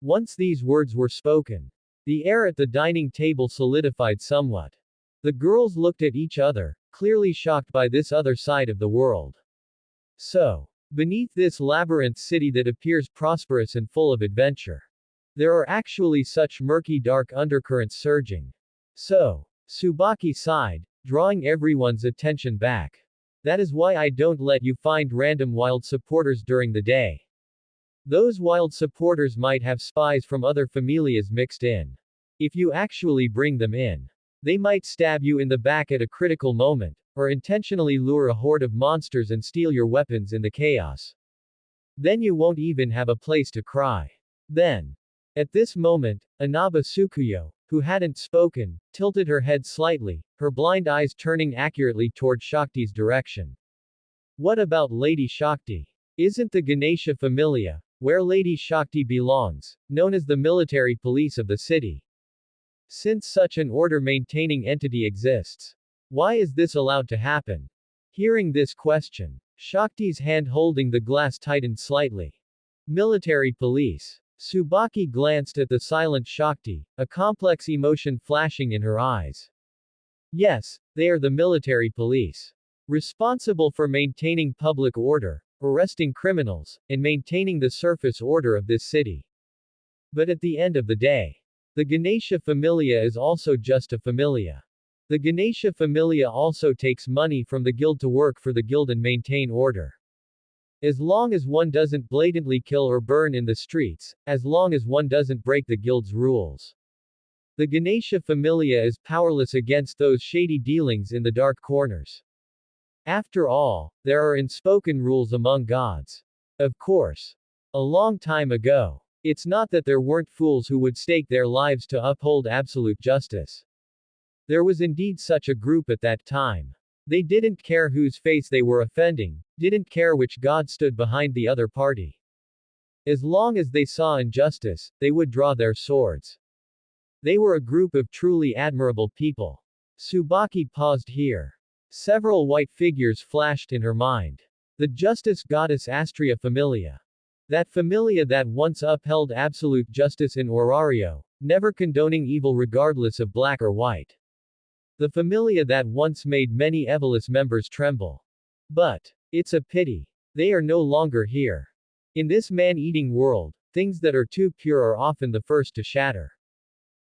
Once these words were spoken, the air at the dining table solidified somewhat. The girls looked at each other, clearly shocked by this other side of the world. So, beneath this labyrinth city that appears prosperous and full of adventure, there are actually such murky dark undercurrents surging. So, Tsubaki sighed, drawing everyone's attention back. That is why I don't let you find random wild supporters during the day. Those wild supporters might have spies from other familias mixed in. If you actually bring them in, they might stab you in the back at a critical moment, or intentionally lure a horde of monsters and steal your weapons in the chaos. Then you won't even have a place to cry. Then, at this moment, Inaba Tsukuyo, who hadn't spoken, tilted her head slightly, her blind eyes turning accurately toward Shakti's direction. What about Lady Shakti? Isn't the Ganesha Familia, where Lady Shakti belongs, known as the military police of the city? Since such an order-maintaining entity exists, why is this allowed to happen? Hearing this question, Shakti's hand holding the glass tightened slightly. Military police. Tsubaki glanced at the silent Shakti, a complex emotion flashing in her eyes. Yes, they are the military police. Responsible for maintaining public order, arresting criminals, and maintaining the surface order of this city. But at the end of the day, the Ganesha Familia is also just a familia. The Ganesha Familia also takes money from the guild to work for the guild and maintain order. As long as one doesn't blatantly kill or burn in the streets, as long as one doesn't break the guild's rules, the Ganesha Familia is powerless against those shady dealings in the dark corners. After all, there are unspoken rules among gods. Of course. A long time ago. It's not that there weren't fools who would stake their lives to uphold absolute justice. There was indeed such a group at that time. They didn't care whose face they were offending, didn't care which god stood behind the other party. As long as they saw injustice, they would draw their swords. They were a group of truly admirable people. Tsubaki paused here. Several white figures flashed in her mind. The justice goddess Astrea Familia. That familia that once upheld absolute justice in Orario, never condoning evil regardless of black or white. The familia that once made many Evolus members tremble. But, it's a pity. They are no longer here. In this man-eating world, things that are too pure are often the first to shatter.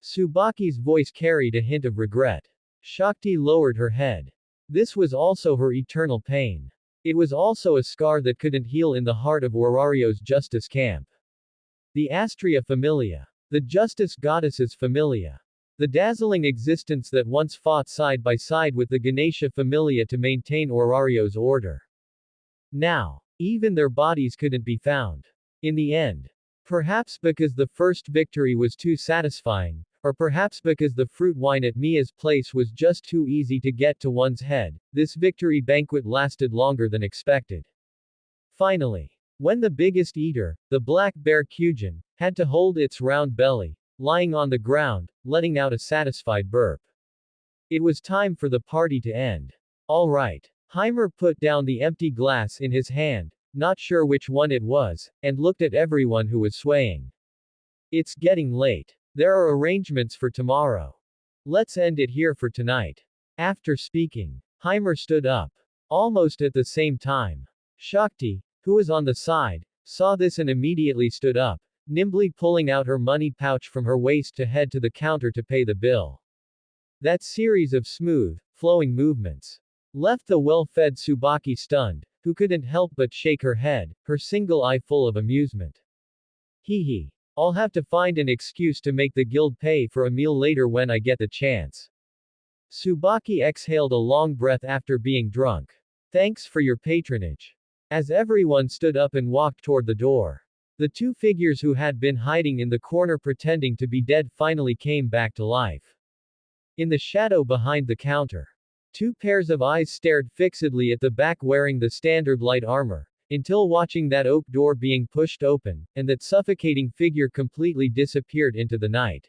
Tsubaki's voice carried a hint of regret. Shakti lowered her head. This was also her eternal pain. It was also a scar that couldn't heal in the heart of Warario's justice camp. The Astria Familia. The justice goddesses Familia. The dazzling existence that once fought side by side with the Ganesha Familia to maintain Warario's order. Now, even their bodies couldn't be found. In the end. Perhaps because the first victory was too satisfying, or perhaps because the fruit wine at Mia's place was just too easy to get to one's head, this victory banquet lasted longer than expected. Finally, when the biggest eater, the black bear Kujin, had to hold its round belly, lying on the ground, letting out a satisfied burp. It was time for the party to end. All right. Heimer put down the empty glass in his hand, not sure which one it was, and looked at everyone who was swaying. It's getting late. There are arrangements for tomorrow. Let's end it here for tonight. After speaking, Heimer stood up. Almost at the same time. Shakti, who was on the side, saw this and immediately stood up, nimbly pulling out her money pouch from her waist to head to the counter to pay the bill. That series of smooth, flowing movements left the well-fed Tsubaki stunned, who couldn't help but shake her head, her single eye full of amusement. Hee hee. I'll have to find an excuse to make the guild pay for a meal later when I get the chance. Tsubaki exhaled a long breath after being drunk. Thanks for your patronage. As everyone stood up and walked toward the door. The two figures who had been hiding in the corner pretending to be dead finally came back to life. In the shadow behind the counter, two pairs of eyes stared fixedly at the back wearing the standard light armor, until watching that oak door being pushed open, and that suffocating figure completely disappeared into the night.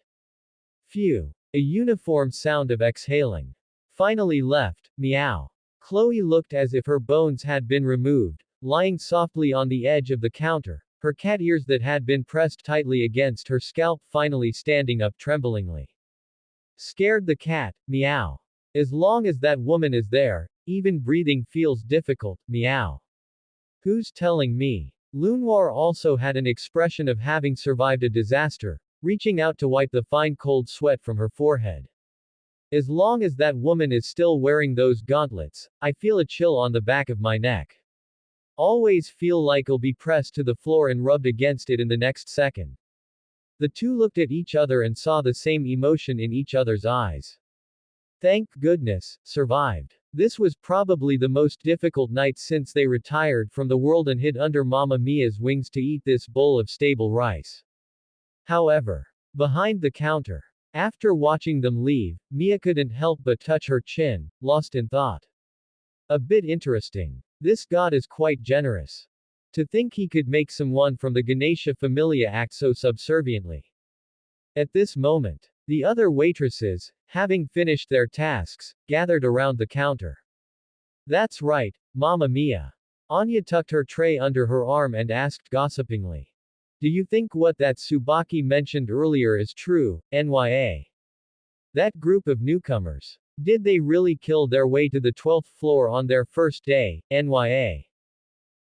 Phew. A uniform sound of exhaling. Finally left, meow. Chloe looked as if her bones had been removed, lying softly on the edge of the counter, her cat ears that had been pressed tightly against her scalp finally standing up tremblingly. Scared the cat, meow. As long as that woman is there, even breathing feels difficult, meow. Who's telling me? Lunoir also had an expression of having survived a disaster, reaching out to wipe the fine cold sweat from her forehead. As long as that woman is still wearing those gauntlets, I feel a chill on the back of my neck. Always feel like I'll be pressed to the floor and rubbed against it in the next second. The two looked at each other and saw the same emotion in each other's eyes. Thank goodness, survived. This was probably the most difficult night since they retired from the world and hid under Mama Mia's wings to eat this bowl of stable rice. However, behind the counter, after watching them leave, Mia couldn't help but touch her chin, lost in thought. A bit interesting. This god is quite generous. To think he could make someone from the Ganesha Familia act so subserviently. At this moment, the other waitresses, having finished their tasks, gathered around the counter. That's right, Mama Mia. Anya tucked her tray under her arm and asked gossipingly. Do you think what that Tsubaki mentioned earlier is true, NYA? That group of newcomers. Did they really kill their way to the 12th floor on their first day, NYA?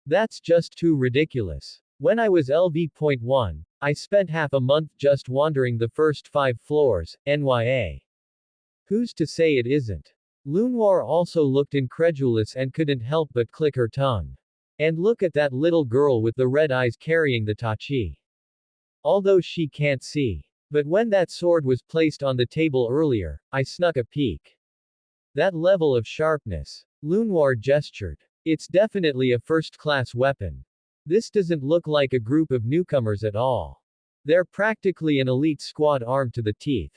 That's just too ridiculous. When I was LV.1, I spent half a month just wandering the first 5 floors, NYA. Who's to say it isn't? Lunoir also looked incredulous and couldn't help but click her tongue. And look at that little girl with the red eyes carrying the tachi. Although she can't see. But when that sword was placed on the table earlier, I snuck a peek. That level of sharpness. Lunoir gestured. It's definitely a first-class weapon. This doesn't look like a group of newcomers at all. They're practically an elite squad armed to the teeth.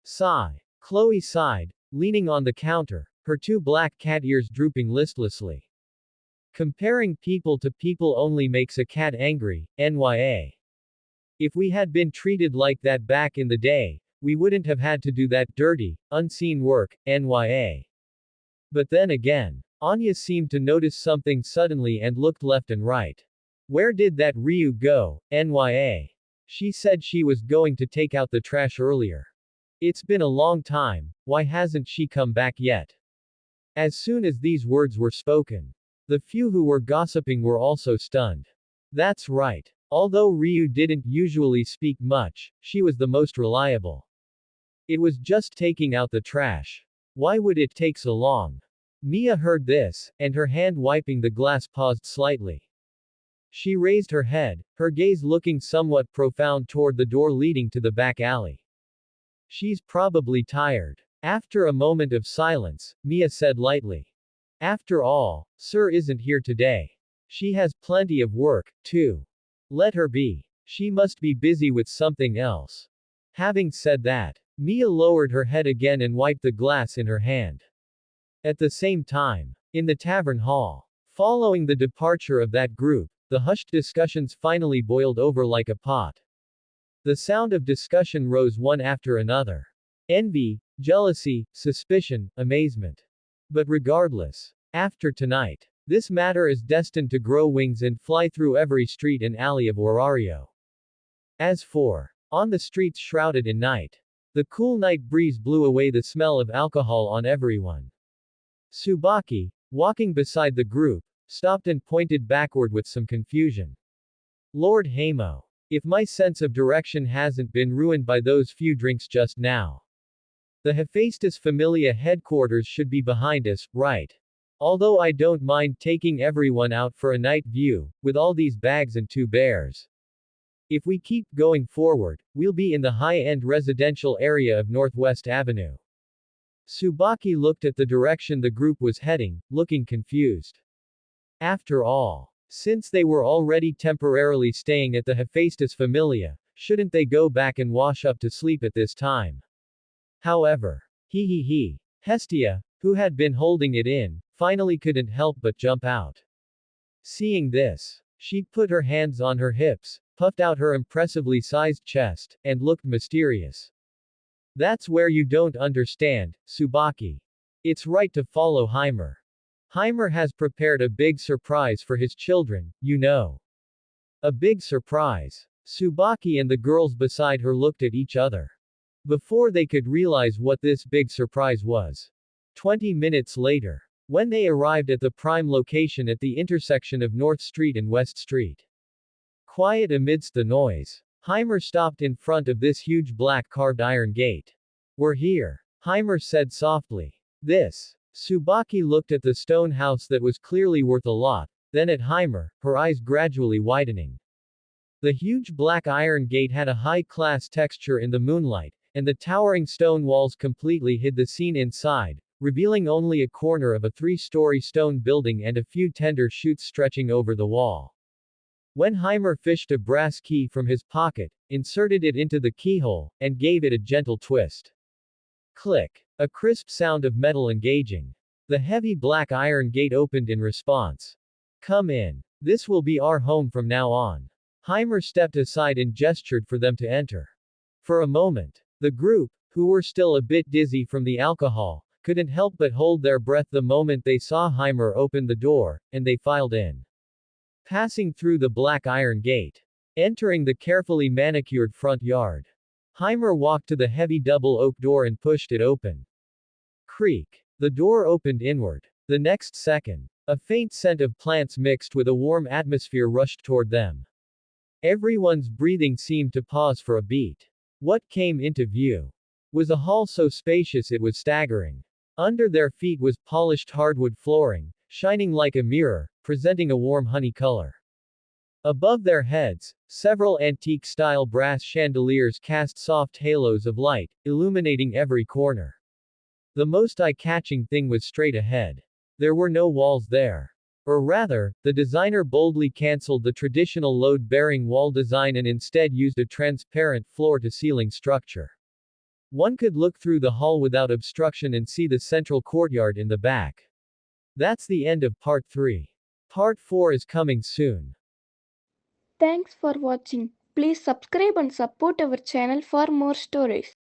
Sigh. Chloe sighed, leaning on the counter, her two black cat ears drooping listlessly. Comparing people to people only makes a cat angry, NYA. If we had been treated like that back in the day, we wouldn't have had to do that dirty, unseen work, NYA. But then again, Anya seemed to notice something suddenly and looked left and right. Where did that Ryu go, NYA? She said she was going to take out the trash earlier. It's been a long time, why hasn't she come back yet? As soon as these words were spoken, the few who were gossiping were also stunned. That's right. Although Ryu didn't usually speak much, she was the most reliable. It was just taking out the trash. Why would it take so long? Mia heard this, and her hand wiping the glass paused slightly. She raised her head, her gaze looking somewhat profound toward the door leading to the back alley. She's probably tired. After a moment of silence, Mia said lightly. After all, Sir isn't here today. She has plenty of work, too. Let her be. She must be busy with something else. Having said that, Mia lowered her head again and wiped the glass in her hand. At the same time, in the tavern hall, following the departure of that group, the hushed discussions finally boiled over like a pot. The sound of discussion rose one after another. Envy, jealousy, suspicion, amazement. But regardless, after tonight, this matter is destined to grow wings and fly through every street and alley of Orario. As for, on the streets shrouded in night, the cool night breeze blew away the smell of alcohol on everyone. Tsubaki, walking beside the group, stopped and pointed backward with some confusion. Lord Hamo. If my sense of direction hasn't been ruined by those few drinks just now. The Hephaestus Familia headquarters should be behind us, right? Although I don't mind taking everyone out for a night view, with all these bags and 2 bears. If we keep going forward, we'll be in the high-end residential area of Northwest Avenue. Tsubaki looked at the direction the group was heading, looking confused. After all, since they were already temporarily staying at the Hephaestus Familia, shouldn't they go back and wash up to sleep at this time? However, Hestia, who had been holding it in, finally couldn't help but jump out. Seeing this, she put her hands on her hips, puffed out her impressively sized chest, and looked mysterious. That's where you don't understand, Tsubaki. It's right to follow Heimer. Heimer has prepared a big surprise for his children, you know. A big surprise. Tsubaki and the girls beside her looked at each other. Before they could realize what this big surprise was. 20 minutes later, when they arrived at the prime location at the intersection of North Street and West Street. Quiet amidst the noise, Heimer stopped in front of this huge black carved iron gate. We're here, Heimer said softly. This. Tsubaki looked at the stone house that was clearly worth a lot, then at Heimer, her eyes gradually widening. The huge black iron gate had a high-class texture in the moonlight, and the towering stone walls completely hid the scene inside, revealing only a corner of a 3-story stone building and a few tender shoots stretching over the wall. When Heimer fished a brass key from his pocket, inserted it into the keyhole, and gave it a gentle twist. Click. A crisp sound of metal engaging. The heavy black iron gate opened in response. Come in. This will be our home from now on. Heimer stepped aside and gestured for them to enter. For a moment, the group, who were still a bit dizzy from the alcohol, couldn't help but hold their breath the moment they saw Heimer open the door, and they filed in. Passing through the black iron gate. Entering the carefully manicured front yard. Heimer walked to the heavy double oak door and pushed it open. Creak. The door opened inward. The next second, a faint scent of plants mixed with a warm atmosphere rushed toward them. Everyone's breathing seemed to pause for a beat. What came into view was a hall so spacious it was staggering. Under their feet was polished hardwood flooring, shining like a mirror, presenting a warm honey color. Above their heads, several antique-style brass chandeliers cast soft halos of light, illuminating every corner. The most eye-catching thing was straight ahead. There were no walls there. Or rather, the designer boldly cancelled the traditional load-bearing wall design and instead used a transparent floor-to-ceiling structure. One could look through the hall without obstruction and see the central courtyard in the back. That's the end of Part 3. Part 4 is coming soon. Thanks for watching. Please subscribe and support our channel for more stories.